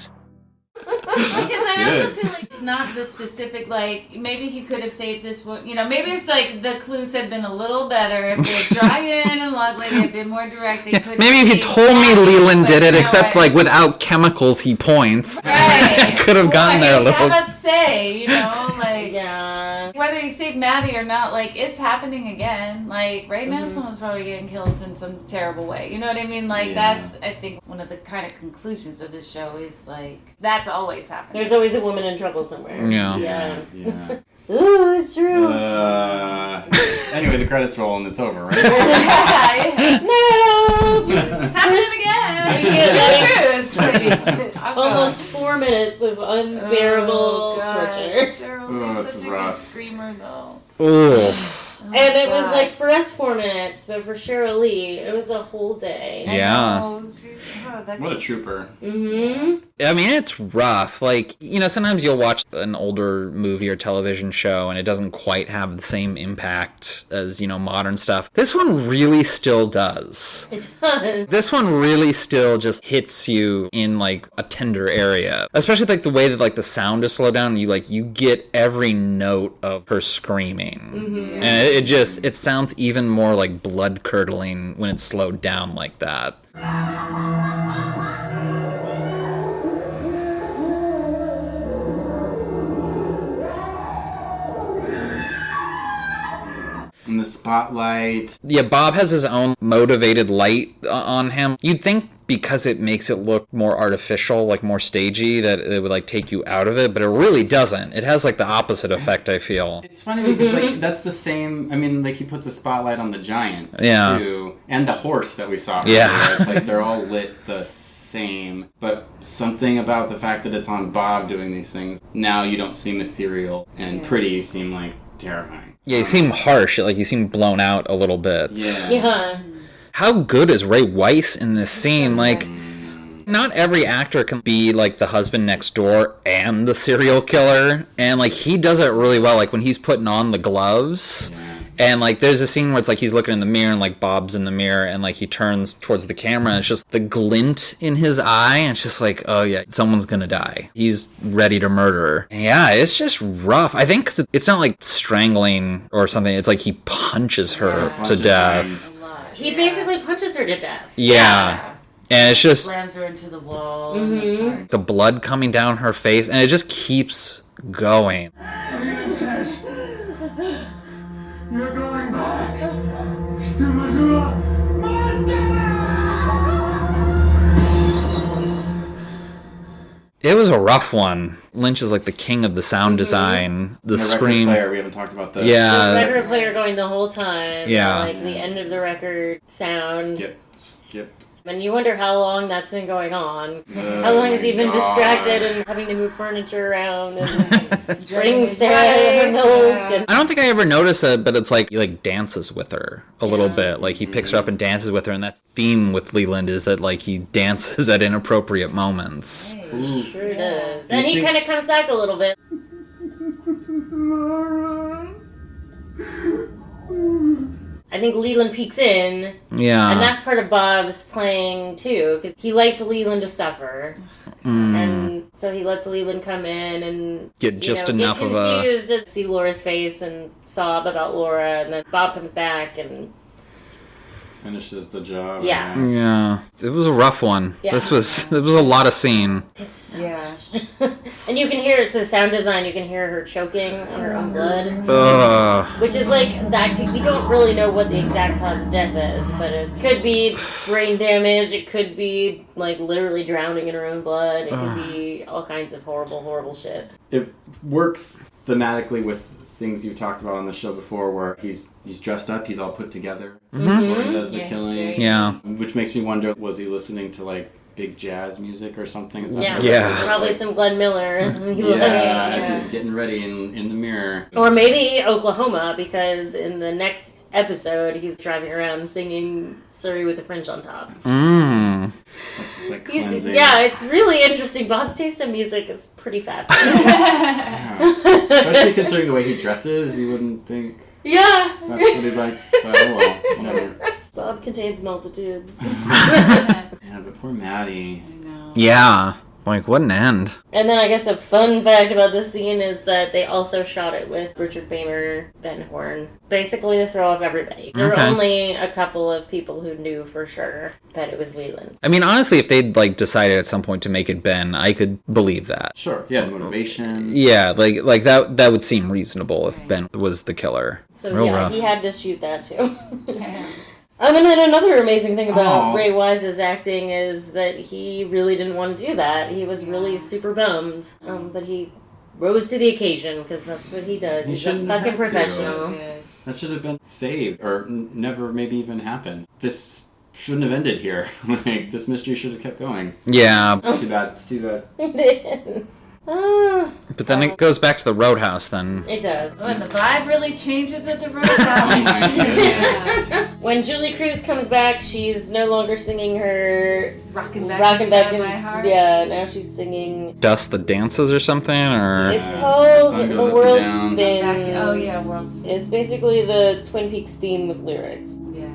[SPEAKER 3] Because I also feel like it's not the specific, like, maybe he could have saved this one. You know, maybe it's like the clues had been a little better. If the Giant and Log Lady had been more direct, they could
[SPEAKER 4] Maybe if he told me Leland did it, except
[SPEAKER 3] like.
[SPEAKER 4] like without chemicals, he points.
[SPEAKER 3] Right.
[SPEAKER 4] I could have gotten there a
[SPEAKER 3] How
[SPEAKER 4] little.
[SPEAKER 3] about say, you know, like,
[SPEAKER 2] Yeah.
[SPEAKER 3] Whether you save Maddie or not, like, it's happening again. Like, right now someone's probably getting killed in some terrible way. You know what I mean? Like, that's, I think, one of the kind of conclusions of this show is, like, that's always happening.
[SPEAKER 2] There's always a woman in trouble somewhere.
[SPEAKER 5] Yeah.
[SPEAKER 2] Ooh, it's true.
[SPEAKER 5] Anyway, the credits roll and it's over, right?
[SPEAKER 2] No!
[SPEAKER 3] It's happening again!
[SPEAKER 2] Almost 4 minutes of unbearable torture.
[SPEAKER 3] Cheryl is such a
[SPEAKER 5] rough.
[SPEAKER 3] good screamer, though.
[SPEAKER 4] Ooh.
[SPEAKER 2] And it was like for us 4 minutes, but for Cheryl Lee, it was a whole day.
[SPEAKER 4] Yeah.
[SPEAKER 5] What a trooper.
[SPEAKER 2] Mm-hmm.
[SPEAKER 4] I mean, it's rough. Like, you know, sometimes you'll watch an older movie or television show and it doesn't quite have the same impact as, you know, modern stuff. This one really still does.
[SPEAKER 2] It does.
[SPEAKER 4] This one really still just hits you in, like, a tender area. Especially, like, the way that, like, the sound is slowed down. You get every note of her screaming.
[SPEAKER 2] Mm-hmm.
[SPEAKER 4] And it sounds even more, like, blood-curdling when it's slowed down like that.
[SPEAKER 5] In the spotlight.
[SPEAKER 4] Yeah, Bob has his own motivated light on him. You'd think because it makes it look more artificial, like more stagey, that it would like take you out of it, but it really doesn't. It has like the opposite effect, I feel.
[SPEAKER 5] It's funny because like that's the same. I mean, like he puts a spotlight on the giant too, and the horse that we saw.
[SPEAKER 4] Yeah,
[SPEAKER 5] it's like they're all lit the same, but something about the fact that it's on Bob doing these things. Now you don't seem ethereal and pretty. You seem like terrifying.
[SPEAKER 4] Yeah, you seem harsh. Like you seem blown out a little bit.
[SPEAKER 2] Yeah.
[SPEAKER 4] How good is Ray Weiss in this scene? Like, not every actor can be like the husband next door and the serial killer, and like he does it really well. Like when he's putting on the gloves, and like there's a scene where it's like he's looking in the mirror and like Bob's in the mirror, and like he turns towards the camera and it's just the glint in his eye, and it's just like, oh yeah, someone's gonna die. He's ready to murder. And yeah, it's just rough. I think 'cause it's not like strangling or something. It's like he punches her to death.
[SPEAKER 2] He basically punches her to death.
[SPEAKER 4] Yeah. And it's just
[SPEAKER 3] Slams her into the wall.
[SPEAKER 2] Mm-hmm.
[SPEAKER 4] the blood coming down her face, and it just keeps going.
[SPEAKER 10] Princess, you're going back to Missoula,
[SPEAKER 4] It was a rough one. Lynch is like the king of the sound design. The scream.
[SPEAKER 5] Record player, we haven't talked about that.
[SPEAKER 4] Yeah.
[SPEAKER 2] The record player going the whole time.
[SPEAKER 4] Yeah.
[SPEAKER 2] Like the end of the record sound.
[SPEAKER 5] Skip.
[SPEAKER 2] And you wonder how long that's been going on. How long has he been distracted and having to move furniture around and bring Sarah her milk? And
[SPEAKER 4] I don't think I ever noticed it, but it's like he like dances with her a little bit. Like he picks her up and dances with her, and that theme with Leland is that like he dances at inappropriate moments.
[SPEAKER 2] Sure does. And he kind of comes back a little bit. I think Leland peeks in.
[SPEAKER 4] Yeah.
[SPEAKER 2] And that's part of Bob's playing, too, because he likes Leland to suffer. And so he lets Leland come in and
[SPEAKER 4] Get just enough of a...
[SPEAKER 2] get confused to see Laura's face and sob about Laura. And then Bob comes back and...
[SPEAKER 5] finishes the job.
[SPEAKER 4] Yeah. It was a rough one.
[SPEAKER 2] Yeah.
[SPEAKER 4] It was a lot of scene.
[SPEAKER 2] It's so much. And you can hear, it's the sound design, you can hear her choking on her own blood.
[SPEAKER 4] Ugh.
[SPEAKER 2] Which is like, we don't really know what the exact cause of death is, but it could be brain damage, it could be like literally drowning in her own blood, it could be all kinds of horrible, horrible shit.
[SPEAKER 5] It works thematically with things you've talked about on the show before, where he's dressed up, he's all put together before he does the killing.
[SPEAKER 4] Yeah.
[SPEAKER 5] Which makes me wonder, was he listening to like big jazz music or something? Is that
[SPEAKER 2] Probably
[SPEAKER 5] like,
[SPEAKER 2] some Glenn Miller or something.
[SPEAKER 5] He's getting ready in the mirror.
[SPEAKER 2] Or maybe Oklahoma, because in the next episode he's driving around singing Surrey with a Fringe on Top.
[SPEAKER 5] It's like cleansing.
[SPEAKER 2] It's really interesting. Bob's taste in music is pretty fascinating.
[SPEAKER 5] Especially considering the way he dresses, you wouldn't think that's what he likes. But oh well, whatever.
[SPEAKER 2] Bob contains multitudes.
[SPEAKER 5] Yeah, but poor Maddie.
[SPEAKER 4] Yeah. Like, what an end.
[SPEAKER 2] And then I guess a fun fact about this scene is that they also shot it with Richard Beymer, Ben Horn. Basically to throw off everybody. There were only a couple of people who knew for sure that it was Leland.
[SPEAKER 4] I mean, honestly, if they'd, like, decided at some point to make it Ben, I could believe that.
[SPEAKER 5] Sure, yeah, the motivation.
[SPEAKER 4] Yeah, like that would seem reasonable if Ben was the killer.
[SPEAKER 2] So
[SPEAKER 4] Real
[SPEAKER 2] yeah,
[SPEAKER 4] rough.
[SPEAKER 2] he had to shoot that too. And then another amazing thing about Ray Wise's acting is that he really didn't want to do that. He was really super bummed. But he rose to the occasion because that's what he does. He's a fucking professional.
[SPEAKER 5] That should have been saved or never maybe even happened. This shouldn't have ended here. Like, this mystery should have kept going.
[SPEAKER 4] Yeah.
[SPEAKER 5] Too bad. It's too bad.
[SPEAKER 2] It is.
[SPEAKER 4] But then it goes back to the Roadhouse then.
[SPEAKER 2] It does.
[SPEAKER 3] Oh, and the vibe really changes at the Roadhouse.
[SPEAKER 2] When Julie Cruz comes back, she's no longer singing her
[SPEAKER 3] Rockin' Back Inside My Heart.
[SPEAKER 2] Yeah, now she's singing
[SPEAKER 4] Dust the Dances or something, or...
[SPEAKER 2] It's called The World Spin.
[SPEAKER 3] Oh yeah, World Spin.
[SPEAKER 2] It's basically the Twin Peaks theme with lyrics.
[SPEAKER 3] Yeah.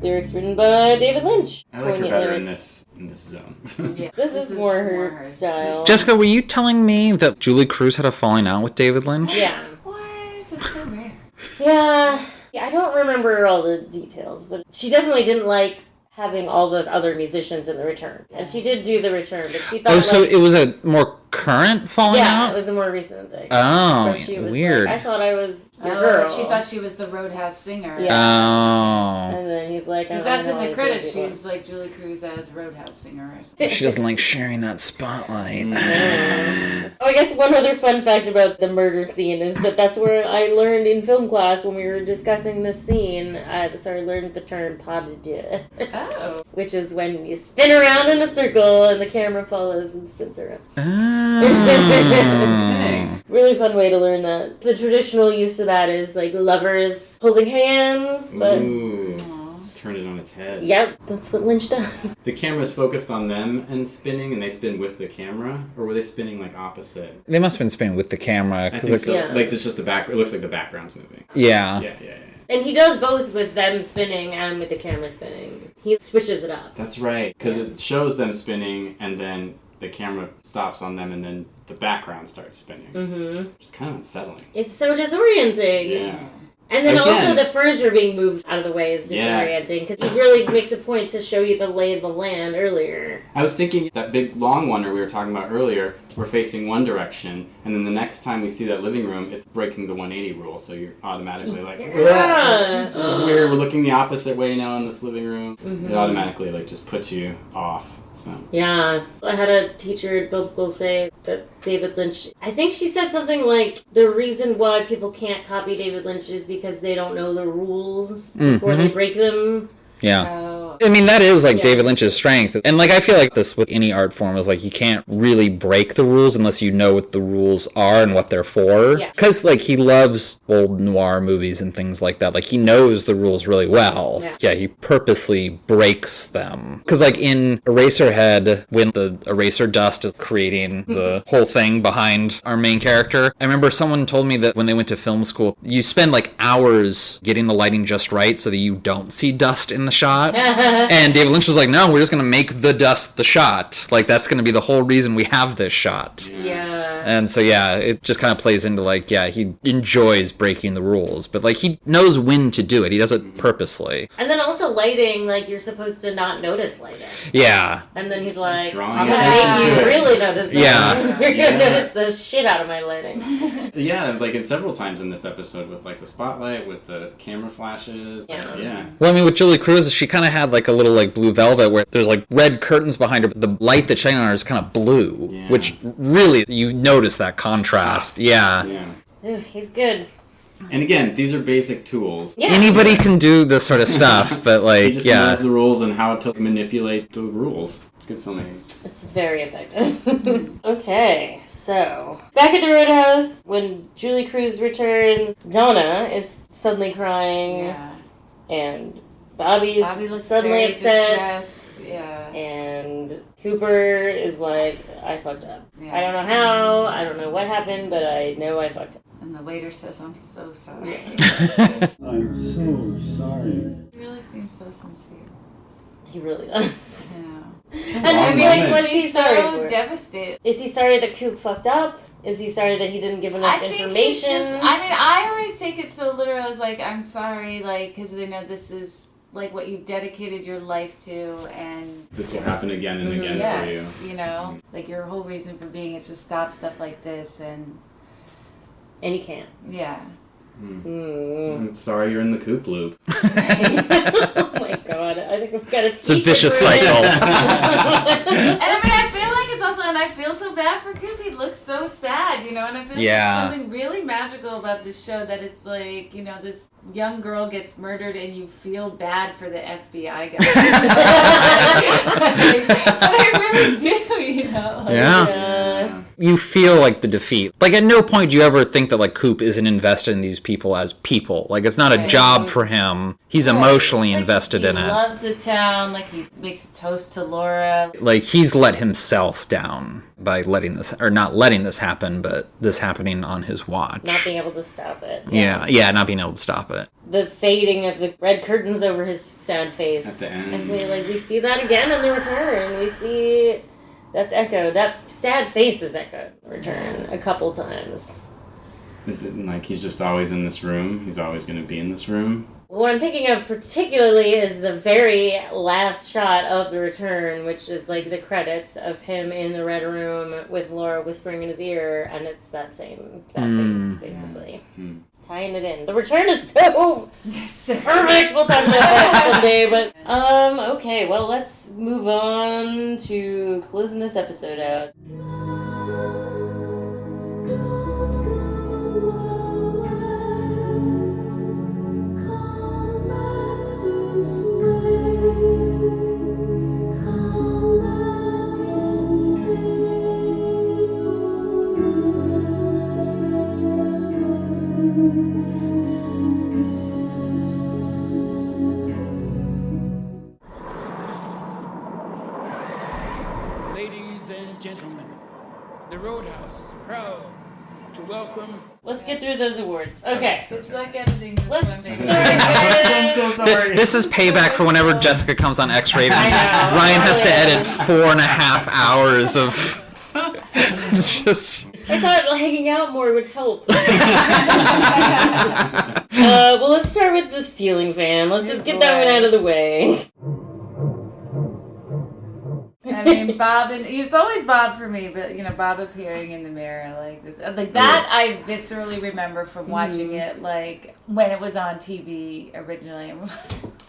[SPEAKER 2] Lyrics written by David Lynch.
[SPEAKER 5] I like her
[SPEAKER 2] Poignant
[SPEAKER 5] better
[SPEAKER 2] lyrics.
[SPEAKER 5] in this zone.
[SPEAKER 3] Yeah,
[SPEAKER 2] this is more her style.
[SPEAKER 4] Jessica, were you telling me that Julie Cruz had a falling out with David Lynch?
[SPEAKER 2] Yeah.
[SPEAKER 3] What? That's so rare.
[SPEAKER 2] Yeah, I don't remember all the details, but she definitely didn't like having all those other musicians in The Return. And she did do The Return, but she thought
[SPEAKER 4] Oh, so it was a more current falling out?
[SPEAKER 2] Yeah, it was a more recent thing.
[SPEAKER 4] Oh,
[SPEAKER 2] so she was
[SPEAKER 4] weird.
[SPEAKER 2] Like, I thought I was your girl.
[SPEAKER 3] She thought she was the Roadhouse singer.
[SPEAKER 2] Yeah.
[SPEAKER 4] Oh.
[SPEAKER 2] And then he's like,
[SPEAKER 3] Because that's in the credits. She's like Julie Cruz as Roadhouse singer or something.
[SPEAKER 4] She doesn't like sharing that spotlight.
[SPEAKER 2] Oh, I guess one other fun fact about the murder scene is that that's where I learned in film class when we were discussing this scene. So I learned the term pas de deux.
[SPEAKER 3] Oh.
[SPEAKER 2] Which is when you spin around in a circle and the camera follows and spins around. Really fun way to learn that. The traditional use of that is like lovers holding hands, but
[SPEAKER 5] Ooh. Turn it on its head.
[SPEAKER 2] Yep, that's what Lynch does.
[SPEAKER 5] The camera's focused on them and spinning, and they spin with the camera, or were they spinning like opposite?
[SPEAKER 4] They must have been spinning with the camera.
[SPEAKER 5] I think so. Yeah. Like it's just the back. It looks like the background's moving.
[SPEAKER 4] Yeah.
[SPEAKER 5] Yeah.
[SPEAKER 2] And he does both with them spinning and with the camera spinning. He switches it up.
[SPEAKER 5] That's right, because it shows them spinning, and then the camera stops on them, and then the background starts spinning.
[SPEAKER 2] Mm-hmm.
[SPEAKER 5] It's kind of unsettling.
[SPEAKER 2] It's so disorienting.
[SPEAKER 5] Yeah.
[SPEAKER 2] And then also the furniture being moved out of the way is disorienting because he really makes a point to show you the lay of the land earlier.
[SPEAKER 5] I was thinking that big long wonder we were talking about earlier, we're facing one direction, and then the next time we see that living room, it's breaking the 180 rule, so you're automatically like, this is weird, we're looking the opposite way now in this living room.
[SPEAKER 2] Mm-hmm.
[SPEAKER 5] It automatically like just puts you off. So.
[SPEAKER 2] Yeah, I had a teacher at film school say that David Lynch, I think she said something like, the reason why people can't copy David Lynch is because they don't know the rules before they break them.
[SPEAKER 4] Yeah. I mean, that is like David Lynch's strength. And like, I feel like this with any art form is like, you can't really break the rules unless you know what the rules are and what they're for. Because like, he loves old noir movies and things like that. Like, he knows the rules really well. Yeah, he purposely breaks them. Because like in Eraserhead, when the eraser dust is creating the whole thing behind our main character, I remember someone told me that when they went to film school, you spend like hours getting the lighting just right so that you don't see dust in the shot. And David Lynch was like, no, we're just going to make the dust the shot. Like, that's going to be the whole reason we have this shot.
[SPEAKER 2] Yeah.
[SPEAKER 4] And so, yeah, it just kind of plays into, like, yeah, he enjoys breaking the rules. But, like, he knows when to do it. He does it purposely.
[SPEAKER 2] And then also lighting, like, you're supposed to not notice lighting.
[SPEAKER 4] Yeah.
[SPEAKER 2] And then he's like,
[SPEAKER 5] Drawing
[SPEAKER 2] I'm going to make you really notice that.
[SPEAKER 4] Yeah.
[SPEAKER 2] You're going to notice the shit out of my lighting.
[SPEAKER 5] Yeah, like in several times in this episode with like the spotlight, with the camera flashes. Yeah.
[SPEAKER 4] Well, I mean, with Julie Cruz, she kind of had like a little like blue velvet where there's like red curtains behind her, but the light that's shining on her is kind of blue, which really, you notice that contrast. Yeah.
[SPEAKER 2] Ooh, he's good.
[SPEAKER 5] And again, these are basic tools.
[SPEAKER 2] Yeah.
[SPEAKER 4] Anybody can do this sort of stuff, but like,
[SPEAKER 5] he just knows the rules and how to manipulate the rules. It's good filmmaking.
[SPEAKER 2] It's very effective. Okay, so back at the Roadhouse, when Julie Cruz returns, Donna is suddenly crying, and Bobby looks suddenly upset.
[SPEAKER 3] Distressed. Yeah.
[SPEAKER 2] And Cooper is like, I fucked up. I don't know how, I don't know what happened, but I know I fucked up.
[SPEAKER 3] And the waiter says, I'm so sorry.
[SPEAKER 17] I'm so sorry.
[SPEAKER 3] He really seems so sincere.
[SPEAKER 2] He really does.
[SPEAKER 3] Yeah.
[SPEAKER 2] And I feel like what's he
[SPEAKER 3] he's
[SPEAKER 2] sorry
[SPEAKER 3] so
[SPEAKER 2] for?
[SPEAKER 3] devastated.
[SPEAKER 2] Is he sorry that Coop fucked up? Is he sorry that he didn't give enough information?
[SPEAKER 3] I always take it so literal as like, I'm sorry, like, because they know this is like what you've dedicated your life to, and
[SPEAKER 5] this will happen again and again for you.
[SPEAKER 3] You know, like your whole reason for being is to stop stuff like this, and
[SPEAKER 2] you can't.
[SPEAKER 3] Yeah.
[SPEAKER 5] I'm sorry you're in the Coop Loop.
[SPEAKER 2] Oh my god, I think we've got to teach
[SPEAKER 4] It's a vicious cycle.
[SPEAKER 3] And I mean, I feel like it's also, and I feel so bad for Coop. He looks so sad, you know, and I feel like there's something really magical about this show, that it's like, you know, this young girl gets murdered and you feel bad for the FBI guy. But I really do, you know. Like,
[SPEAKER 4] Yeah. You feel like the defeat. Like, at no point do you ever think that, like, Coop isn't invested in these people as people. Like, it's not a job for him. He's emotionally invested in it.
[SPEAKER 3] He loves the town. Like, he makes a toast to Laura.
[SPEAKER 4] Like, he's let himself down by letting this, or not letting this happen, but this happening on his watch.
[SPEAKER 2] Not being able to stop it.
[SPEAKER 4] Yeah, not being able to stop it.
[SPEAKER 2] The fading of the red curtains over his sad face.
[SPEAKER 5] At the end.
[SPEAKER 2] And we see that again in the return. We see that's echoed. That sad face is echoed in the return a couple times.
[SPEAKER 5] Is it like he's just always in this room? He's always going to be in this room?
[SPEAKER 2] What I'm thinking of particularly is the very last shot of the return, which is like the credits of him in the red room with Laura whispering in his ear, and it's that same sad face, basically. Tying it in. The return is so perfect. We'll talk about that someday. But okay. Well, let's move on to closing this episode out.
[SPEAKER 17] Ladies and gentlemen, the Roadhouse is proud to welcome...
[SPEAKER 2] Let's get through those awards. Okay.
[SPEAKER 3] Good luck editing this
[SPEAKER 2] Let's
[SPEAKER 3] one, baby.
[SPEAKER 5] I'm so sorry.
[SPEAKER 4] This is payback for whenever Jessica comes on X-Rated. Ryan has to edit 4.5 hours of... It's just...
[SPEAKER 2] I thought hanging out more would help. Well, let's start with the ceiling fan. Let's just get that one out of the way.
[SPEAKER 3] I mean, Bob, and it's always Bob for me, but, you know, Bob appearing in the mirror like this. Like, that I viscerally remember from watching it, like, when it was on TV originally.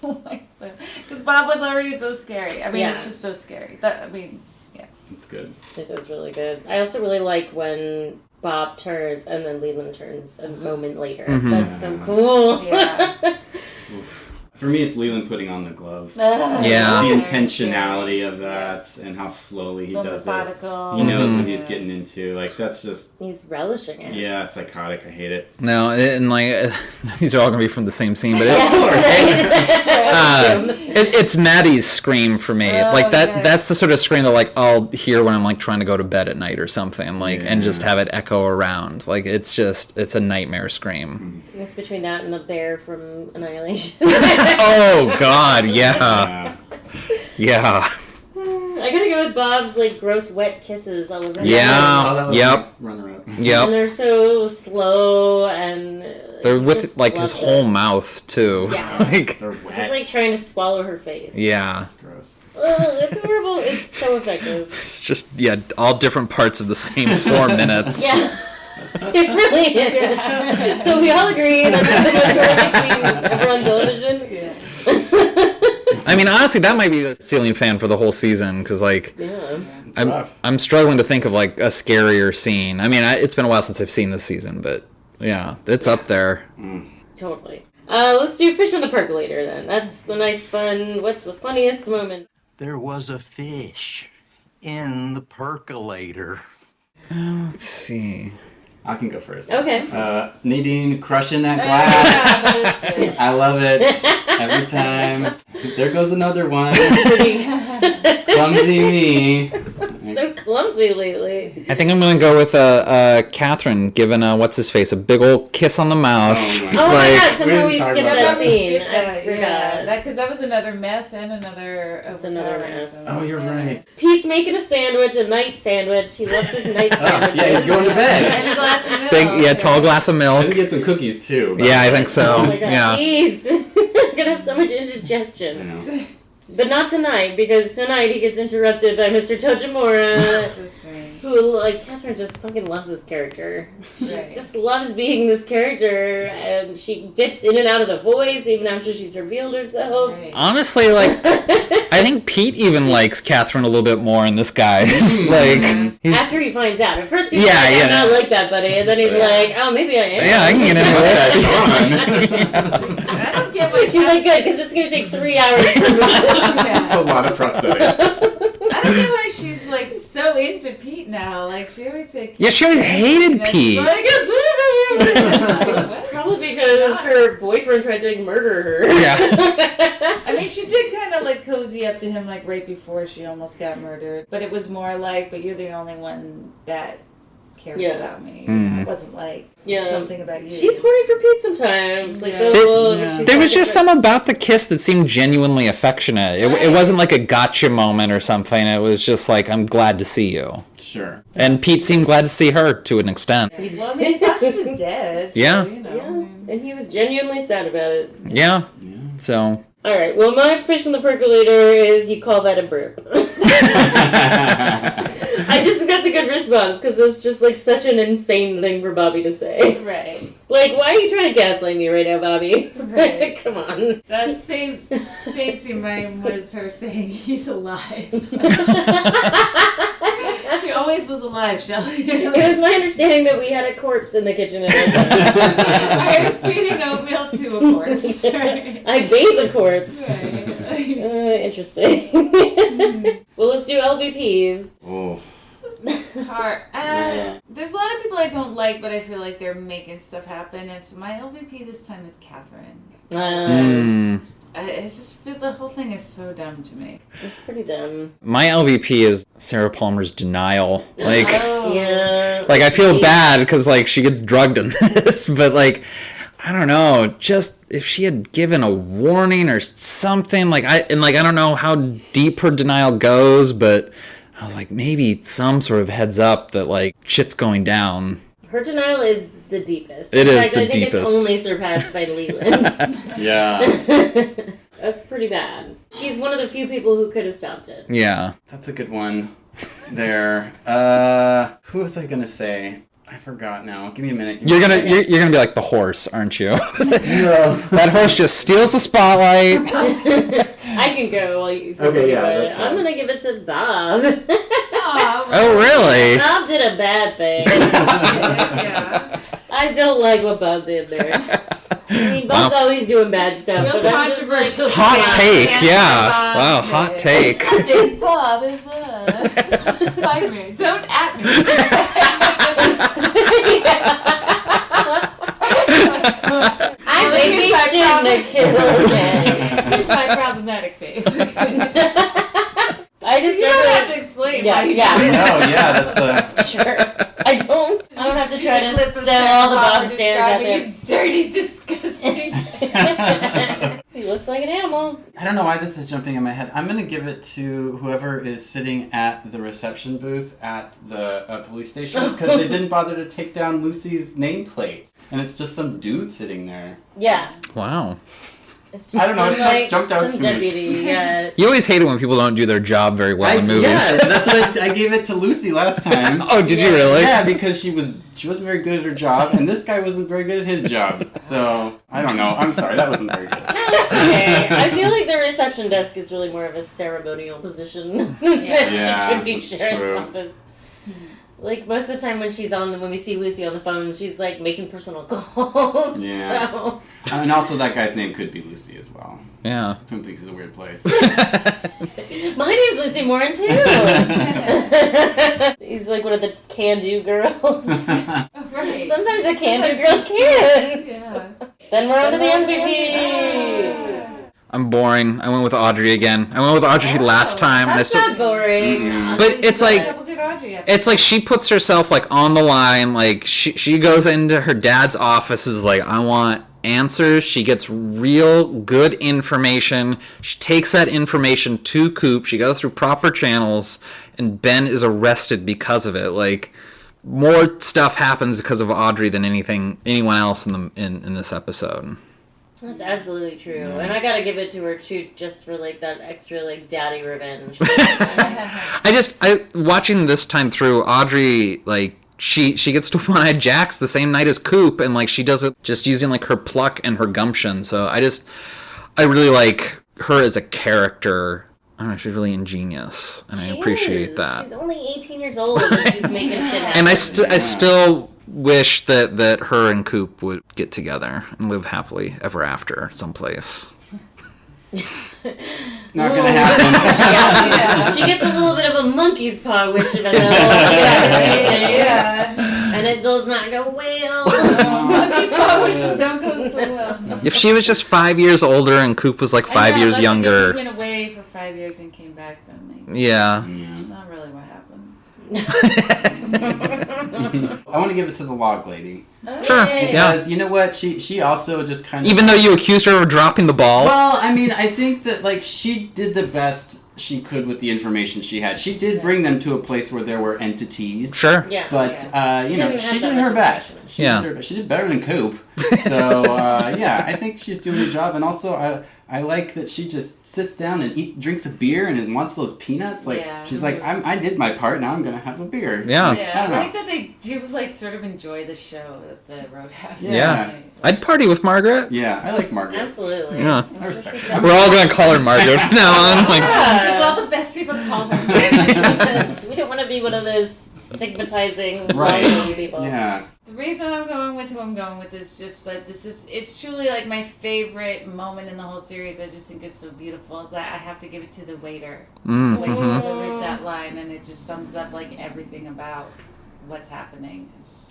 [SPEAKER 3] Because Bob was already so scary. I mean, it's just so scary.
[SPEAKER 5] It's good.
[SPEAKER 2] It is really good. I also really like when Bob turns and then Leland turns a moment later. That's so cool.
[SPEAKER 3] Yeah.
[SPEAKER 5] For me, it's Leland putting on the gloves.
[SPEAKER 4] Yeah.
[SPEAKER 5] The intentionality of that and how slowly he does
[SPEAKER 3] methodical.
[SPEAKER 5] it. He knows what he's getting into. Like, that's just...
[SPEAKER 2] He's relishing it.
[SPEAKER 5] Yeah, it's psychotic. I hate it.
[SPEAKER 4] No, and like, these are all going to be from the same scene, but it's Maddie's scream for me. Like, that's the sort of scream that, like, I'll hear when I'm, like, trying to go to bed at night or something, like, and just have it echo around. Like, it's a nightmare scream.
[SPEAKER 2] It's between that and the bear from Annihilation.
[SPEAKER 4] Oh, God, yeah. Yeah.
[SPEAKER 2] I gotta go with Bob's, like, gross wet kisses all over him.
[SPEAKER 4] Yeah, yep.
[SPEAKER 5] Runner-up.
[SPEAKER 4] Yep.
[SPEAKER 2] And they're so slow, and...
[SPEAKER 4] They're with, like, his whole mouth, too.
[SPEAKER 2] Yeah.
[SPEAKER 4] Like,
[SPEAKER 5] they're wet.
[SPEAKER 2] He's, like, trying to swallow her face.
[SPEAKER 4] Yeah.
[SPEAKER 5] That's gross.
[SPEAKER 2] Ugh, it's horrible. It's so effective.
[SPEAKER 4] It's just, all different parts of the same 4 minutes.
[SPEAKER 2] Yeah. It really is. Yeah. So we all agree that this is the most horrific scene ever on television?
[SPEAKER 3] Yeah.
[SPEAKER 4] I mean, honestly, that might be the ceiling fan for the whole season, because, like, I'm struggling to think of, like, a scarier scene. I mean, it's been a while since I've seen this season, but, yeah, it's up there.
[SPEAKER 2] Totally. Let's do Fish on the Percolator, then. That's the nice, fun, what's the funniest moment?
[SPEAKER 18] There was a fish in the percolator.
[SPEAKER 4] Let's see.
[SPEAKER 5] I can go first.
[SPEAKER 2] Okay.
[SPEAKER 5] Nadine crushing that glass. I love it. Every time. There goes another one. Clumsy me.
[SPEAKER 2] so clumsy lately.
[SPEAKER 4] I think I'm gonna go with Catherine giving what's his face a big old kiss on the mouth.
[SPEAKER 2] Oh my god! Somehow we skipped that scene. I forgot.
[SPEAKER 3] Yeah, because that was another mess and another.
[SPEAKER 2] It's another mess.
[SPEAKER 5] Oh, you're right.
[SPEAKER 2] Pete's making a sandwich, a night sandwich. He loves his night sandwiches.
[SPEAKER 5] Yeah, he's going to bed.
[SPEAKER 3] And a glass of milk.
[SPEAKER 4] Tall glass of
[SPEAKER 5] I
[SPEAKER 4] milk.
[SPEAKER 5] think get some cookies too.
[SPEAKER 4] Yeah, I think so.
[SPEAKER 2] Oh my god,
[SPEAKER 4] Yeah.
[SPEAKER 2] he's gonna have so much indigestion.
[SPEAKER 5] I know.
[SPEAKER 2] But not tonight, because tonight he gets interrupted by Mr. Tojimura.
[SPEAKER 3] So strange.
[SPEAKER 2] Who, like, Catherine just fucking loves this character. She
[SPEAKER 3] Right.
[SPEAKER 2] just loves being this character, and she dips in and out of the voice even after she's revealed herself.
[SPEAKER 3] Right.
[SPEAKER 4] Honestly, like, I think Pete even likes Catherine a little bit more in this guy. Like,
[SPEAKER 2] After he finds out. At first he's
[SPEAKER 4] Yeah,
[SPEAKER 2] like, I'm
[SPEAKER 4] yeah.
[SPEAKER 2] not like that, buddy. And then he's like, oh, maybe I am.
[SPEAKER 4] yeah, I can get into this.
[SPEAKER 3] I don't get why
[SPEAKER 2] She's like, good, because it's going to take 3 hours to
[SPEAKER 5] It's a lot of prosthetics.
[SPEAKER 3] I don't know why she's like so into Pete now. Like she always like.
[SPEAKER 4] Yeah, she always hated Pete.
[SPEAKER 3] Like,
[SPEAKER 2] It's probably because her boyfriend tried to murder her.
[SPEAKER 4] Yeah.
[SPEAKER 3] I mean, she did kind of like cozy up to him like right before she almost got murdered. But it was more like, but you're the only one that cares about me. It wasn't like something about you.
[SPEAKER 2] She's horny for Pete sometimes. Like,
[SPEAKER 4] There was just something about the kiss that seemed genuinely affectionate. It wasn't like a gotcha moment or something. It was just like, I'm glad to see you.
[SPEAKER 5] Sure.
[SPEAKER 4] And Pete seemed glad to see her to an extent.
[SPEAKER 3] Well, I mean, I thought she was dead.
[SPEAKER 4] Yeah.
[SPEAKER 3] So, you know.
[SPEAKER 2] And he was genuinely sad about it.
[SPEAKER 4] Yeah. So.
[SPEAKER 2] All right. Well, my fish in the percolator is you call that a burp. I just think that's a good response because it's just like such an insane thing for Bobby to say.
[SPEAKER 3] Right.
[SPEAKER 2] Like, why are you trying to gaslight me right now, Bobby?
[SPEAKER 3] Right.
[SPEAKER 2] Come on.
[SPEAKER 3] That same scene mine was her saying he's alive. He always was alive, Shelley.
[SPEAKER 2] It was my understanding that we had a corpse in the kitchen at one time.
[SPEAKER 3] I was feeding oatmeal to a corpse. Right?
[SPEAKER 2] I bathed the corpse.
[SPEAKER 3] Right.
[SPEAKER 2] Interesting. Well, let's do LVPs.
[SPEAKER 5] Oh.
[SPEAKER 3] Hard. There's a lot of people I don't like, but I feel like they're making stuff happen. And so my LVP this time is Catherine. I just feel the whole thing is so dumb to me.
[SPEAKER 2] It's pretty dumb.
[SPEAKER 4] My LVP is Sarah Palmer's denial. Like,
[SPEAKER 2] yeah.
[SPEAKER 4] like I feel bad because like she gets drugged in this, but like, I don't know. Just if she had given a warning or something, like I don't know how deep her denial goes, but I was like, maybe some sort of heads up that like shit's going down.
[SPEAKER 2] Her denial is the deepest.
[SPEAKER 4] It is the
[SPEAKER 2] I think
[SPEAKER 4] deepest.
[SPEAKER 2] It's only surpassed by Leland.
[SPEAKER 5] Yeah.
[SPEAKER 2] That's pretty bad. She's one of the few people who could have stopped it.
[SPEAKER 4] Yeah.
[SPEAKER 5] That's a good one. There. Who was I gonna say? I forgot now. Give me a minute.
[SPEAKER 4] You're gonna be like the horse, aren't you? That horse just steals the spotlight.
[SPEAKER 2] I can go while you
[SPEAKER 5] Okay, yeah,
[SPEAKER 2] about it.
[SPEAKER 5] that's
[SPEAKER 2] I'm
[SPEAKER 5] fine.
[SPEAKER 2] gonna give it to Bob.
[SPEAKER 4] Oh, really?
[SPEAKER 2] Bob did a bad thing.
[SPEAKER 3] Yeah.
[SPEAKER 2] I don't like what Bob did there. I mean, Bob's always doing bad stuff.
[SPEAKER 3] Real
[SPEAKER 2] but I'm just like,
[SPEAKER 3] controversial.
[SPEAKER 4] Hot take, yeah.
[SPEAKER 3] Bob
[SPEAKER 4] Wow,
[SPEAKER 3] did.
[SPEAKER 4] hot take.
[SPEAKER 3] I think Bob is love. Fight me. Don't at me.
[SPEAKER 2] I think we shouldn't have killed him.
[SPEAKER 3] My problematic babe.
[SPEAKER 2] I just
[SPEAKER 3] You don't have to explain why you
[SPEAKER 2] yeah.
[SPEAKER 3] did it.
[SPEAKER 5] No, yeah, that's
[SPEAKER 2] Sure. I don't have to try to
[SPEAKER 3] Clip of
[SPEAKER 2] sell all the
[SPEAKER 3] Bob
[SPEAKER 2] Bob stands out
[SPEAKER 3] describing
[SPEAKER 2] there.
[SPEAKER 3] his dirty, disgusting.
[SPEAKER 2] He looks like an animal.
[SPEAKER 5] I don't know why this is jumping in my head. I'm gonna give it to whoever is sitting at the reception booth at the police station because they didn't bother to take down Lucy's nameplate, and it's just some dude sitting there.
[SPEAKER 2] Yeah.
[SPEAKER 4] Wow.
[SPEAKER 2] It's just
[SPEAKER 5] I don't know, it's
[SPEAKER 2] like
[SPEAKER 5] not jumped out
[SPEAKER 2] some
[SPEAKER 5] to me.
[SPEAKER 2] deputy. Yeah.
[SPEAKER 4] You always hate it when people don't do their job very well in movies.
[SPEAKER 5] Yeah, that's what I gave it to Lucy last time.
[SPEAKER 4] Oh, did you really?
[SPEAKER 5] Yeah, because she wasn't very good at her job, and this guy wasn't very good at his job. So I don't know. I'm sorry, that wasn't very good.
[SPEAKER 2] It's okay. I feel like the reception desk is really more of a ceremonial position than
[SPEAKER 5] Yeah,
[SPEAKER 2] she could be
[SPEAKER 5] that's
[SPEAKER 2] sheriff's
[SPEAKER 5] true.
[SPEAKER 2] office. Like most of the time when we see Lucy on the phone, she's like making personal calls.
[SPEAKER 5] Yeah.
[SPEAKER 2] So.
[SPEAKER 5] And also that guy's name could be Lucy as well.
[SPEAKER 4] Yeah.
[SPEAKER 5] Twin Peaks is a weird place.
[SPEAKER 2] My name's Lucy Morin too. He's like one of the can-do girls.
[SPEAKER 3] Right.
[SPEAKER 2] Sometimes the can-do girls can.
[SPEAKER 3] Yeah.
[SPEAKER 2] Then we're on to the MVP.
[SPEAKER 4] I'm boring. I went with Audrey again. I went with Audrey last time.
[SPEAKER 3] That's not boring.
[SPEAKER 4] But it's like she puts herself like on the line. Like she goes into her dad's office, is like, I want answers. She gets real good information. She takes that information to Coop. She goes through proper channels, and Ben is arrested because of it. Like, more stuff happens because of Audrey than anyone else in this episode.
[SPEAKER 2] That's absolutely true.
[SPEAKER 4] Yeah.
[SPEAKER 2] And I gotta give it to her too, just for like that extra like daddy revenge.
[SPEAKER 4] I watching this time through, Audrey, like, she gets to one-eyed Jax the same night as Coop, and like she does it just using like her pluck and her gumption. So I really like her as a character. I don't know, she's really ingenious, and I appreciate that.
[SPEAKER 2] She's only 18 years old and she's making shit happen.
[SPEAKER 4] And I still wish that her and Coop would get together and live happily ever after someplace.
[SPEAKER 5] Not gonna happen.
[SPEAKER 2] Yeah. She gets a little bit of a monkey's paw wish of it. And it does not go well.
[SPEAKER 3] Monkey's paw wishes don't go so well.
[SPEAKER 4] If she was just 5 years older and Coop was like 5 years younger.
[SPEAKER 3] If he went away for 5 years and came back, then maybe.
[SPEAKER 4] Yeah.
[SPEAKER 3] That's not really what happens.
[SPEAKER 5] I want to give it to the log lady.
[SPEAKER 4] Sure.
[SPEAKER 5] Because you know what? She also just kind of...
[SPEAKER 4] Even though you accused her of dropping the ball.
[SPEAKER 5] Well, I mean, I think that, like, she did the best she could with the information she had. She did bring them to a place where there were entities.
[SPEAKER 4] Sure.
[SPEAKER 2] Yeah.
[SPEAKER 5] But, you know, she did her best. She did better than Coop. So, yeah, I think she's doing a job. And also, I like that she just sits down and drinks a beer and wants those peanuts. Like, she's like, I did my part, now I'm going to have a beer.
[SPEAKER 4] Yeah.
[SPEAKER 3] I like that they do, like, sort of enjoy the show at the Roadhouse.
[SPEAKER 4] Yeah. I'd party with Margaret.
[SPEAKER 5] Yeah, I like Margaret.
[SPEAKER 2] Absolutely.
[SPEAKER 4] Yeah.
[SPEAKER 5] I respect her.
[SPEAKER 4] We're all going to call her Margaret from now on. Like,
[SPEAKER 3] Because all the best people call her.
[SPEAKER 2] Because we don't want to be one of those stigmatizing people.
[SPEAKER 5] Yeah.
[SPEAKER 3] The reason I'm going with who I'm going with is just that it's truly like my favorite moment in the whole series. I just think it's so beautiful that I have to give it to the waiter. The way he delivers that line, and it just sums up like everything about what's happening. It's just,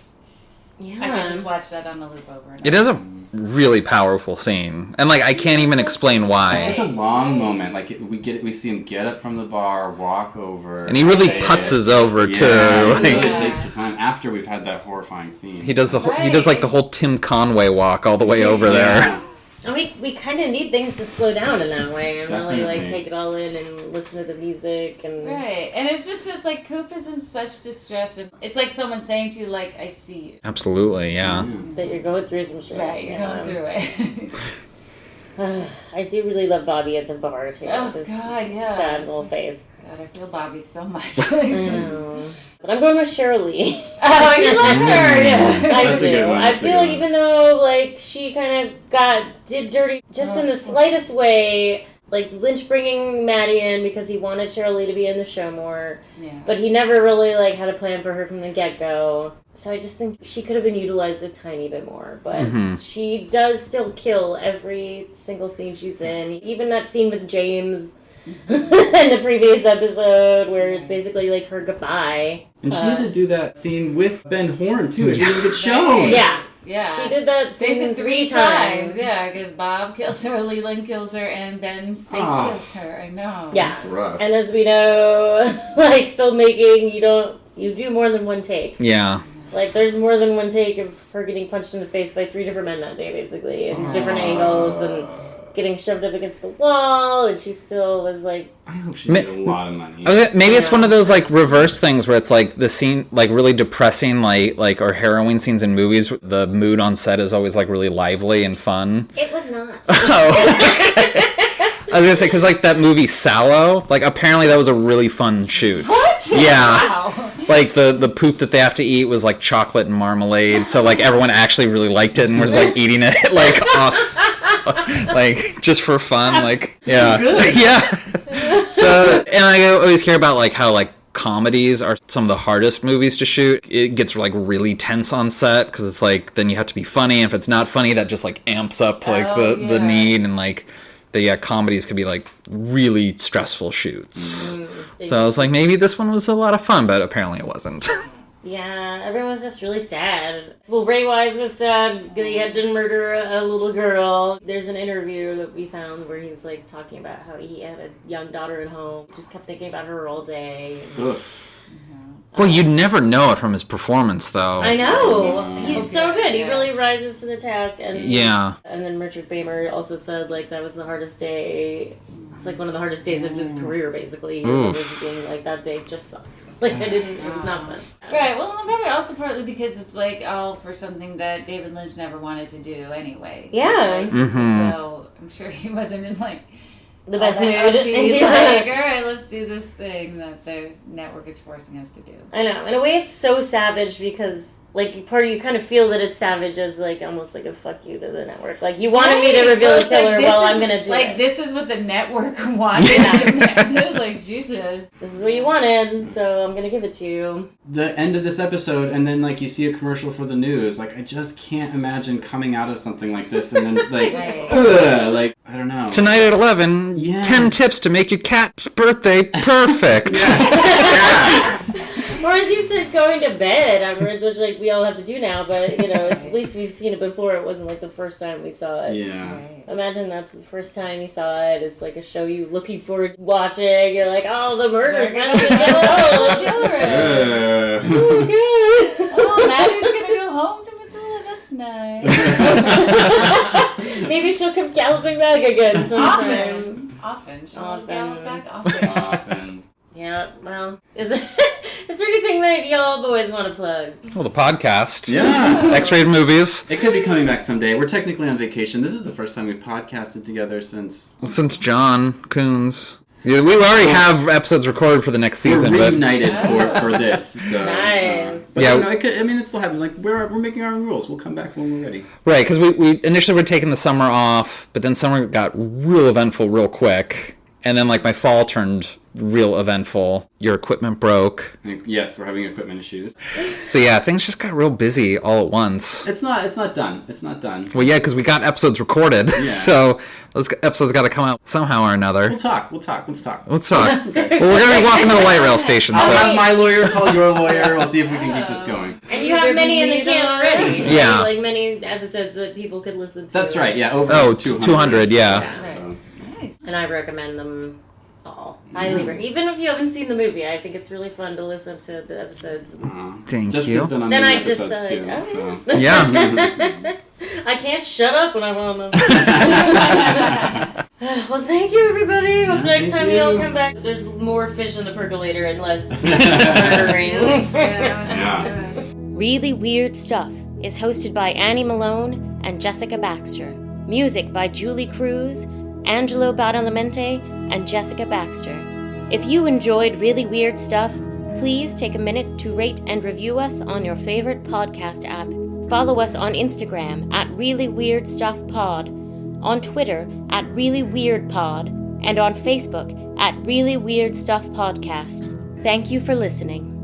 [SPEAKER 3] I could just watch that on a loop over and over.
[SPEAKER 4] it is a really powerful scene. And, like, I can't even explain why.
[SPEAKER 5] It's such a long moment. Like, we see him get up from the bar, walk over.
[SPEAKER 4] And he really putzes over, too. Like,
[SPEAKER 5] it really takes your time after we've had that horrifying scene.
[SPEAKER 4] he does like the whole Tim Conway walk all the way over there.
[SPEAKER 2] And we kind of need things to slow down in that way and really like
[SPEAKER 5] Definitely.
[SPEAKER 2] take it all in and listen to the music and
[SPEAKER 3] Right, and it's just like Coop is in such distress, and it's like someone saying to you, like, I see you.
[SPEAKER 4] Absolutely, yeah.
[SPEAKER 2] that you're going through some shit.
[SPEAKER 3] Right, you're going through it.
[SPEAKER 2] I do really love Bobby at the bar too.
[SPEAKER 3] Oh,
[SPEAKER 2] His
[SPEAKER 3] God, yeah.
[SPEAKER 2] sad little face.
[SPEAKER 3] God, I feel Bobby so much.
[SPEAKER 2] But I'm going with Cheryl Lee.
[SPEAKER 3] Oh, you love her, yeah.
[SPEAKER 2] I
[SPEAKER 5] That's a
[SPEAKER 2] do.
[SPEAKER 5] good one.
[SPEAKER 2] I
[SPEAKER 5] That's a
[SPEAKER 2] feel
[SPEAKER 5] good
[SPEAKER 2] like
[SPEAKER 5] one.
[SPEAKER 2] even though like she kind of did dirty just in the slightest way, like Lynch bringing Maddie in because he wanted Cheryl Lee to be in the show more, but he never really like had a plan for her from the get-go. So I just think she could have been utilized a tiny bit more, but she does still kill every single scene she's in. Even that scene with James in the previous episode where it's basically like her goodbye.
[SPEAKER 5] And she had to do that scene with Ben Horn, too. It didn't get shown.
[SPEAKER 2] Yeah.
[SPEAKER 3] Yeah.
[SPEAKER 2] She did that scene
[SPEAKER 3] three
[SPEAKER 2] 3 times.
[SPEAKER 3] Yeah, because Bob kills her, Leland kills her, and Ben fake kills her. I know.
[SPEAKER 2] Yeah.
[SPEAKER 5] That's rough.
[SPEAKER 2] And as we know, like filmmaking, you do more than one take.
[SPEAKER 4] Yeah.
[SPEAKER 2] Like there's more than one take of her getting punched in the face by 3 different men that day, basically, in different angles and getting shoved up against the wall, and she still was like...
[SPEAKER 5] I hope she made a lot of money.
[SPEAKER 4] Maybe it's one of those like reverse things where it's like the scene, like really depressing, like or harrowing scenes in movies. The mood on set is always like really lively and fun.
[SPEAKER 2] It was not.
[SPEAKER 4] I was gonna say, because like that movie Sallow, like apparently that was a really fun shoot.
[SPEAKER 3] What?
[SPEAKER 4] Yeah.
[SPEAKER 3] Wow.
[SPEAKER 4] Like the poop that they have to eat was like chocolate and marmalade, so like everyone actually really liked it and was like eating it like off, like just for fun, like yeah, yeah. So and I always hear about like how like comedies are some of the hardest movies to shoot. It gets like really tense on set because it's like then you have to be funny, and if it's not funny, that just like amps up like the need, and like comedies could be like really stressful shoots. So I was like, maybe this one was a lot of fun, but apparently it wasn't.
[SPEAKER 2] Yeah, everyone was just really sad. Well, Ray Wise was sad. He had to murder a little girl. There's an interview that we found where he's like talking about how he had a young daughter at home. Just kept thinking about her all day.
[SPEAKER 4] Ugh. Well, you'd never know it from his performance, though.
[SPEAKER 2] I know. He's so good. He really rises to the task. And
[SPEAKER 4] Yeah.
[SPEAKER 2] And then Richard Bamer also said, like, that was the hardest day. It's like one of the hardest days of his career, basically. He was being like, that day just sucked. Like, it was not fun.
[SPEAKER 3] Right, well, probably also partly because it's like all for something that David Lynch never wanted to do anyway.
[SPEAKER 2] Yeah.
[SPEAKER 3] Like, so I'm sure he wasn't in like
[SPEAKER 2] the best
[SPEAKER 3] mood.
[SPEAKER 2] mood.
[SPEAKER 3] Like, all right, let's do this thing that the network is forcing us to do.
[SPEAKER 2] I know. In a way, it's so savage because, like, part of you kind of feel that it's savage as, like, almost like a fuck you to the network. Like, you wanted me to reveal the killer, well, I'm gonna do it.
[SPEAKER 3] This is what the network wanted.
[SPEAKER 2] Yeah.
[SPEAKER 3] Like, Jesus.
[SPEAKER 2] This is what you wanted, so I'm gonna give it to you.
[SPEAKER 5] The end of this episode, and then, like, you see a commercial for the news. Like, I just can't imagine coming out of something like this and then, like, like, I don't know.
[SPEAKER 4] Tonight at 11, 10 tips to make your cat's birthday perfect.
[SPEAKER 2] Or as you said, going to bed afterwards, which, like, we all have to do now, but, you know, it's, at least we've seen it before. It wasn't, like, the first time we saw it.
[SPEAKER 5] Yeah.
[SPEAKER 2] Imagine that's the first time you saw it. It's, like, a show you looking forward to watching. You're like, oh, the murder's gonna be
[SPEAKER 3] Oh, Maddie's gonna go home to Missoula. That's nice.
[SPEAKER 2] Maybe she'll come galloping back again sometime.
[SPEAKER 3] Often. She'll
[SPEAKER 2] Often.
[SPEAKER 3] gallop back often.
[SPEAKER 2] Yeah, well, is there anything that y'all boys want to plug?
[SPEAKER 4] Well, the podcast.
[SPEAKER 5] Yeah.
[SPEAKER 4] X-rated movies.
[SPEAKER 5] It could be coming back someday. We're technically on vacation. This is the first time we've podcasted together since
[SPEAKER 4] John Coons. Yeah, we already have episodes recorded for the next season.
[SPEAKER 5] We're reunited for this. So,
[SPEAKER 2] nice.
[SPEAKER 5] But yeah, it's still happening. Like we're making our own rules. We'll come back when we're ready.
[SPEAKER 4] Right, because we initially were taking the summer off, but then summer got real eventful real quick, and then like my fall turned real eventful. Your equipment broke.
[SPEAKER 5] Yes, we're having equipment issues.
[SPEAKER 4] So yeah, things just got real busy all at once.
[SPEAKER 5] It's not done. It's not done.
[SPEAKER 4] Well, yeah, because we got episodes recorded, so those episodes got to come out somehow or another.
[SPEAKER 5] Let's talk. Let's talk.
[SPEAKER 4] Well, we're gonna be walking to the light rail station.
[SPEAKER 5] I'll
[SPEAKER 4] so.
[SPEAKER 5] have my lawyer call your lawyer. We'll see if we can keep this going.
[SPEAKER 2] And you have many in the can already.
[SPEAKER 4] Yeah.
[SPEAKER 2] Like many episodes that people could listen to.
[SPEAKER 5] That's right. Yeah. Over
[SPEAKER 4] 200. Yeah.
[SPEAKER 2] Right. Nice. And I recommend them all. Highly recommend. Even if you haven't seen the movie, I think it's really fun to listen to the episodes.
[SPEAKER 4] Thank you.
[SPEAKER 5] Been on
[SPEAKER 2] then
[SPEAKER 5] many
[SPEAKER 2] I just
[SPEAKER 5] episodes too, so.
[SPEAKER 4] Yeah.
[SPEAKER 2] I can't shut up when I'm on them. Well, thank you, everybody. Hope next time you all come back, there's more fish in the percolator and less murdering. Really Weird Stuff is hosted by Annie Malone and Jessica Baxter. Music by Julie Cruz, Angelo Badalamenti, and Jessica Baxter. If you enjoyed Really Weird Stuff, please take a minute to rate and review us on your favorite podcast app. Follow us on Instagram at Really Weird Stuff Pod, on Twitter at Really Weird Pod, and on Facebook at Really Weird Stuff Podcast. Thank you for listening.